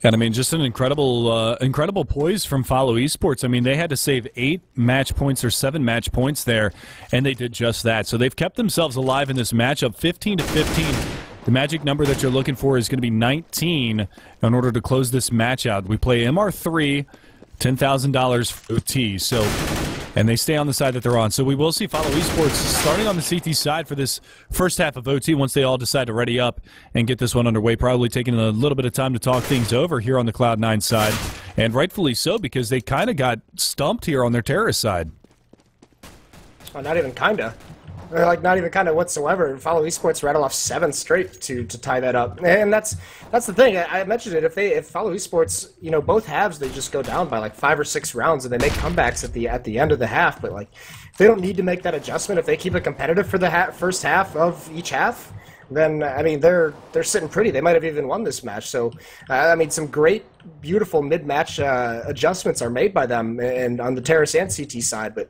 And I mean, just an incredible poise from Follow Esports. I mean, they had to save 8 match points or 7 match points there, and they did just that. So they've kept themselves alive in this matchup, 15 to 15. The magic number that you're looking for is going to be 19 in order to close this match out. We play MR3, $10,000 for OT. So, and they stay on the side that they're on. So we will see Follow Esports starting on the CT side for this first half of OT once they all decide to ready up and get this one underway. Probably taking a little bit of time to talk things over here on the Cloud9 side. And rightfully so, because they kind of got stumped here on their terrorist side. Oh, not even kinda. Like, not even kind of whatsoever. Follow Esports rattle off 7 straight to tie that up, and that's the thing. I mentioned it. If Follow Esports, you know, both halves, they just go down by like 5 or 6 rounds, and they make comebacks at the end of the half. But like, they don't need to make that adjustment if they keep it competitive for the first half of each half. Then I mean, they're sitting pretty. They might have even won this match. So I mean, some great, beautiful mid-match adjustments are made by them, and on the terrace and CT side, but.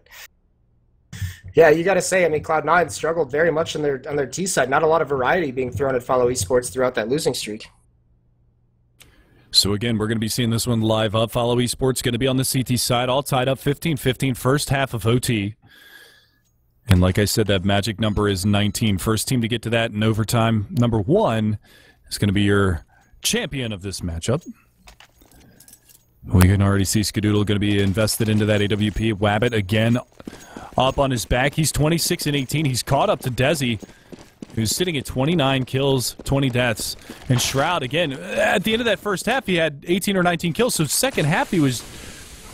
Yeah, you got to say, I mean, Cloud9 struggled very much on their T side. Not a lot of variety being thrown at Follow Esports throughout that losing streak. So again, we're going to be seeing this one live up. Follow Esports going to be on the CT side, all tied up 15-15, first half of OT. And like I said, that magic number is 19. First team to get to that in overtime. Number 1 is going to be your champion of this matchup. We can already see Skadoodle going to be invested into that AWP. Wabbit again up on his back. He's 26 and 18. He's caught up to Desi, who's sitting at 29 kills, 20 deaths. And Shroud, again, at the end of that first half, he had 18 or 19 kills. So second half, he was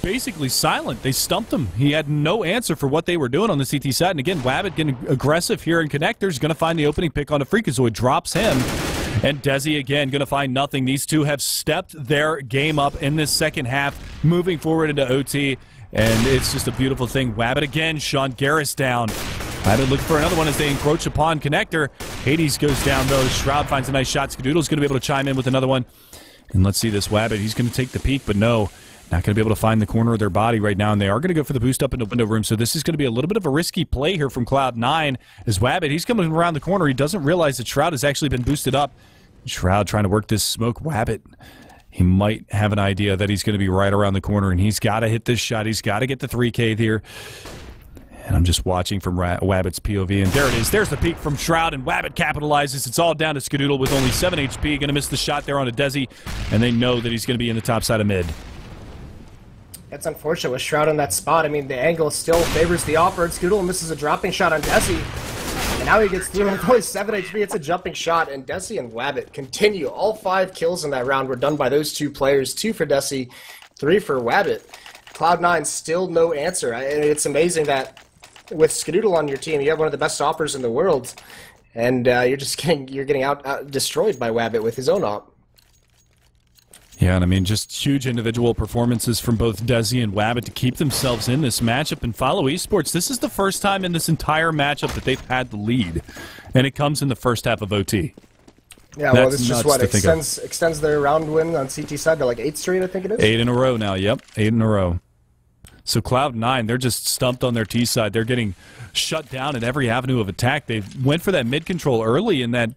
basically silent. They stumped him. He had no answer for what they were doing on the CT side. And again, Wabbit getting aggressive here in connectors, going to find the opening pick on a Freakazoid, drops him. And Desi, again, going to find nothing. These two have stepped their game up in this second half, moving forward into OT. And it's just a beautiful thing. Wabbit again, Sean Garris down. Wabbit looking for another one as they encroach upon connector. Hades goes down, though. Shroud finds a nice shot. Skadoodle's going to be able to chime in with another one. And let's see this Wabbit. He's going to take the peek, but no. Not going to be able to find the corner of their body right now, and they are going to go for the boost up into window room, so this is going to be a little bit of a risky play here from Cloud9 as Wabbit, he's coming around the corner. He doesn't realize that Shroud has actually been boosted up. Shroud trying to work this smoke. Wabbit, he might have an idea that he's going to be right around the corner, and he's got to hit this shot. He's got to get the 3K here. And I'm just watching from Wabbit's POV, and there it is. There's the peek from Shroud, and Wabbit capitalizes. It's all down to Skadoodle with only 7 HP. Going to miss the shot there on a Desi, and they know that he's going to be in the top side of mid. That's unfortunate with Shroud in that spot. I mean, the angle still favors the offer. Skadoodle misses a dropping shot on Desi. And now he gets through with only 7 HP. It's a jumping shot, and Desi and Wabbit continue. All 5 kills in that round were done by those 2 players. 2 for Desi, 3 for Wabbit. Cloud9 still no answer. It's amazing that with Skadoodle on your team, you have one of the best offers in the world, and you're getting out destroyed by Wabbit with his own op. Yeah, and I mean, just huge individual performances from both Desi and Wabbit to keep themselves in this matchup. And Follow Esports, this is the first time in this entire matchup that they've had the lead, and it comes in the first half of OT. Yeah, well, this just what extends their round win on CT side to like 8 straight, I think it is. 8 in a row now, yep, 8 in a row. So Cloud9, they're just stumped on their T side. They're getting shut down in every avenue of attack. They went for that mid control early in that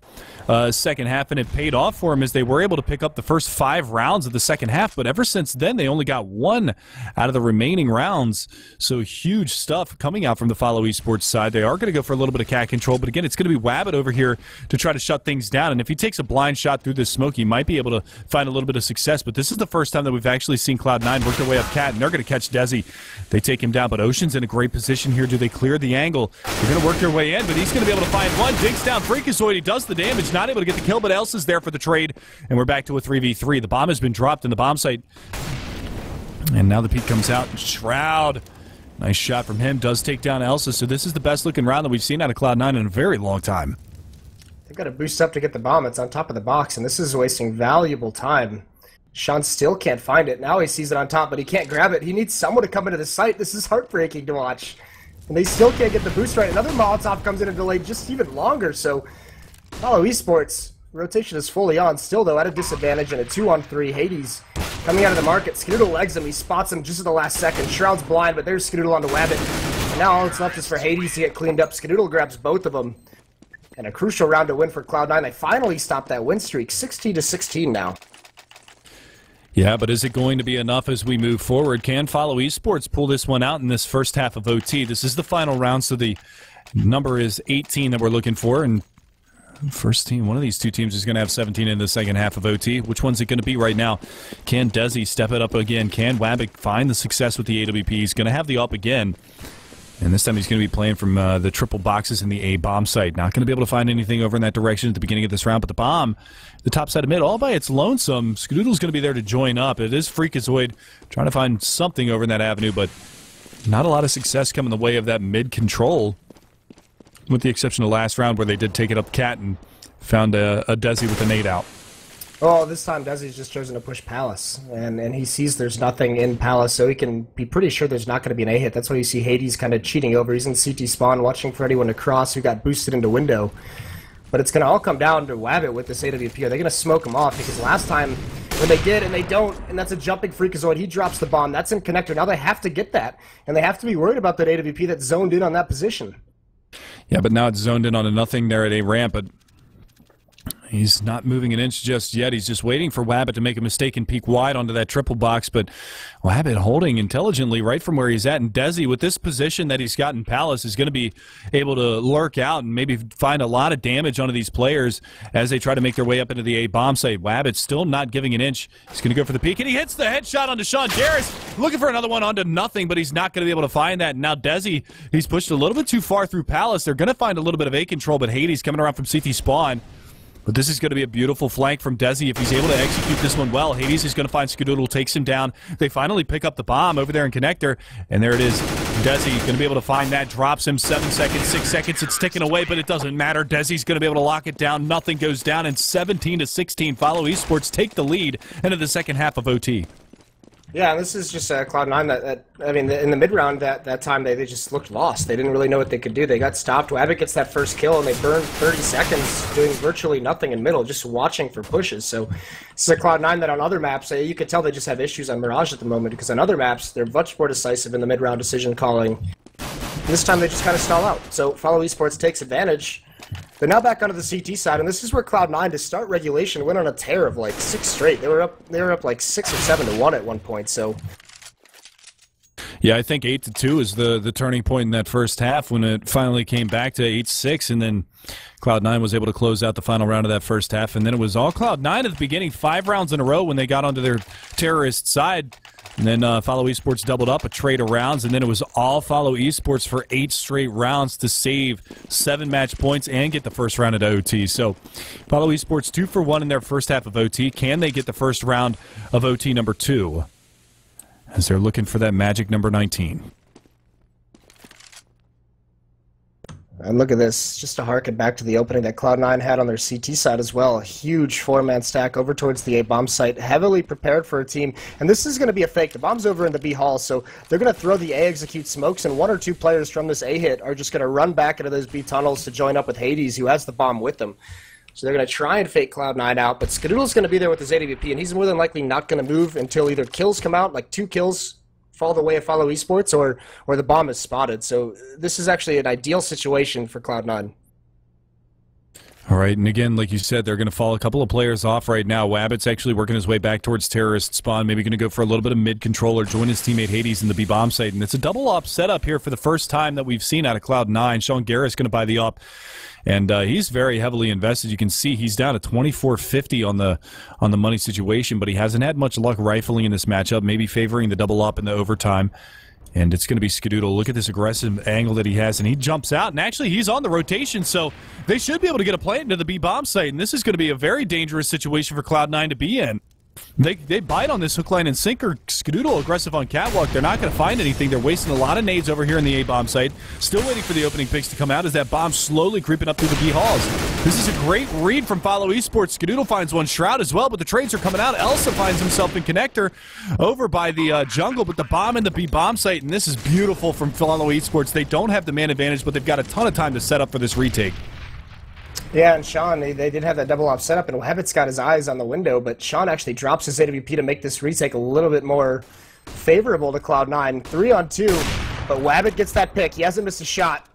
second half, and it paid off for them as they were able to pick up the first 5 rounds of the second half. But ever since then, they only got 1 out of the remaining rounds. So huge stuff coming out from the Follow Esports side. They are going to go for a little bit of cat control, but again, it's going to be Wabbit over here to try to shut things down. And if he takes a blind shot through this smoke, he might be able to find a little bit of success. But this is the first time that we've actually seen Cloud9 work their way up cat, and they're going to catch Desi. They take him down, but Ocean's in a great position here. Do they clear the angle? They're going to work their way in, but he's going to be able to find one. Digs down Freakazoid. He does the damage, not able to get the kill, but Elsa's there for the trade, and we're back to a 3v3. The bomb has been dropped in the bomb site, and now the peak comes out. Shroud, nice shot from him, does take down Elsa, so this is the best looking round that we've seen out of Cloud9 in a very long time. They've got to boost up to get the bomb. It's on top of the box, and this is wasting valuable time. Sean still can't find it. Now he sees it on top, but he can't grab it. He needs someone to come into the site. This is heartbreaking to watch. And they still can't get the boost right. Another Molotov comes in and delayed just even longer, so Follow Esports, rotation is fully on. Still, though, at a disadvantage in a 2-on-3. Hades coming out of the market. Skadoodle legs him. He spots him just at the last second. Shroud's blind, but there's Skadoodle onto Wabbit. And now all that's left is for Hades to get cleaned up. Skadoodle grabs both of them. And a crucial round to win for Cloud9. They finally stopped that win streak. 16-16 now. Yeah, but is it going to be enough as we move forward? Can Follow Esports pull this one out in this first half of OT? This is the final round, so the number is 18 that we're looking for, and first team, one of these two teams is going to have 17 in the second half of OT. Which one's it going to be right now? Can Desi step it up again? Can Wabbit find the success with the AWP? He's going to have the up again. And this time he's going to be playing from the triple boxes in the A bomb site. Not going to be able to find anything over in that direction at the beginning of this round, but the bomb, the top side of mid, all by its lonesome. Skadoodle's going to be there to join up. It is Freakazoid trying to find something over in that avenue, but not a lot of success coming the way of that mid control, with the exception of last round where they did take it up cat and found a Desi with a nade out. Oh, this time Desi's just chosen to push Palace, and he sees there's nothing in Palace, so he can be pretty sure there's not going to be an A hit. That's why you see Hades kind of cheating over. He's in CT spawn, watching for anyone to cross who got boosted into window. But it's going to all come down to Wabbit with this AWP. Are they going to smoke him off? Because last time when they did and they don't, and that's a jumping Freakazoid, he drops the bomb. That's in connector. Now they have to get that, and they have to be worried about that AWP that's zoned in on that position. Yeah, but now it's zoned in on a nothing there at A ramp, but he's not moving an inch just yet. He's just waiting for Wabbit to make a mistake and peek wide onto that triple box, but Wabbit holding intelligently right from where he's at, and Desi, with this position that he's got in Palace, is going to be able to lurk out and maybe find a lot of damage onto these players as they try to make their way up into the A bomb site. Wabbit still not giving an inch. He's going to go for the peek, and he hits the headshot onto Sean Garris, looking for another one onto nothing, but he's not going to be able to find that. And now Desi, he's pushed a little bit too far through Palace. They're going to find a little bit of A control, but Hades coming around from CT spawn. But this is going to be a beautiful flank from Desi if he's able to execute this one well. Hades is going to find Skadoodle, takes him down. They finally pick up the bomb over there in connector, and there it is. Desi going to be able to find that, drops him 7 seconds, 6 seconds. It's ticking away, but it doesn't matter. Desi's going to be able to lock it down. Nothing goes down, and 17-16. Follow Esports take the lead into the second half of OT. Yeah, and this is just Cloud9 I mean, in the mid-round that time, they just looked lost. They didn't really know what they could do. They got stopped. Wabbit gets that first kill, and they burned 30 seconds doing virtually nothing in middle, just watching for pushes. So this is a Cloud9 that on other maps, you could tell they just have issues on Mirage at the moment, because on other maps, they're much more decisive in the mid-round decision calling. This time, they just kind of stall out. So Follow Esports takes advantage. They're now back onto the CT side, and this is where Cloud9, to start regulation, went on a tear of like 6 straight. They were up like 6 or 7 to 1 at one point. So yeah, I think 8-2 is the turning point in that first half when it finally came back to 8-6, and then Cloud9 was able to close out the final round of that first half, and then it was all Cloud9 at the beginning, 5 rounds in a row when they got onto their terrorist side. And then Follow Esports doubled up a trade of rounds, and then it was all Follow Esports for 8 straight rounds to save 7 match points and get the first round at OT. So Follow Esports 2 for 1 in their first half of OT. Can they get the first round of OT number 2? As they're looking for that magic number 19. And look at this, just to harken back to the opening that Cloud9 had on their CT side as well. A huge four-man stack over towards the A bomb site, heavily prepared for a team. And this is going to be a fake. The bomb's over in the B hall, so they're going to throw the A execute smokes, and one or two players from this A hit are just going to run back into those B tunnels to join up with Hades, who has the bomb with them. So they're going to try and fake Cloud9 out, but Skadoodle's going to be there with his AWP, and he's more than likely not going to move until either kills come out, like 2 kills fall the way of Follow Esports, or the bomb is spotted. So this is actually an ideal situation for Cloud9. All right, and again, like you said, they're going to fall a couple of players off right now. Wabbit's actually working his way back towards terrorist spawn, maybe going to go for a little bit of mid-controller, join his teammate Hades in the B-bomb site, and it's a double-op setup here for the first time that we've seen out of Cloud9. Sean Garrett's going to buy the op, and he's very heavily invested. You can see he's down to 2450 on the money situation, but he hasn't had much luck rifling in this matchup, maybe favoring the double-op in the overtime. And it's going to be Skadoodle. Look at this aggressive angle that he has, and he jumps out, and actually he's on the rotation, so they should be able to get a plant into the B-bomb site, and this is going to be a very dangerous situation for Cloud9 to be in. They bite on this hook, line, and sinker. Skadoodle aggressive on catwalk. They're not going to find anything. They're wasting a lot of nades over here in the A-bomb site. Still waiting for the opening picks to come out as that bomb slowly creeping up through the B halls. This is a great read from Follow Esports. Skadoodle finds one Shroud as well, but the trades are coming out. Elsa finds himself in connector over by the jungle, but the bomb in the B-bomb site, and this is beautiful from Follow Esports. They don't have the man advantage, but they've got a ton of time to set up for this retake. Yeah, and Sean, they did have that double op setup, and Wabbit's got his eyes on the window, but Sean actually drops his AWP to make this retake a little bit more favorable to Cloud9. 3-on-2, but Wabbit gets that pick. He hasn't missed a shot.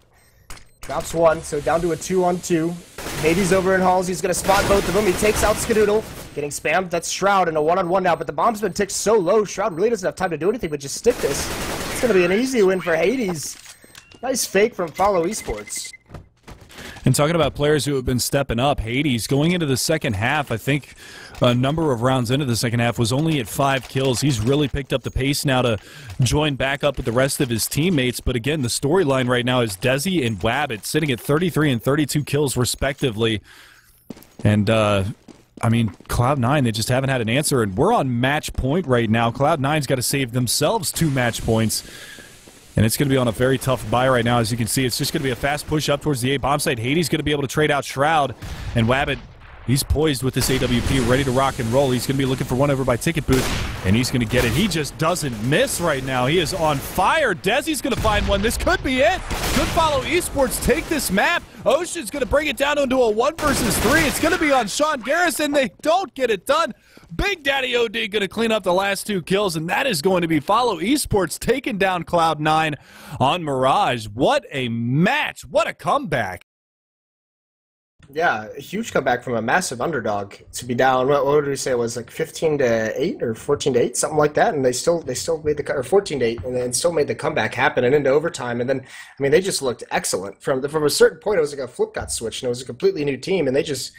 Drops one, so down to a 2-on-2. Hades over in halls. He's going to spot both of them. He takes out Skadoodle. Getting spammed. That's Shroud in a 1-on-1 now, but the bomb's been ticked so low, Shroud really doesn't have time to do anything but just stick this. It's going to be an easy win for Hades. Nice fake from Follow Esports. And talking about players who have been stepping up, Hades, going into the second half, I think a number of rounds into the second half, was only at 5 kills. He's really picked up the pace now to join back up with the rest of his teammates. But again, the storyline right now is Desi and Wabbit sitting at 33 and 32 kills respectively. And, I mean, Cloud9, they just haven't had an answer. And we're on match point right now. Cloud9's got to save themselves 2 match points. And it's going to be on a very tough buy right now. As you can see, it's just going to be a fast push up towards the A-bomb site. Hades going to be able to trade out Shroud. And Wabbit, he's poised with this AWP, ready to rock and roll. He's going to be looking for one over by Ticket Booth, and he's going to get it. He just doesn't miss right now. He is on fire. Desi's going to find one. This could be it. Could Follow Esports take this map. Ocean's going to bring it down into a 1 versus 3. It's going to be on Sean Garrison. They don't get it done. Big Daddy OD going to clean up the last 2 kills, and that is going to be Follow Esports taking down Cloud9 on Mirage. What a match. What a comeback. Yeah, a huge comeback from a massive underdog to be down. What did we say? It was like 15-8 or 14-8, something like that. And they still made the, or 14-8, and then still made the comeback happen and into overtime. And then, I mean, they just looked excellent from a certain point. It was like a flip got switched, and it was a completely new team, and they just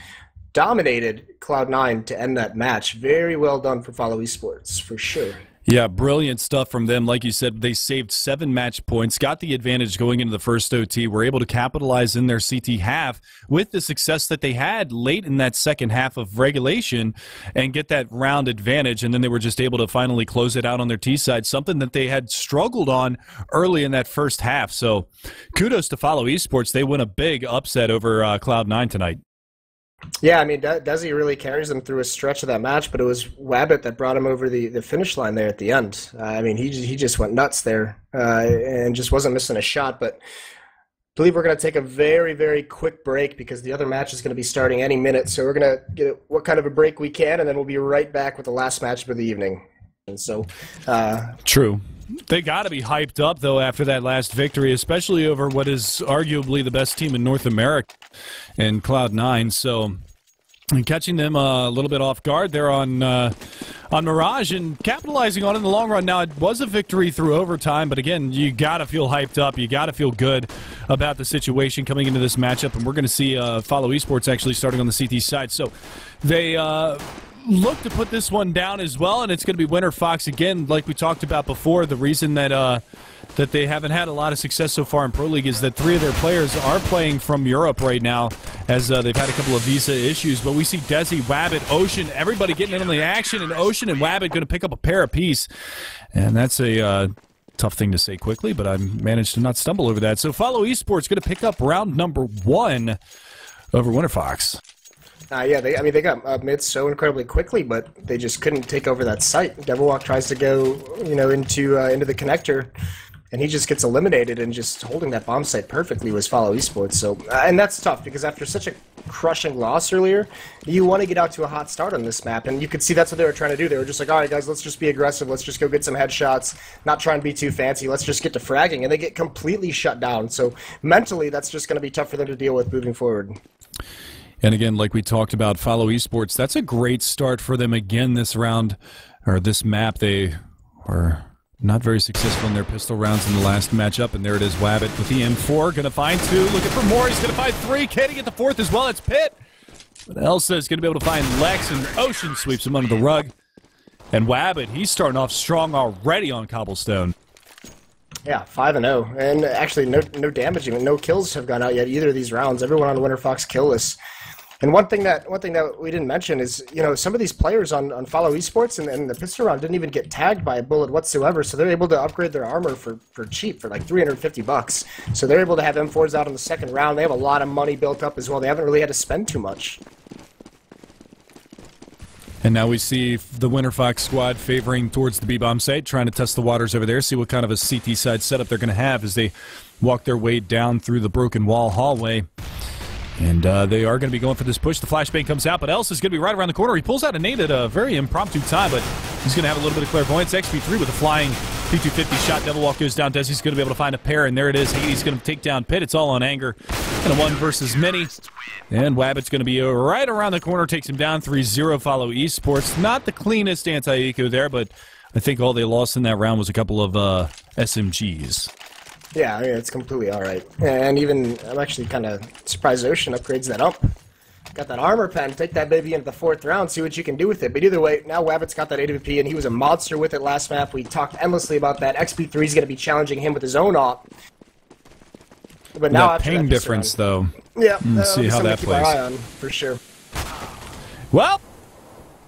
dominated Cloud9 to end that match. Very well done for Follow Esports, for sure. Yeah, brilliant stuff from them. Like you said, they saved 7 match points, got the advantage going into the first OT, were able to capitalize in their CT half with the success that they had late in that second half of regulation and get that round advantage, and then they were just able to finally close it out on their T side, something that they had struggled on early in that first half. So kudos to Follow Esports. They win a big upset over Cloud9 tonight. Yeah, I mean, Desi really carries them through a stretch of that match, but it was Wabbit that brought him over the finish line there at the end. I mean, he just went nuts there and just wasn't missing a shot. But I believe we're going to take a very, very quick break because the other match is going to be starting any minute. So we're going to get what kind of a break we can, and then we'll be right back with the last match of the evening. And so, true. They got to be hyped up, though, after that last victory, especially over what is arguably the best team in North America in Cloud9. So, and catching them a little bit off guard there on Mirage and capitalizing on it in the long run. Now, it was a victory through overtime, but again, you got to feel hyped up. You got to feel good about the situation coming into this matchup, and we're going to see Follow Esports actually starting on the CT side. So, they look to put this one down as well, and it's going to be Winter Fox again. Like we talked about before, the reason that that they haven't had a lot of success so far in Pro League is that 3 of their players are playing from Europe right now, as they've had a couple of visa issues. But we see Desi, Wabbit, Ocean, everybody getting in on the action, and Ocean and Wabbit going to pick up a pair apiece, and that's a Tough thing to say quickly, but I managed to not stumble over that. So Follow Esports going to pick up round number 1 over WinterFox. Yeah, they got mid so incredibly quickly, but they just couldn't take over that site. Devilwalk tries to go, into the connector, and he just gets eliminated. And just holding that bomb site perfectly was Follow Esports. So, and that's tough because after such a crushing loss earlier, you want to get out to a hot start on this map, and you could see that's what they were trying to do. They were just like, all right, guys, let's just be aggressive. Let's just go get some headshots. Not try and be too fancy. Let's just get to fragging, and they get completely shut down. So mentally, that's just going to be tough for them to deal with moving forward. And again, like we talked about, Follow Esports, that's a great start for them again this round, or this map. They were not very successful in their pistol rounds in the last matchup, and there it is, Wabbit with the M4, going to find 2, looking for more, he's going to find 3, can he get the 4th as well? It's Pitt. But Elsa is going to be able to find Lex, and Ocean sweeps him under the rug. And Wabbit, he's starting off strong already on Cobblestone. Yeah, 5-0, and actually no damage, even no kills have gone out yet either of these rounds. Everyone on WinterFox killless. And one thing that we didn't mention is, some of these players on Follow Esports and the pistol round didn't even get tagged by a bullet whatsoever, so they're able to upgrade their armor for cheap, for like $350. So they're able to have M4s out in the second round. They have a lot of money built up as well. They haven't really had to spend too much. And now we see the WinterFox squad favoring towards the B-bomb site, trying to test the waters over there, see what kind of a CT side setup they're going to have as they walk their way down through the broken wall hallway. And they are going to be going for this push. The flashbang comes out, but Elsa is going to be right around the corner. He pulls out a nade at a very impromptu time, but he's going to have a little bit of clairvoyance. XP3 with a flying P250 shot. Devilwalk goes down. Desi's going to be able to find a pair, and there it is. Hades going to take down Pitt. It's all on Anger. And a 1 versus many. And Wabbit's going to be right around the corner, takes him down 3-0. Follow Esports. Not the cleanest anti-eco there, but I think all they lost in that round was a couple of SMGs. Yeah, it's completely alright. And even, I'm actually kind of surprised Ocean upgrades that up. Got that armor pen, take that baby into the 4th round, see what you can do with it. But either way, now Wabbit's got that AWP, and he was a monster with it last map. We talked endlessly about that. XP3 is going to be challenging him with his own op. But now that ping difference, though. Yeah, let's see how that plays. Keep our eye on, for sure. Well,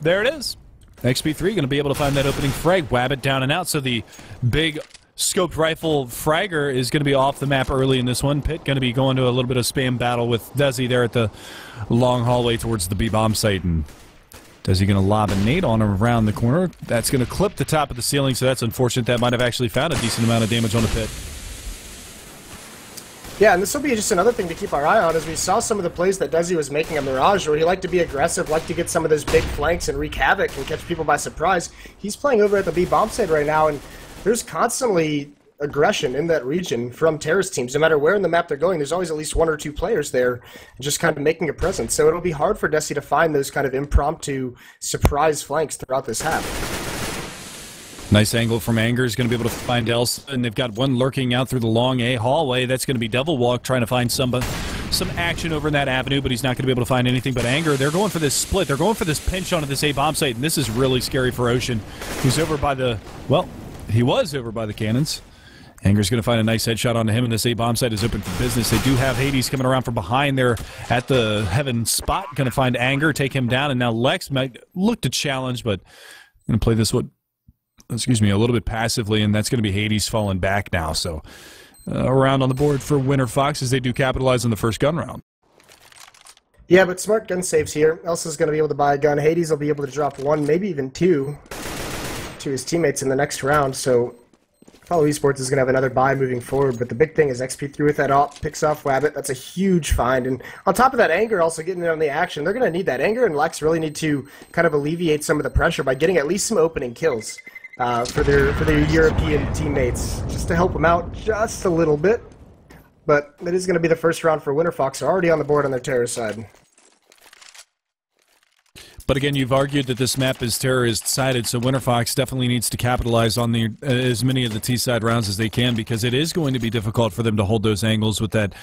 there it is. XP3 going to be able to find that opening frag. Wabbit down and out, so the big scoped rifle fragger is going to be off the map early in this one. Pitt going to be going to a little bit of spam battle with Desi there at the long hallway towards the B-bomb site, and Desi going to lob a nade on him around the corner. That's going to clip the top of the ceiling, so that's unfortunate. That might have actually found a decent amount of damage on the Pitt. Yeah, and this will be just another thing to keep our eye on, as we saw some of the plays that Desi was making on Mirage, where he liked to be aggressive, liked to get some of those big flanks and wreak havoc and catch people by surprise. He's playing over at the B-bomb site right now, and there's constantly aggression in that region from terrorist teams. No matter where in the map they're going, there's always at least 1 or 2 players there just kind of making a presence. So it'll be hard for Desi to find those kind of impromptu surprise flanks throughout this half. Nice angle from Anger is going to be able to find Elsa, and they've got one lurking out through the long A hallway. That's going to be Devilwalk trying to find some action over in that avenue, but he's not going to be able to find anything but Anger. They're going for this split. They're going for this pinch onto this A-bomb site, and this is really scary for Ocean, who's over by the, well, he was over by the cannons. Anger's going to find a nice headshot onto him, and this A-bomb site is open for business. They do have Hades coming around from behind there at the heaven spot. Going to find Anger, take him down, and now Lex might look to challenge, but going to play this one, excuse me, a little bit passively, and that's going to be Hades falling back now. So around on the board for WinterFox as they do capitalize on the first gun round. Yeah, but smart gun saves here. Elsa's going to be able to buy a gun. Hades will be able to drop 1, maybe even 2 to his teammates in the next round. So Follow Esports is going to have another buy moving forward, but the big thing is XP3 with that op picks off Wabbit. That's a huge find, and on top of that, Anger also getting in on the action. They're going to need that. Anger and Lex really need to kind of alleviate some of the pressure by getting at least some opening kills for their European teammates, just to help them out just a little bit. But it is going to be the first round for WinterFox, already on the board on their terror side. But again, you've argued that this map is terrorist-sided, so WinterFox definitely needs to capitalize on the as many of the T-side rounds as they can, because it is going to be difficult for them to hold those angles with that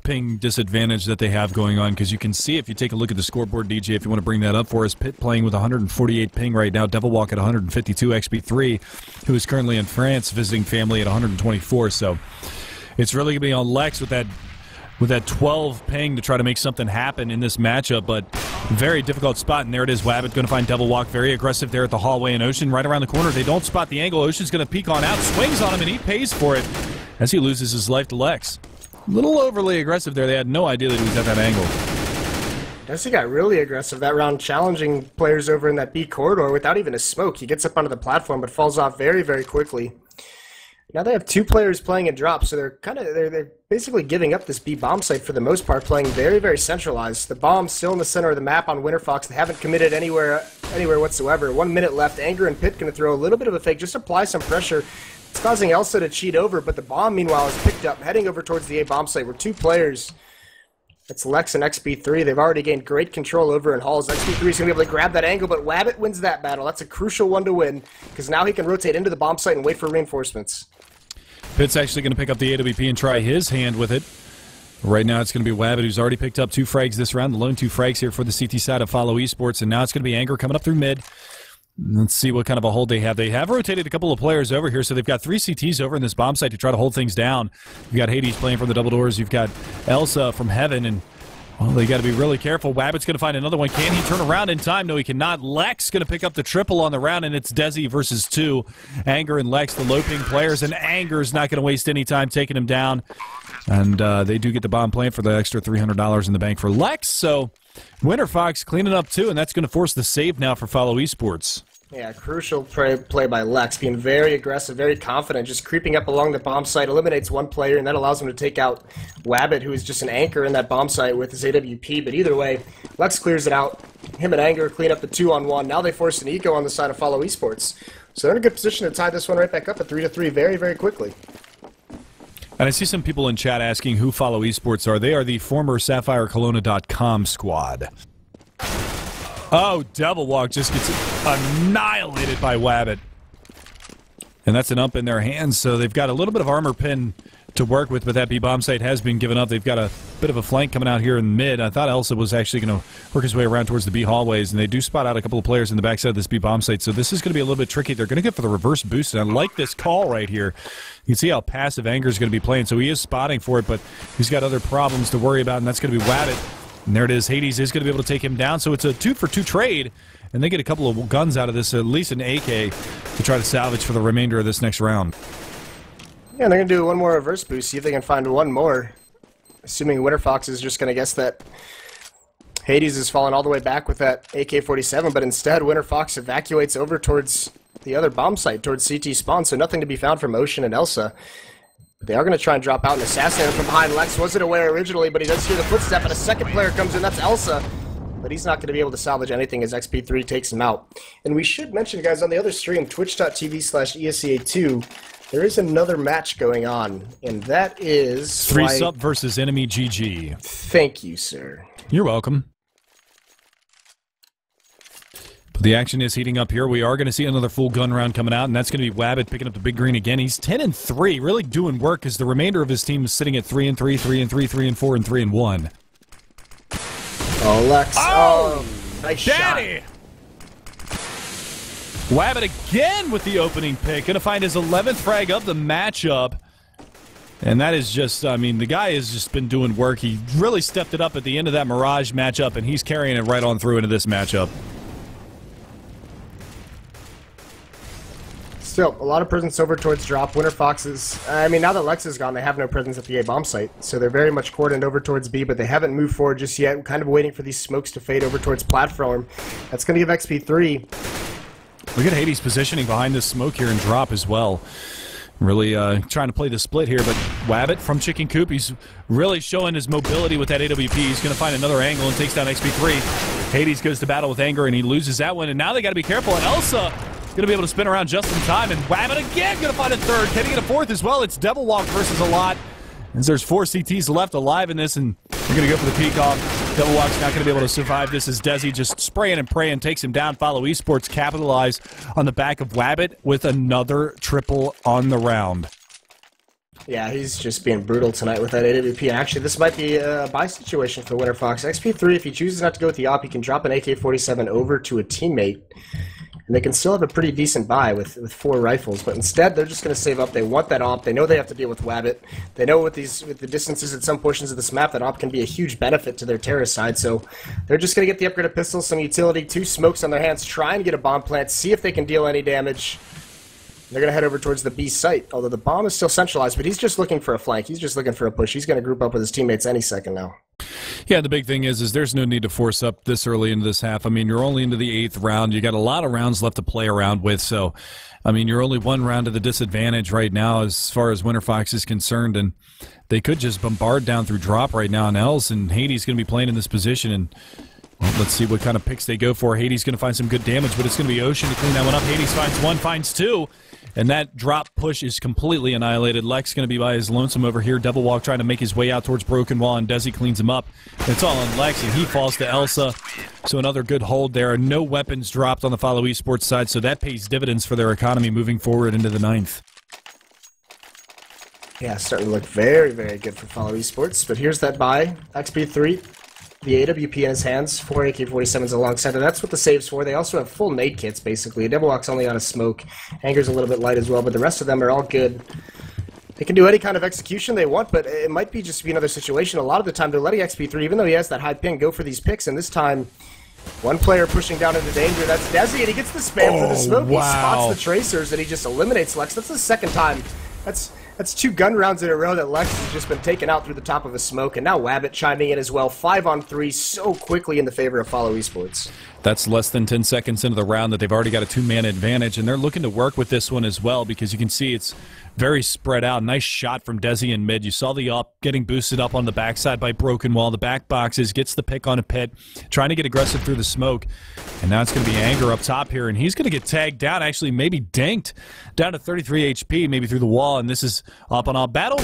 ping disadvantage that they have going on. Because you can see, if you take a look at the scoreboard, DJ, if you want to bring that up for us, Pitt playing with 148 ping right now, Devilwalk at 152, XP3, who is currently in France visiting family, at 124. So it's really going to be on Lex with that with that 12 ping to try to make something happen in this matchup, but very difficult spot. And there it is, Wabbit going to find double walk, very aggressive there at the hallway, and Ocean right around the corner. They don't spot the angle. Ocean's going to peek on out, swings on him, and he pays for it as he loses his life to Lex. A little overly aggressive there. They had no idea that he was at that angle. Yes, he got really aggressive that round, challenging players over in that B corridor without even a smoke. He gets up onto the platform, but falls off very, very quickly. Now they have 2 players playing in drop, so they're basically giving up this B bomb site for the most part, playing very, very centralized. The bomb's still in the center of the map on WinterFox. They haven't committed anywhere whatsoever. 1 minute left. Anger and Pit going to throw a little bit of a fake, just apply some pressure. It's causing ESEA to cheat over, but the bomb, meanwhile, is picked up, heading over towards the A bomb site, where 2 players, it's Lex and XP3, they've already gained great control over in Halls. XP3 is going to be able to grab that angle, but Wabbit wins that battle. That's a crucial one to win, because now he can rotate into the bomb site and wait for reinforcements. Pitt's actually going to pick up the AWP and try his hand with it. Right now it's going to be Wabbit, who's already picked up 2 frags this round. The lone 2 frags here for the CT side of Follow Esports, and now it's going to be Anger coming up through mid. Let's see what kind of a hold they have. They have rotated a couple of players over here, so they've got 3 CTs over in this bomb site to try to hold things down. You've got Hades playing from the double doors. You've got ESEA from Heaven, and well, they got to be really careful. Wabbit's going to find another one. Can he turn around in time? No, he cannot. Lex going to pick up the triple on the round, and it's Desi versus 2. Anger and Lex, the low-ping players, and Anger's not going to waste any time taking him down. And they do get the bomb plant for the extra $300 in the bank for Lex, so WinterFox cleaning up too, and that's going to force the save now for Follow Esports. Yeah, crucial play by Lex, being very aggressive, very confident, just creeping up along the bomb site, eliminates 1 player, and that allows him to take out Wabbit, who is just an anchor in that bomb site with his AWP. But either way, Lex clears it out. Him and Anger clean up the 2-on-1. Now they force an eco on the side of Follow Esports. So they're in a good position to tie this one right back up at 3-3 very, very quickly. And I see some people in chat asking who Follow Esports are. They are the former SapphireKelowna.com squad. Oh, Devil Walk just gets annihilated by Wabbit. And that's an up in their hands, so they've got a little bit of armor pin to work with, but that B bomb site has been given up. They've got a bit of a flank coming out here in mid. I thought ESEA was actually going to work his way around towards the B hallways, and they do spot out a couple of players in the backside of this B bomb site, so this is going to be a little bit tricky. They're going to go for the reverse boost, and I like this call right here. You can see how passive Anger is going to be playing, so he is spotting for it, but he's got other problems to worry about, and that's going to be Wabbit. And there it is. Hades is going to be able to take him down, so it's a 2-for-2 trade, and they get a couple of guns out of this, at least an AK, to try to salvage for the remainder of this next round. Yeah, they're going to do 1 more reverse boost, see if they can find 1 more. Assuming WinterFox is just going to guess that Hades is falling all the way back with that AK-47, but instead WinterFox evacuates over towards the other bomb site, towards CT spawn, so nothing to be found from Ocean and ESEA. They are going to try and drop out and assassinate him from behind. Lex wasn't aware originally, but he does hear the footstep, and a second player comes in. That's ESEA. But he's not going to be able to salvage anything as XP3 takes him out. And we should mention, guys, on the other stream, twitch.tv/ESEA2, there is another match going on, and that is... 3 sub versus enemy GG. Thank you, sir. You're welcome. But the action is heating up here. We are going to see another full gun round coming out, and that's going to be Wabbit picking up the big green again. He's 10-3, really doing work, as the remainder of his team is sitting at 3-3, 3-3, 3-4, and 3-1. Oh, Lex. Oh, nice Daddy! shot. Wabbit again with the opening pick. Going to find his 11th frag of the matchup. And that is just, I mean, the guy has just been doing work. He really stepped it up at the end of that Mirage matchup, and he's carrying it right on through into this matchup. Still, a lot of presence over towards drop. WinterFox is, I mean, now that Lex is gone, they have no presence at the A bomb site. So they're very much cordoned over towards B, but they haven't moved forward just yet. Kind of waiting for these smokes to fade over towards platform. That's going to give XP3. Look at Hades positioning behind this smoke here and drop as well. Really trying to play the split here, but Wabbit from Chicken Coop, he's really showing his mobility with that AWP. He's going to find another angle and takes down XP3. Hades goes to battle with Anger, and he loses that one, and now they got to be careful. And ESEA going to be able to spin around just in time, and Wabbit again going to find a third. Can he get a fourth as well? It's Devil Walk versus a lot, as there's 4 CTs left alive in this, and they're going to go for the peek off. Devil Walk's not going to be able to survive this, as Desi just spraying and praying takes him down. Follow Esports capitalize on the back of Wabbit with another triple on the round. Yeah, he's just being brutal tonight with that AWP. Actually, this might be a buy situation for WinterFox. XP3, if he chooses not to go with the op, he can drop an AK-47 over to a teammate. and they can still have a pretty decent buy with 4 rifles. But instead, they're just going to save up. They want that AWP. They know they have to deal with Wabbit. They know with the distances at some portions of this map, that AWP can be a huge benefit to their terrorist side. So they're just going to get the upgraded pistol, some utility, 2 smokes on their hands, try and get a bomb plant, see if they can deal any damage. They're going to head over towards the B site, although the bomb is still centralized, but he's just looking for a flank. He's just looking for a push. He's going to group up with his teammates any second now. Yeah, the big thing is there's no need to force up this early into this half. I mean, you're only into the 8th round. You got a lot of rounds left to play around with, so, I mean, you're only 1 round to the disadvantage right now as far as WinterFox is concerned, and they could just bombard down through drop right now on Els, and Hades going to be playing in this position, and well, let's see what kind of picks they go for. Hades going to find some good damage, but it's going to be Ocean to clean that one up. Hades finds 1, finds 2. And that drop push is completely annihilated. Lex going to be by his lonesome over here. Double walk trying to make his way out towards Broken Wall, and Desi cleans him up. It's all on Lex, and he falls to Elsa. So another good hold there. No weapons dropped on the Follow Esports side, so that pays dividends for their economy moving forward into the 9th. Yeah, starting to look very, very good for Follow Esports. But here's that buy. XP3. The AWP in his hands, 4 AK-47s alongside, and that's what the save's for. They also have full nade kits, basically. Double walk's only on a smoke. Anger's a little bit light as well, but the rest of them are all good. They can do any kind of execution they want, but it might be just be another situation. A lot of the time, they're letting XP3, even though he has that high ping, go for these picks, and this time, one player pushing down into danger. That's Desi, and he gets the spam for the smoke. Wow. He spots the tracers, and he just eliminates Lex. That's the second time. That's 2 gun rounds in a row that Lex has just been taken out through the top of a smoke, and now Wabbit chiming in as well. 5 on 3 so quickly in the favor of Follow Esports. That's less than 10 seconds into the round that they've already got a 2-man advantage, and they're looking to work with this one as well because you can see it's very spread out. Nice shot from Desi in mid. You saw the up getting boosted up on the backside by Broken Wall. The back boxes, gets the pick on a pit, trying to get aggressive through the smoke. And now it's going to be Anger up top here, and he's going to get tagged down, actually maybe dinked down to 33 HP, maybe through the wall, and this is up on all battle.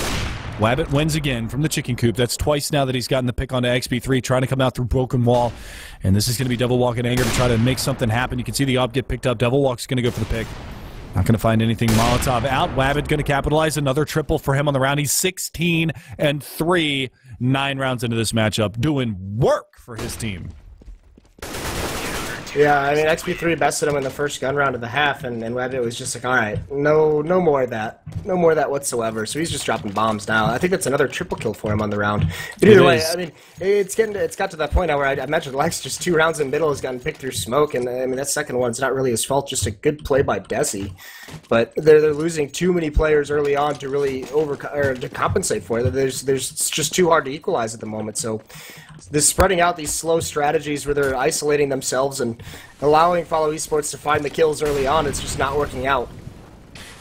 Wabbit wins again from the chicken coop. That's twice now that he's gotten the pick onto XP3, trying to come out through Broken Wall. And this is going to be Double Walk and Anger to try to make something happen. You can see the op get picked up. Double Walk's going to go for the pick. Not going to find anything. Molotov out. Wabbit going to capitalize. Another triple for him on the round. He's 16 and 3, 9 rounds into this matchup, doing work for his team. Yeah, I mean, XP3 bested him in the first gun round of the half, and Wabbit was just like, all right, no more of that. No more of that whatsoever. So he's just dropping bombs now. I think that's another triple kill for him on the round. But either way, I mean, it's got to that point now where I mentioned Lex just 2 rounds in the middle has gotten picked through smoke, and I mean, that second one's not really his fault, just a good play by Desi. But they're losing too many players early on to really to compensate for it. It's just too hard to equalize at the moment. So this spreading out these slow strategies where they're isolating themselves and allowing Follow Esports to find the kills early on, it's just not working out.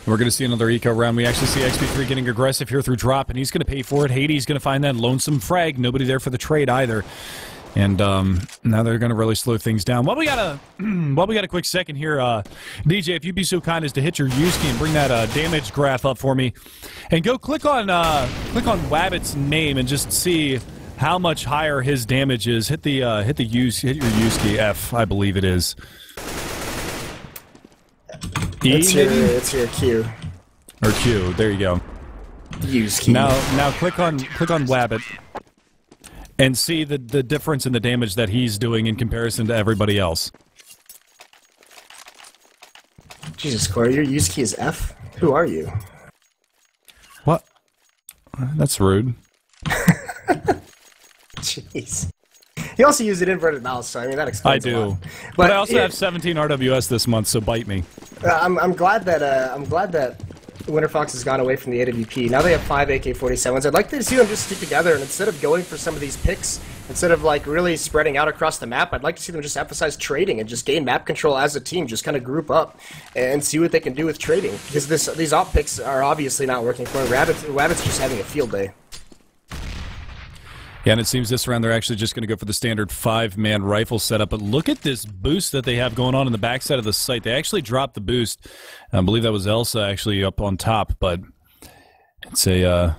We're going to see another eco round. We actually see XP3 getting aggressive here through drop, and he's going to pay for it. Hades going to find that lonesome frag. Nobody there for the trade either. And now they're going to really slow things down. Well, we got a quick second here, DJ, if you'd be so kind as to hit your use key and bring that damage graph up for me, and go click on Wabbit's name and just see how much higher his damage is. Hit your use key F, I believe it is. E, it's your Q. Or Q. There you go. Use key. Now click on Wabbit and see the difference in the damage that he's doing in comparison to everybody else. Jesus, Corey, your use key is F? Who are you? What? That's rude. Jeez. He also used an inverted mouse, so I mean that explains a lot. But I also have 17 RWS this month, so bite me. I'm glad that WinterFox has gone away from the AWP. Now they have 5 AK-47s. I'd like to see them just stick together, and instead of going for some of these picks, instead of like really spreading out across the map, I'd like to see them just emphasize trading and just gain map control as a team. Just kind of group up and see what they can do with trading, because these op picks are obviously not working for him. Wabbit's just having a field day. Yeah, and it seems this round they're actually just going to go for the standard 5-man rifle setup. But look at this boost that they have going on in the backside of the site. They actually dropped the boost. I believe that was Elsa actually up on top, but it's going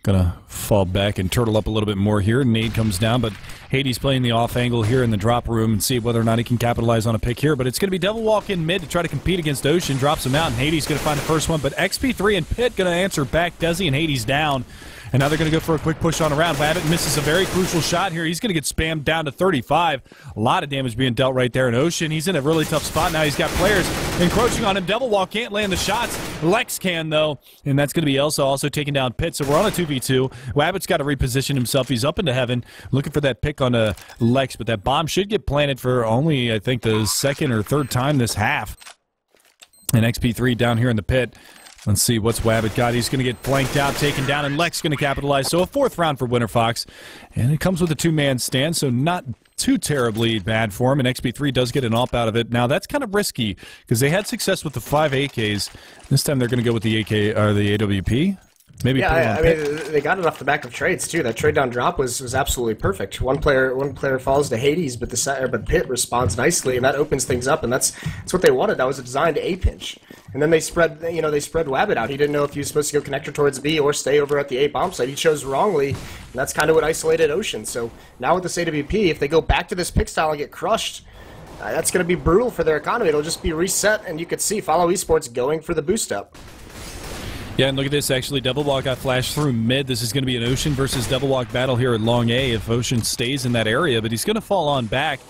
to fall back and turtle up a little bit more here. Nade comes down, but Hades playing the off angle here in the drop room and see whether or not he can capitalize on a pick here. But it's going to be Double Walk in mid to try to compete against Ocean. Drops him out, and Hades going to find the first one. But XP3 and Pitt going to answer back. Desi and Hades down. and now they're going to go for a quick push on around. Wabbit misses a very crucial shot here. He's going to get spammed down to 35. A lot of damage being dealt right there in Ocean. He's in a really tough spot now. He's got players encroaching on him. Devilwalk can't land the shots. Lex can, though, and that's going to be Elsa also taking down Pitt. So we're on a 2v2. Wabbit's got to reposition himself. He's up into heaven looking for that pick on a Lex, but that bomb should get planted for only, I think, the second or third time this half. And XP3 down here in the pit. Let's see what's Wabbit got. He's going to get flanked out, taken down, and Lex going to capitalize. So a fourth round for WinterFox. And it comes with a two-man stand, so not too terribly bad for him. And XP3 does get an AWP out of it. Now, that's kind of risky because they had success with the 5 AKs. This time they're going to go with the AK or the AWP. Maybe yeah, I mean, they got it off the back of trades too. That trade down drop was absolutely perfect. One player falls to Hades, but Pitt responds nicely, and that opens things up. And that's what they wanted. That was a designed A pinch. And then they spread Wabbit out. He didn't know if he was supposed to go connector towards B or stay over at the A bomb site. He chose wrongly, and that's kind of what isolated Ocean. So now with this AWP, if they go back to this pick style and get crushed, that's going to be brutal for their economy. It'll just be reset, and you could see Follow Esports going for the boost up. Yeah, and look at this, actually. Devilwalk got flashed through mid. This is going to be an Ocean versus Devilwalk battle here at Long A if Ocean stays in that area, but he's going to fall on back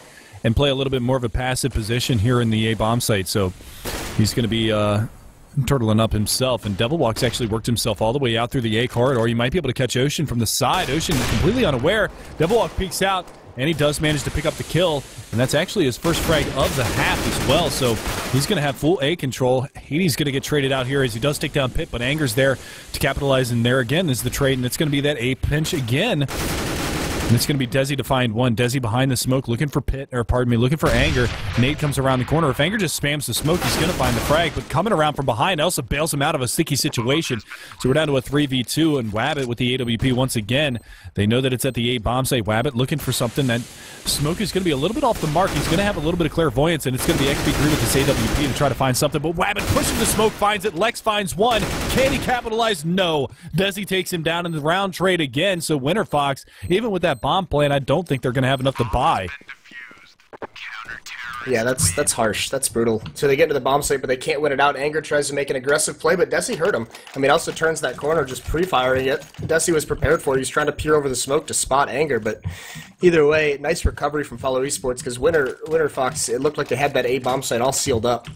and play a little bit more of a passive position here in the A bomb site, so he's going to be turtling up himself, and Devilwalk's actually worked himself all the way out through the A corridor. You might be able to catch Ocean from the side. Ocean completely unaware. Devilwalk peeks out, and he does manage to pick up the kill, and that's actually his first frag of the half as well, so he's going to have full A control. Hades going to get traded out here as he does take down Pitt, but Anger's there to capitalize, and there again is the trade, and it's going to be that A pinch again. And it's going to be Desi to find one. Desi behind the smoke looking for Pitt, or pardon me, looking for Anger. Nate comes around the corner. If Anger just spams the smoke, he's going to find the frag. But coming around from behind, Elsa bails him out of a sticky situation. So we're down to a 3v2, and Wabbit with the AWP once again. They know that it's at the A bomb site. Wabbit looking for something. That smoke is going to be a little bit off the mark. He's going to have a little bit of clairvoyance, and it's going to be XP3 with this AWP to try to find something. But Wabbit pushing the smoke, finds it. Lex finds one. Can he capitalize? No. Desi takes him down in the round trade again. So WinterFox, even with that bomb plan, I don't think they're going to have enough to buy. Yeah, that's harsh. That's brutal. So they get into the bomb site, but they can't win it out. Anger tries to make an aggressive play, but Desi hurt him. I mean, also turns that corner, just pre-firing it. Desi was prepared for it. He's trying to peer over the smoke to spot Anger, but either way, nice recovery from Follow Esports, because WinterFox, it looked like they had that A bomb site all sealed up.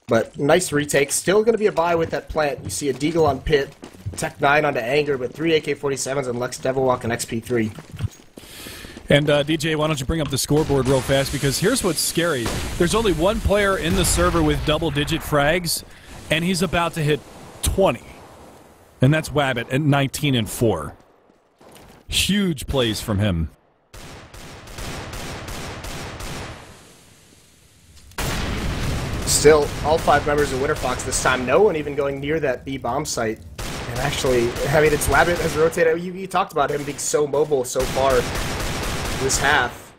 But nice retake. Still going to be a buy with that plant. You see a Deagle on Pitt, Tech 9 onto Anger, but 3 AK-47s and Lex Devilwalk and XP3. And DJ, why don't you bring up the scoreboard real fast, because here's what's scary. There's only one player in the server with double-digit frags, and he's about to hit 20. And that's Wabbit at 19-4. Huge plays from him. Still, all 5 members of WinterFox this time. No one even going near that B bomb site. And actually, I mean, it's Wabbit has rotated. You talked about him being so mobile so far this half.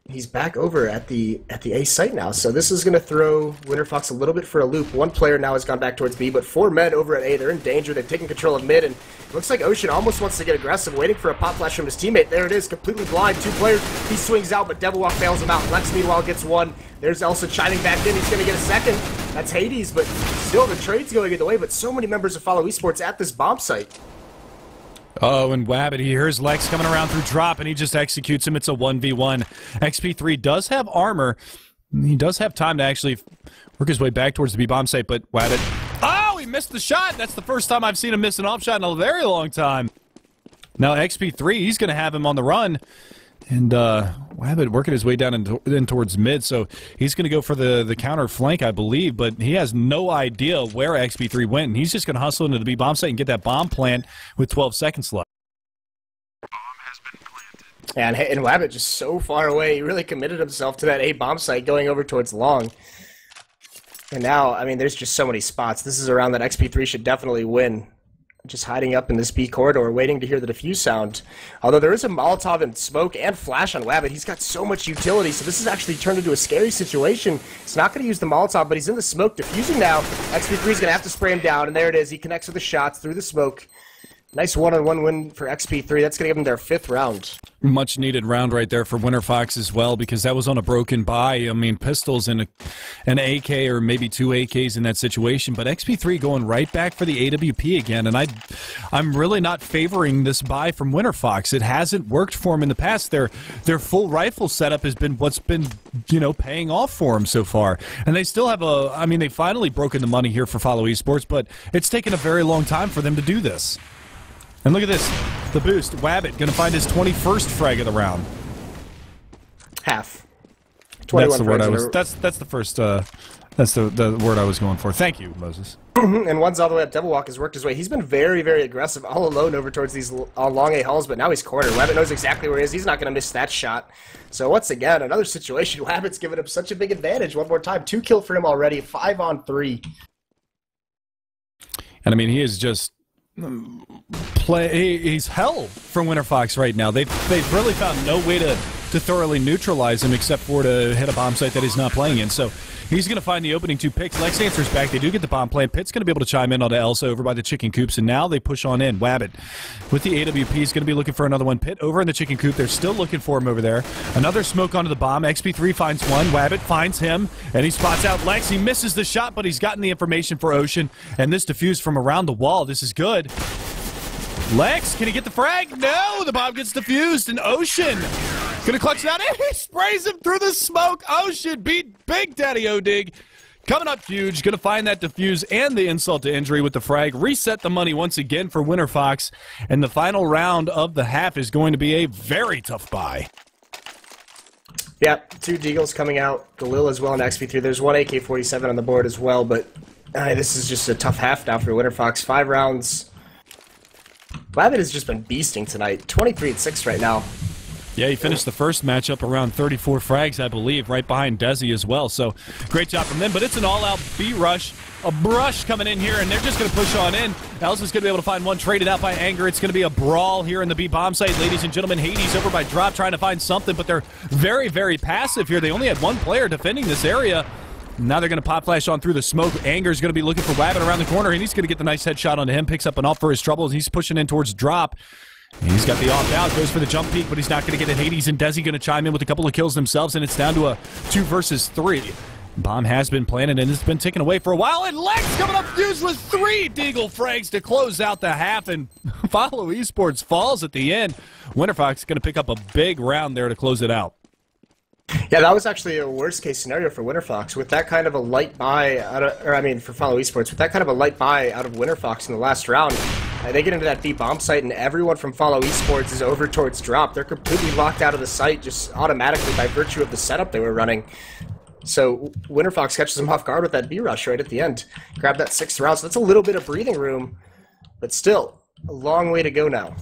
He's back over at the A site now, so this is going to throw WinterFox a little bit for a loop. One player now has gone back towards B, but 4 men over at A. They're in danger. They've taken control of mid, and it looks like Ocean almost wants to get aggressive, waiting for a pop flash from his teammate. There it is, completely blind. 2 players. He swings out, but Devilwalk bails him out. Lex, meanwhile, gets one. There's Elsa chiming back in. He's going to get a second. That's Hades, but still the trade's going either way, but so many members of Follow Esports at this bomb site. Oh, and Wabbit, he hears Lex coming around through drop, and he just executes him. It's a 1v1. XP3 does have armor. He does have time to actually work his way back towards the B-bomb site, but Wabbit... Oh, he missed the shot! That's the first time I've seen him miss an off shot in a very long time. Now, XP3, he's going to have him on the run. And Wabbit working his way down in towards mid, so he's going to go for the counter flank, I believe, but he has no idea where XP3 went, and he's just going to hustle into the B bomb site and get that bomb plant with 12 seconds left. And Wabbit just so far away, he really committed himself to that A bomb site going over towards long. And now, I mean, there's just so many spots. This is a round that XP3 should definitely win. Just hiding up in this B corridor, waiting to hear the defuse sound. Although there is a Molotov and smoke and flash on Wabbit. He's got so much utility, so this is actually turned into a scary situation. He's not going to use the Molotov, but he's in the smoke defusing now. XP3 is going to have to spray him down, and there it is. He connects with the shots through the smoke. Nice one-on-one win for XP3. That's going to give them their 5th round. Much needed round right there for WinterFox as well, because that was on a broken buy. I mean, pistols and an AK or maybe 2 AKs in that situation, but XP3 going right back for the AWP again, and I'm really not favoring this buy from WinterFox. It hasn't worked for them in the past. Their full rifle setup has been what's been, you know, paying off for them so far, and they still have I mean, they finally broken the money here for Follow Esports, but it's taken a very long time for them to do this. And look at this, the boost. Wabbit going to find his 21st frag of the round. Half. 21 that's the word I was. That's the first. That's the word I was going for. Thank you, Moses. And one's all the way up. Devilwalk has worked his way. He's been very, very aggressive, all alone over towards these long A halls, but now he's cornered. Wabbit knows exactly where he is. He's not going to miss that shot. So once again, another situation. Wabbit's given him such a big advantage. One more time, 2 kills for him already. 5 on 3. And I mean, he is just. He's hell for WinterFox right now. They've really found no way to thoroughly neutralize him except for to hit a bomb site that he's not playing in. So he's going to find the opening 2 picks. Lex answers back. They do get the bomb plant. Pitt's going to be able to chime in onto Elsa over by the chicken coops, and now they push on in. Wabbit with the AWP is going to be looking for another one. Pitt over in the chicken coop. They're still looking for him over there. Another smoke onto the bomb. XP3 finds one. Wabbit finds him, and he spots out Lex. He misses the shot, but he's gotten the information for Ocean, and this diffused from around the wall. This is good. Lex, can he get the frag? No, the bomb gets defused, and Ocean gonna clutch it out, and he sprays him through the smoke. Ocean beat Big Daddy O'Dig. Coming up huge, gonna find that defuse and the insult to injury with the frag. Reset the money once again for WinterFox, and the final round of the half is going to be a very tough buy. Yeah, 2 Deagles coming out, Galil as well in XP3. There's 1 AK-47 on the board as well, but this is just a tough half now for WinterFox. 5 rounds. Wabbit has just been beasting tonight. 23-6 right now. Yeah, he finished the first matchup around 34 frags, I believe, right behind Desi as well. So, great job from them. But it's an all-out B rush. A brush coming in here, and they're just going to push on in. Elsa's going to be able to find one traded out by Anger. It's going to be a brawl here in the B bomb site, ladies and gentlemen. Hades over by Drop trying to find something, but they're very, very passive here. They only had 1 player defending this area. Now they're going to pop flash on through the smoke. Anger's going to be looking for Wabbit around the corner, and he's going to get the nice headshot onto him. Picks up an off for his troubles. He's pushing in towards Drop. And he's got the off-out, goes for the jump peek, but he's not going to get it. Hades and Desi going to chime in with a couple of kills themselves, and it's down to a 2 versus 3. Bomb has been planted, and it's been taken away for a while, and Lex coming up fused with 3 Deagle frags to close out the half, and Follow Esports falls at the end. WinterFox going to pick up a big round there to close it out. Yeah, that was actually a worst-case scenario for WinterFox. With that kind of a light buy, for Follow Esports, with that kind of a light buy out of WinterFox in the last round, they get into that deep bomb site, and everyone from Follow Esports is over towards Drop. They're completely locked out of the site just automatically by virtue of the setup they were running. So WinterFox catches them off guard with that B rush right at the end. Grab that 6th round, so that's a little bit of breathing room, but still, a long way to go now.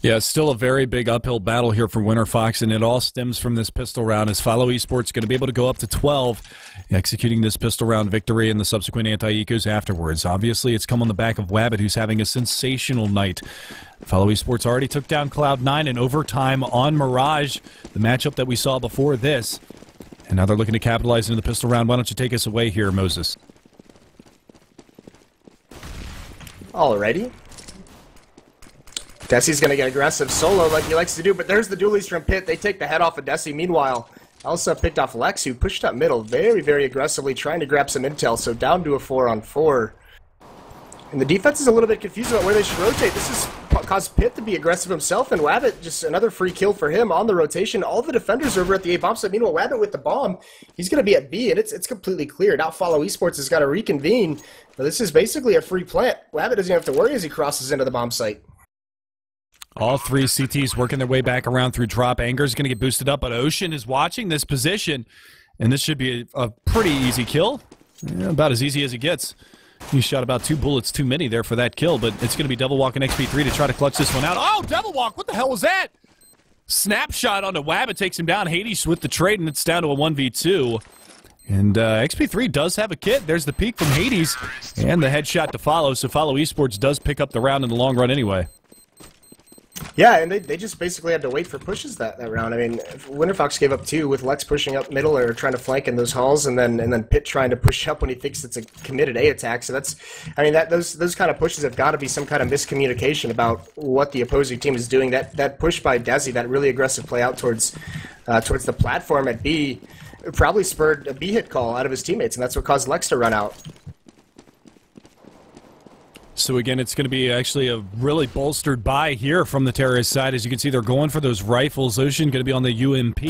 Yeah, it's still a very big uphill battle here for WinterFox, and it all stems from this pistol round as Follow Esports going to be able to go up to 12, executing this pistol round victory and the subsequent anti-ecos afterwards. Obviously, it's come on the back of Wabbit, who's having a sensational night. Follow Esports already took down Cloud9 in overtime on Mirage, the matchup that we saw before this. And now they're looking to capitalize into the pistol round. Why don't you take us away here, Moses? Alrighty. Desi's going to get aggressive solo like he likes to do, but there's the dualies from Pitt. They take the head off of Desi. Meanwhile, Elsa picked off Lex, who pushed up middle very, very aggressively, trying to grab some intel, so down to a 4-on-4. And the defense is a little bit confused about where they should rotate. This has caused Pitt to be aggressive himself, and Wabbit, just another free kill for him on the rotation. All the defenders are over at the A bomb site. Meanwhile, Wabbit with the bomb, he's going to be at B, and it's completely clear. Now Follow Esports has got to reconvene, but this is basically a free plant. Wabbit doesn't have to worry as he crosses into the bomb site. All 3 CTs working their way back around through Drop. Anger's going to get boosted up, but Ocean is watching this position, and this should be a pretty easy kill. Yeah, about as easy as it gets. He shot about 2 bullets too many there for that kill, but it's going to be Devil Walk and XP3 to try to clutch this one out. Oh, Devil Walk! What the hell was that? Snapshot onto Wabbit takes him down. Hades with the trade, and it's down to a 1v2. And XP3 does have a kit. There's the peek from Hades, and the headshot to follow, so Follow Esports does pick up the round in the long run anyway. Yeah, and they just basically had to wait for pushes that round. I mean, WinterFox gave up 2 with Lex pushing up middle or trying to flank in those halls, and then Pitt trying to push up when he thinks it's a committed A attack. So that's, I mean, those kind of pushes have got to be some kind of miscommunication about what the opposing team is doing. That push by Desi, that really aggressive play out towards the platform at B, probably spurred a B hit call out of his teammates, and that's what caused Lex to run out. So again, it's going to be actually a really bolstered buy here from the terrorist side. As you can see, they're going for those rifles. Ocean going to be on the UMP.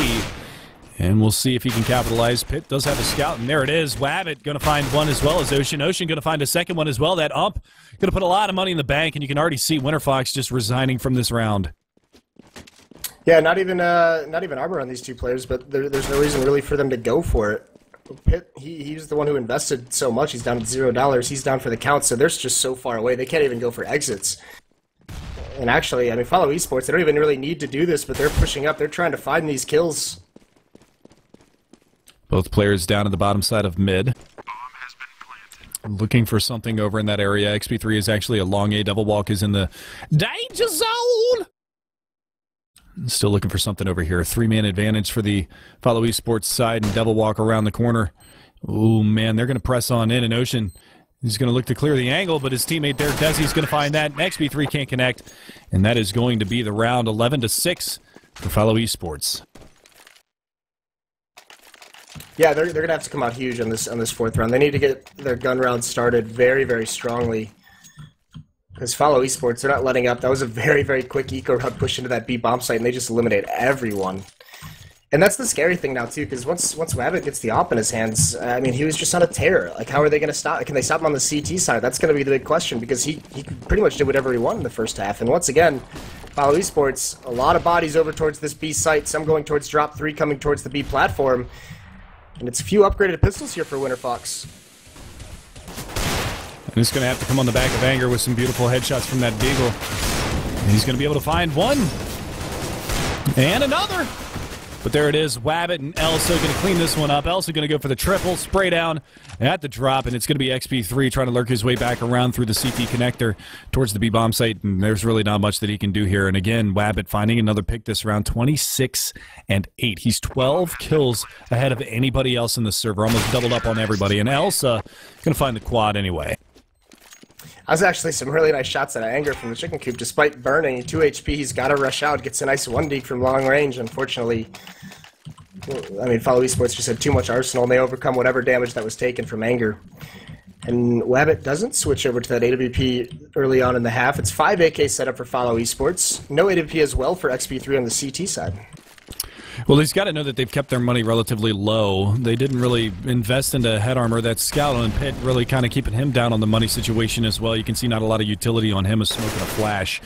And we'll see if he can capitalize. Pitt does have a scout, and there it is. Wabbit going to find one as well as Ocean. Ocean going to find a second one as well. That ump going to put a lot of money in the bank, and you can already see WinterFox just resigning from this round. Yeah, not even armor on these two players, but there's no reason really for them to go for it. Pitt, he's the one who invested so much. He's down at $0. He's down for the count, so they're just so far away. They can't even go for exits. And actually, I mean, Follow Esports, they don't even really need to do this, but they're pushing up. They're trying to find these kills. Both players down at the bottom side of mid. Looking for something over in that area. XP3 is actually a long A. Double Walk is in the danger zone. Still looking for something over here. 3-man advantage for the Follow Esports side, and Devil Walk around the corner. Oh man, they're going to press on in, and Ocean is going to look to clear the angle, but his teammate there, Desi's going to find that. XP3 can't connect, and that is going to be the round. 11-6 for Follow Esports. Yeah, they're going to have to come out huge on this fourth round. They need to get their gun round started very, very strongly. Because Follow Esports, they're not letting up. That was a very, very quick eco round push into that B bomb site, and they just eliminate everyone. And that's the scary thing now, too, because once Wabbit gets the op in his hands, I mean, he was just on a tear. Like, how are they going to stop? Can they stop him on the CT side? That's going to be the big question, because he pretty much did whatever he wanted in the first half. And once again, Follow Esports, a lot of bodies over towards this B site, some going towards drop 3, coming towards the B platform. And it's a few upgraded pistols here for WinterFox. And he's going to have to come on the back of Anger with some beautiful headshots from that Beagle. And he's going to be able to find one. And another. But there it is. Wabbit and Elsa going to clean this one up. Elsa going to go for the triple. Spray down at the drop. And it's going to be XP3 trying to lurk his way back around through the CT connector towards the B-bomb site. And there's really not much that he can do here. And again, Wabbit finding another pick this round. 26-8. He's 12 kills ahead of anybody else in the server. Almost doubled up on everybody. And Elsa going to find the quad anyway. That was actually some really nice shots at Anger from the chicken coop. Despite burning 2 HP, he's got to rush out, gets a nice 1 deke from long range. Unfortunately, I mean, Follow Esports just had too much arsenal, and they overcome whatever damage that was taken from Anger. And Wabbit doesn't switch over to that AWP early on in the half. It's 5 AK setup for Follow Esports. No AWP as well for XP3 on the CT side. Well, he's got to know that they've kept their money relatively low. They didn't really invest into head armor. That Scout on Pitt really kind of keeping him down on the money situation as well. You can see not a lot of utility on him, a smoke and a flash.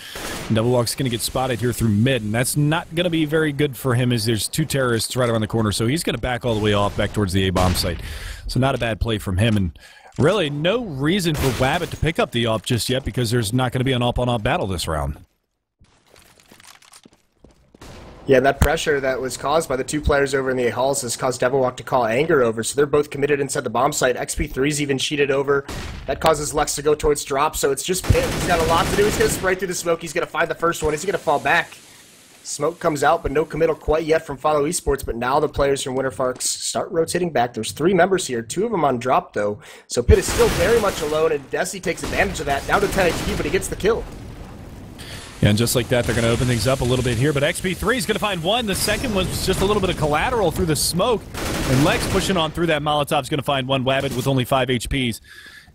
And Double Walk's going to get spotted here through mid, and that's not going to be very good for him as there's 2 terrorists right around the corner. So he's going to back all the way off back towards the A-bomb site. So not a bad play from him. And really no reason for Wabbit to pick up the op just yet because there's not going to be an op-on-op battle this round. Yeah, that pressure that was caused by the 2 players over in the halls has caused Devilwalk to call Anger over, so they're both committed inside the bomb site. XP3's even cheated over. That causes Lex to go towards drop, so it's just Pitt. He's got a lot to do. He's going to spray through the smoke. He's going to find the first one. Is he going to fall back? Smoke comes out, but no committal quite yet from Follow Esports, but now the players from WinterFox start rotating back. There's 3 members here, 2 of them on drop, though, so Pitt is still very much alone, and Desi takes advantage of that. Down to 10 HP, but he gets the kill. Yeah, and just like that, they're going to open things up a little bit here, but XP3 is going to find one. The second was just a little bit of collateral through the smoke, and Lex pushing on through that Molotov is going to find one. Wabbit with only 5 HPs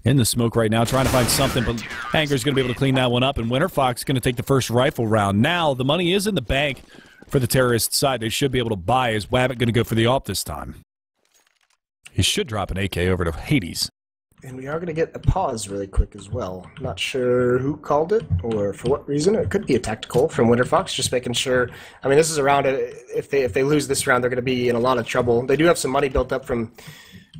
in the smoke right now, trying to find something, but Anger's going to be able to clean that one up, and WinterFox is going to take the first rifle round. Now, the money is in the bank for the terrorist side. They should be able to buy. Is Wabbit going to go for the AWP this time? He should drop an AK over to Hades. And we are going to get a pause really quick as well. Not sure who called it or for what reason. It could be a tactical from WinterFox, just making sure. I mean, this is a round. If they lose this round, they're going to be in a lot of trouble. They do have some money built up from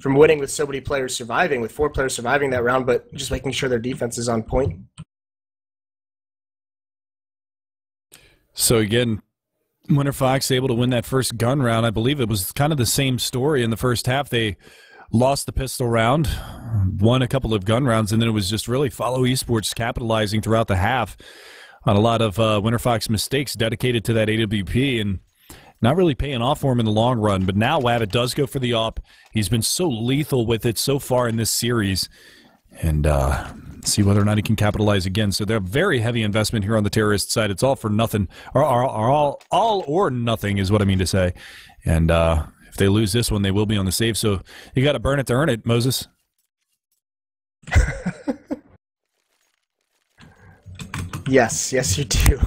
winning with so many players surviving, with 4 players surviving that round, but just making sure their defense is on point. So again, WinterFox able to win that first gun round. I believe it was kind of the same story in the first half. They lost the pistol round, won a couple of gun rounds, and then it was just really Follow Esports capitalizing throughout the half on a lot of WinterFox mistakes dedicated to that AWP, and not really paying off for him in the long run. But now Wabbit does go for the AWP. He's been so lethal with it so far in this series. And see whether or not he can capitalize again. So they're a very heavy investment here on the terrorist side. It's all for nothing, or all or nothing is what I mean to say. And if they lose this one, they will be on the save. So you got to burn it to earn it, Moses. Yes, you do.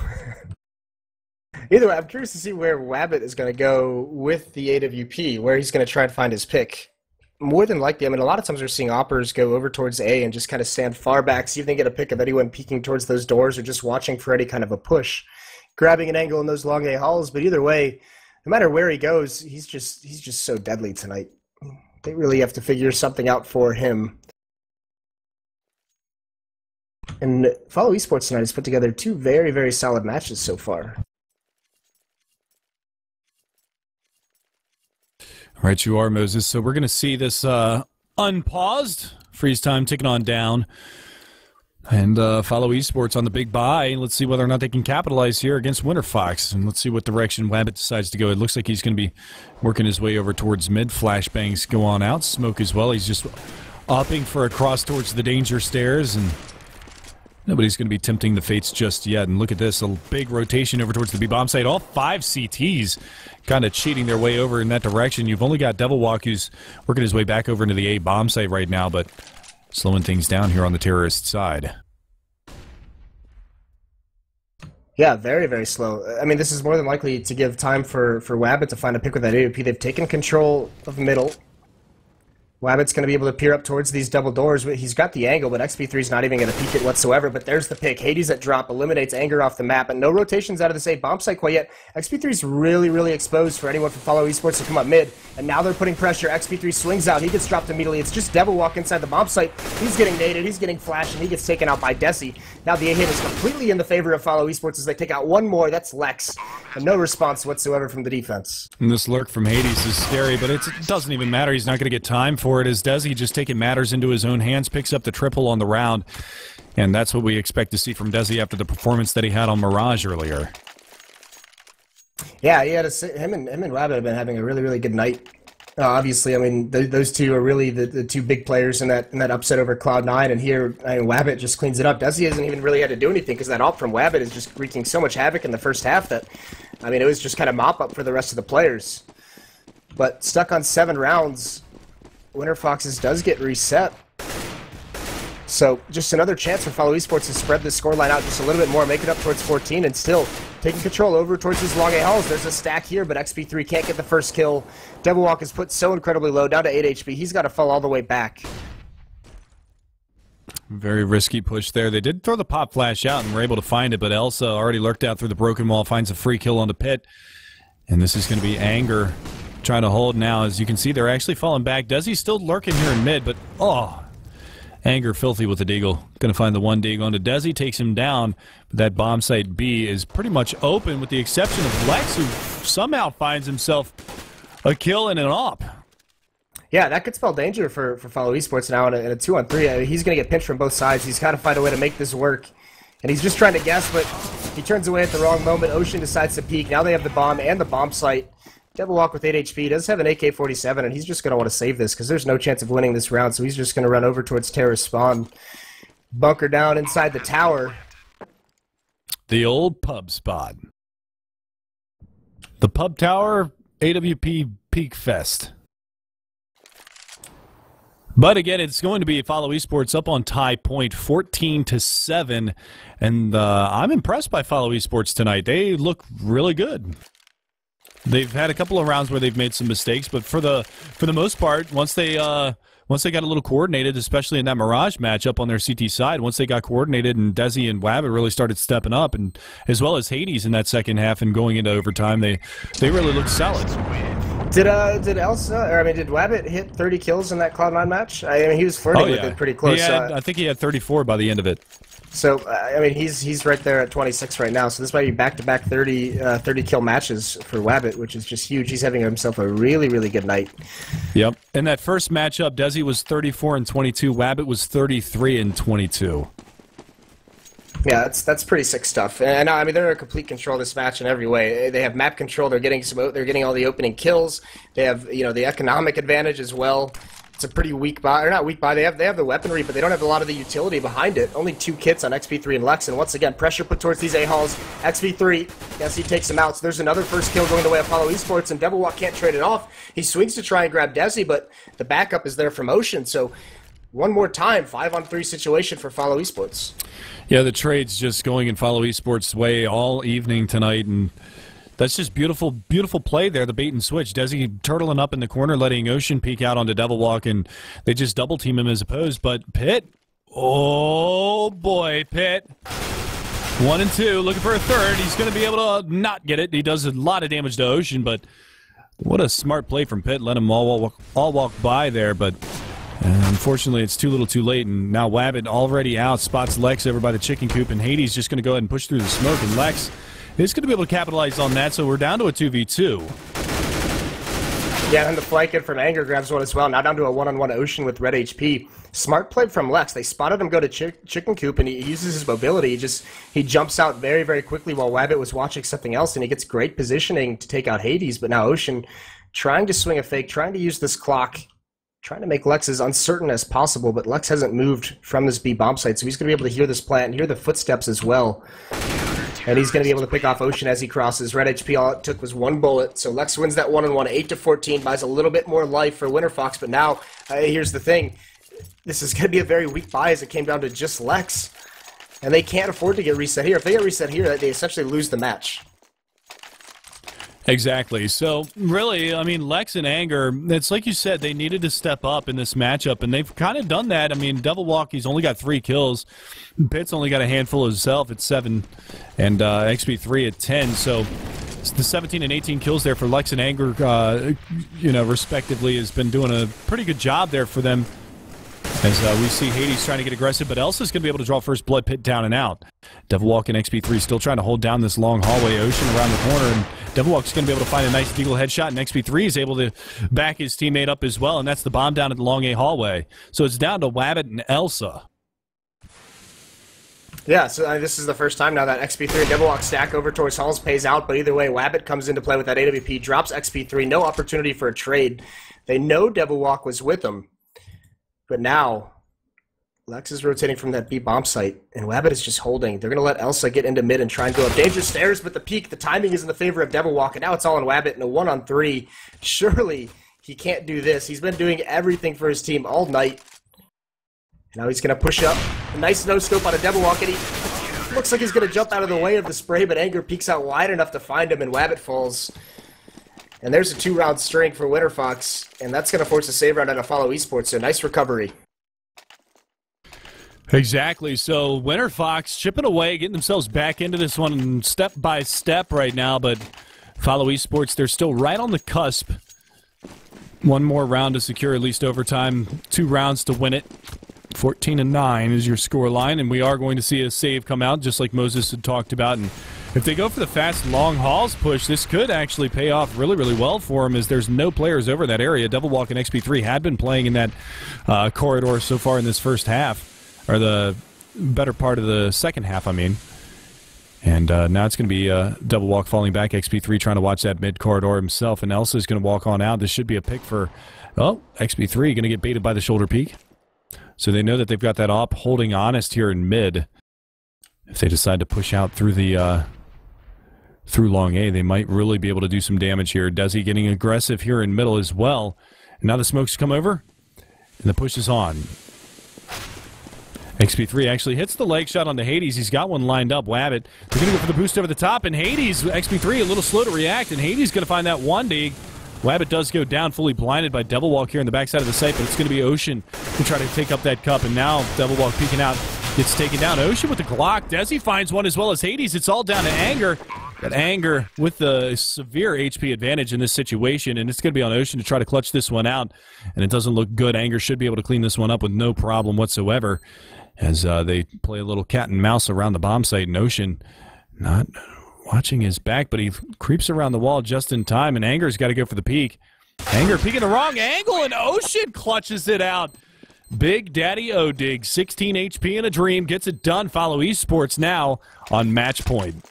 Either way, I'm curious to see where Wabbit is going to go with the AWP, where he's going to try and find his pick. More than likely, I mean, a lot of times we're seeing oppers go over towards A and just kind of stand far back, see if they get a pick of anyone peeking towards those doors or just watching for any kind of a push, grabbing an angle in those long A halls. But either way, no matter where he goes, he's just so deadly tonight. They really have to figure something out for him. And Follow Esports tonight has put together two very, very solid matches so far. Right, you are, Moses. So we're going to see this unpaused freeze time ticking on down. And Follow Esports on the big buy. Let's see whether or not they can capitalize here against WinterFox. And let's see what direction Wabbit decides to go. It looks like he's going to be working his way over towards mid. Flashbangs go on out. Smoke as well. He's just upping for a cross towards the danger stairs. And nobody's going to be tempting the fates just yet. And look at this, a big rotation over towards the B bomb site. All 5 CTs kind of cheating their way over in that direction. You've only got Devilwalk, who's working his way back over into the A bomb site right now, but slowing things down here on the terrorist side. Yeah, very, very slow. I mean, this is more than likely to give time for Wabbit to find a pick with that AWP. They've taken control of middle. Wabbit's going to be able to peer up towards these double doors. He's got the angle, but XP3's not even going to peek it whatsoever. But there's the pick. Hades at drop eliminates Anger off the map, and no rotations out of the safe bomb site quite yet. XP3's really, really exposed for anyone from Follow Esports to come up mid, and now they're putting pressure. XP3 swings out. He gets dropped immediately. It's just Devilwalk inside the bomb site. He's getting naded. He's getting flashed, and he gets taken out by Desi. Now the A-hit is completely in the favor of Follow Esports as they take out one more. That's Lex, and no response whatsoever from the defense. And this lurk from Hades is scary, but it doesn't even matter. He's not going to get time for it as Desi just taking matters into his own hands, picks up the triple on the round, and that's what we expect to see from Desi after the performance that he had on Mirage earlier. Yeah, he had him and Rabbit have been having a really, really good night. Obviously, I mean, those two are really the two big players in that upset over Cloud9, and here, I mean, Wabbit just cleans it up. Desi hasn't even really had to do anything because that ult from Wabbit is just wreaking so much havoc in the first half that, I mean, it was just kind of mop-up for the rest of the players. But stuck on 7 rounds, WinterFox's does get reset. So just another chance for Follow Esports to spread this scoreline out just a little bit more, make it up towards 14, and still taking control over towards these long A halls. There's a stack here, but XP3 can't get the first kill. Devilwalk is put so incredibly low, down to 8 HP. He's got to fall all the way back. Very risky push there. They did throw the pop flash out and were able to find it, but Elsa already lurked out through the broken wall, finds a free kill on the pit. And this is going to be Anger trying to hold now. As you can see, they're actually falling back. Desi's still lurking here in mid, but Anger filthy with the deagle. Going to find the one dig onto Desi, takes him down. But that bomb site B is pretty much open with the exception of Lex, who somehow finds himself a kill and an op. Yeah, that could spell danger for Follow Esports now in a 2-on-3. I mean, he's going to get pinched from both sides. He's got to find a way to make this work. And he's just trying to guess, but he turns away at the wrong moment. Ocean decides to peek. Now they have the bomb and the bomb site. Devilwalk with 8 HP does have an AK-47, and he's just going to want to save this because there's no chance of winning this round, so he's just going to run over towards Terra's spawn. Bunker down inside the tower. The old pub spot. The pub tower, AWP Peak Fest. But again, it's going to be Follow Esports up on tie point, 14-7, and I'm impressed by Follow Esports tonight. They look really good. They've had a couple of rounds where they've made some mistakes, but for the most part, once they got a little coordinated, especially in that Mirage matchup on their CT side, once they got coordinated and Desi and Wabbit really started stepping up, and as well as Hades in that second half and going into overtime, they really looked solid. Did Wabbit hit 30 kills in that Cloud9 match? I mean, he was flirting with it pretty close. I think he had 34 by the end of it. So, I mean, he's right there at 26 right now, so this might be back-to-back 30 kill matches for Wabbit, which is just huge. He's having himself a really, really good night. Yep. In that first matchup, Desi was 34 and 22, Wabbit was 33 and 22. Yeah, that's pretty sick stuff. And I mean, they're in complete control of this match in every way. They have map control. They're getting all the opening kills. They have, you know, the economic advantage as well. It's a pretty weak buy, or not weak buy. They have the weaponry, but they don't have a lot of the utility behind it. Only 2 kits on XP3 and Lex, and once again, pressure put towards these A-halls. XP3, yes, he takes him out. So there's another first kill going the way of Follow Esports, and Devilwalk can't trade it off. He swings to try and grab Desi, but the backup is there from Ocean. So one more time, 5-on-3 situation for Follow Esports. Yeah, the trade's just going in Follow Esports' way all evening tonight, and that's just beautiful, beautiful play there, the bait and switch. Desi turtling up in the corner, letting Ocean peek out onto Devilwalk, and they just double-team him as opposed. But Pitt, oh boy, Pitt. 1 and 2, looking for a third. He's going to be able to not get it. He does a lot of damage to Ocean, but what a smart play from Pitt. Let him all walk by there, but unfortunately it's too little too late, and now Wabbit already out, spots Lex over by the chicken coop, and Hades just going to go ahead and push through the smoke, and Lex is going to be able to capitalize on that, so we're down to a 2v2. Yeah, and the flank in from Anger grabs one as well. Now down to a 1-on-1 Ocean with red HP. Smart play from Lex. They spotted him go to chicken coop, and he uses his mobility. He jumps out very, very quickly while Wabbit was watching something else, and he gets great positioning to take out Hades. But now Ocean trying to swing a fake, trying to use this clock, trying to make Lex as uncertain as possible, but Lex hasn't moved from this B bomb site, so he's going to be able to hear this plant and hear the footsteps as well. And he's going to be able to pick off Ocean as he crosses. Red HP, all it took was 1 bullet. So Lex wins that 1-on-1, 8-14, buys a little bit more life for WinterFox. But now, here's the thing. This is going to be a very weak buy as it came down to just Lex. And they can't afford to get reset here. If they get reset here, they essentially lose the match. Exactly. So, really, I mean, Lex and Anger, it's like you said, they needed to step up in this matchup, and they've kind of done that. I mean, Devilwalk, he's only got 3 kills. Pitt's only got a handful himself at 7, and XP3 at 10. So, the 17 and 18 kills there for Lex and Anger, you know, respectively, has been doing a pretty good job there for them. As we see Hades trying to get aggressive, but Elsa's going to be able to draw first blood. Pitt down and out. Devilwalk and XP3 still trying to hold down this long hallway. Ocean around the corner, and Devilwalk's going to be able to find a nice deagle headshot, and XP3 is able to back his teammate up as well, and that's the bomb down at the long A hallway. So it's down to Wabbit and Elsa. Yeah, so this is the first time now that XP3 and Devilwalk stack over towards Halls pays out, but either way, Wabbit comes into play with that AWP, drops XP3, no opportunity for a trade. They know Devilwalk was with them. But now, Lex is rotating from that B bomb site, and Wabbit is just holding. They're going to let Elsa get into mid and try and go up dangerous stairs, but the peak, the timing is in the favor of Devilwalk, and now it's all on Wabbit in a 1-on-3. Surely he can't do this. He's been doing everything for his team all night. And now he's going to push up. A nice no-scope on a Devilwalk, and he looks like he's going to jump out of the way of the spray, but Anger peeks out wide enough to find him, and Wabbit falls. And there's a 2-round string for WinterFox, and that's going to force a save round out of Follow Esports, so nice recovery. Exactly. So WinterFox chipping away, getting themselves back into this one step by step right now, but Follow Esports, they're still right on the cusp. 1 more round to secure at least overtime, 2 rounds to win it. 14-9 is your score line, and we are going to see a save come out, just like Moses had talked about. And if they go for the fast long hauls push, this could actually pay off really, really well for them, as there's no players over that area. Devilwalk and XP3 had been playing in that corridor so far in this first half, or the better part of the second half, I mean. And now it's going to be Devilwalk falling back, XP3 trying to watch that mid corridor himself, and Elsa's going to walk on out. This should be a pick for, oh, XP3 going to get baited by the shoulder peek. So they know that they've got that op holding honest here in mid. If they decide to push out through the through long A, they might really be able to do some damage here. Desi getting aggressive here in middle as well. And now the smokes come over, and the push is on. XP3 actually hits the leg shot on the Hades. He's got one lined up. Wabbit, they're going to go for the boost over the top, and Hades, XP3 a little slow to react, and Hades going to find that 1-dig. Wabbit does go down, fully blinded by Devilwalk here in the backside of the site, but it's going to be Ocean to try to take up that cup, and now Devilwalk peeking out, gets taken down. Ocean with the Glock. Desi finds one as well as Hades. It's all down to Anger. But Anger with the severe HP advantage in this situation, and it's going to be on Ocean to try to clutch this one out, and it doesn't look good. Anger should be able to clean this one up with no problem whatsoever, as they play a little cat and mouse around the bomb site, and Ocean not watching his back, but he creeps around the wall just in time, and Anger's got to go for the peek. Anger peeking the wrong angle, and Ocean clutches it out. Big Daddy O-Dig, 16 HP and a dream, gets it done. Follow Esports now on match point.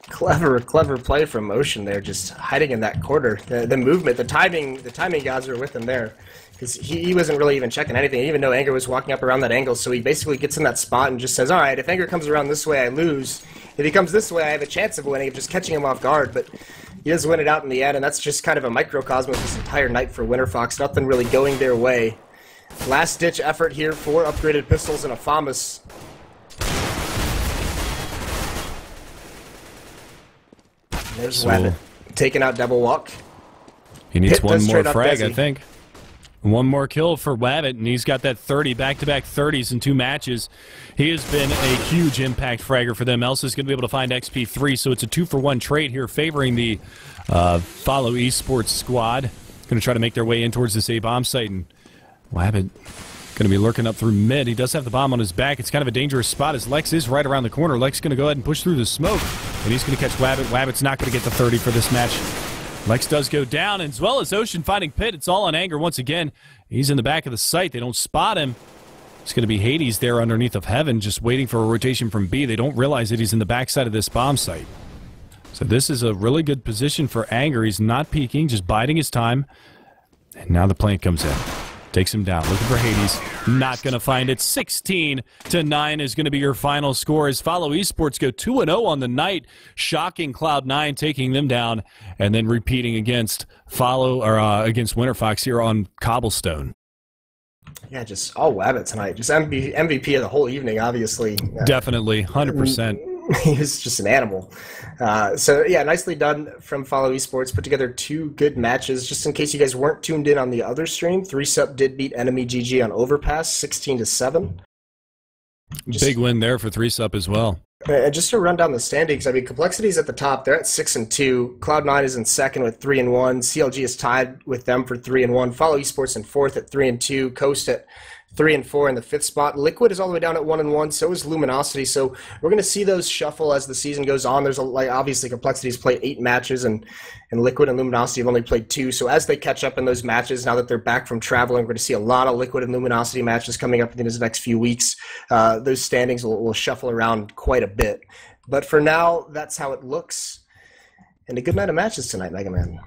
Clever play from Ocean there, just hiding in that corner. The movement, the timing gods are with him there. Because he wasn't really even checking anything. He didn't even know Anger was walking up around that angle, so he basically gets in that spot and just says, all right, if Anger comes around this way, I lose. If he comes this way, I have a chance of winning, of just catching him off guard, but he does win it out in the end, and that's just kind of a microcosm of this entire night for WinterFox. Nothing really going their way. Last-ditch effort here for upgraded pistols and a FAMAS. There's Wabbit taking out Double Walk. He needs one more frag, I think. One more kill for Wabbit, and he's got that 30, back-to-back 30s in 2 matches. He has been a huge impact fragger for them. Elsa's going to be able to find XP3, so it's a 2-for-1 trade here favoring the Follow Esports squad. Going to try to make their way in towards this A-bomb site, and Wabbit going to be lurking up through mid. He does have the bomb on his back. It's kind of a dangerous spot as Lex is right around the corner. Lex going to go ahead and push through the smoke, and he's going to catch Wabbit. Wabbit's not going to get the 30 for this match. Lex does go down, as well as Ocean finding Pit. It's all on Anger once again. He's in the back of the site. They don't spot him. It's going to be Hades there underneath of Heaven, just waiting for a rotation from B. They don't realize that he's in the backside of this bomb site. So this is a really good position for Anger. He's not peeking, just biding his time. And now the plant comes in. Takes him down, looking for Hades. Not going to find it. 16-9 is going to be your final score as Follow Esports go 2-0 on the night, shocking Cloud9, taking them down, and then repeating against against WinterFox here on Cobblestone. Yeah, just all Wabbit tonight. Just MVP of the whole evening, obviously. Definitely, 100%. He was just an animal. So, yeah, nicely done from Follow Esports. Put together 2 good matches. Just in case you guys weren't tuned in on the other stream, 3sup did beat Enemy GG on Overpass, 16-7. Big win there for 3sup as well. And just to run down the standings, I mean, Complexity's at the top. They're at 6-2. Cloud9 is in second with 3-1. CLG is tied with them for 3-1. Follow Esports in fourth at 3-2. Coast at 3-4 in the 5th spot. Liquid is all the way down at 1-1. So is Luminosity. So we're going to see those shuffle as the season goes on. There's obviously Complexity's played 8 matches, and Liquid and Luminosity have only played 2. So as they catch up in those matches, now that they're back from traveling, we're going to see a lot of Liquid and Luminosity matches coming up in the next few weeks. Those standings will shuffle around quite a bit. But for now, that's how it looks. And a good night of matches tonight, Mega Man.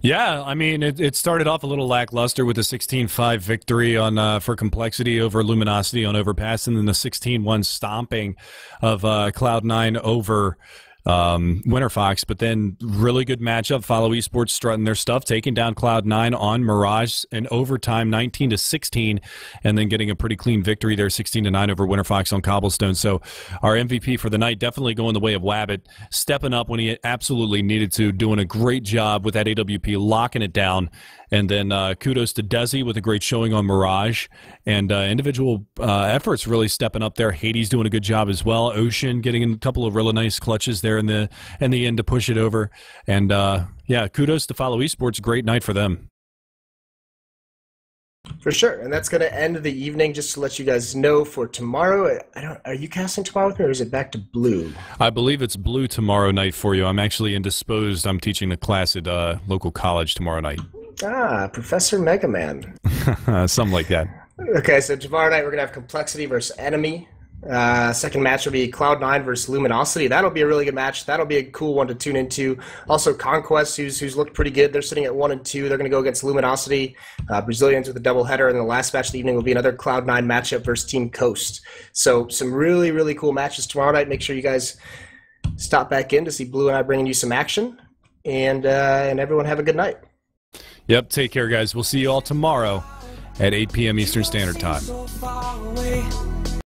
Yeah, I mean, it started off a little lackluster with a 16-5 victory on for Complexity over Luminosity on Overpass, and then the 16-1 stomping of Cloud9 over WinterFox. But then really good matchup. Follow Esports strutting their stuff, taking down Cloud9 on Mirage in overtime, 19-16, and then getting a pretty clean victory there, 16-9 over WinterFox on Cobblestone. So our MVP for the night definitely going the way of Wabbit, stepping up when he absolutely needed to, doing a great job with that AWP, locking it down. And then kudos to Desi with a great showing on Mirage, and individual efforts really stepping up there. Hades doing a good job as well. Ocean getting a couple of really nice clutches there in the end to push it over. And yeah, kudos to Follow Esports. Great night for them. For sure, and that's going to end the evening. Just to let you guys know, for tomorrow, are you casting tomorrow with me, or is it back to blue? I believe it's blue tomorrow night for you. I'm actually indisposed. I'm teaching a class at local college tomorrow night. Ah, Professor Mega Man. Something like that. Okay, so tomorrow night we're going to have Complexity versus Enemy. Second match will be Cloud9 versus Luminosity. That'll be a really good match. That'll be a cool one to tune into. Also, Conquest, who's looked pretty good. They're sitting at 1-2. They're going to go against Luminosity. Brazilians with a doubleheader, and the last match of the evening will be another Cloud9 matchup versus Team Coast. So some really, really cool matches tomorrow night. Make sure you guys stop back in to see Blue and I bringing you some action. And everyone have a good night. Yep, take care, guys. We'll see you all tomorrow at 8 p.m. Eastern Standard Time.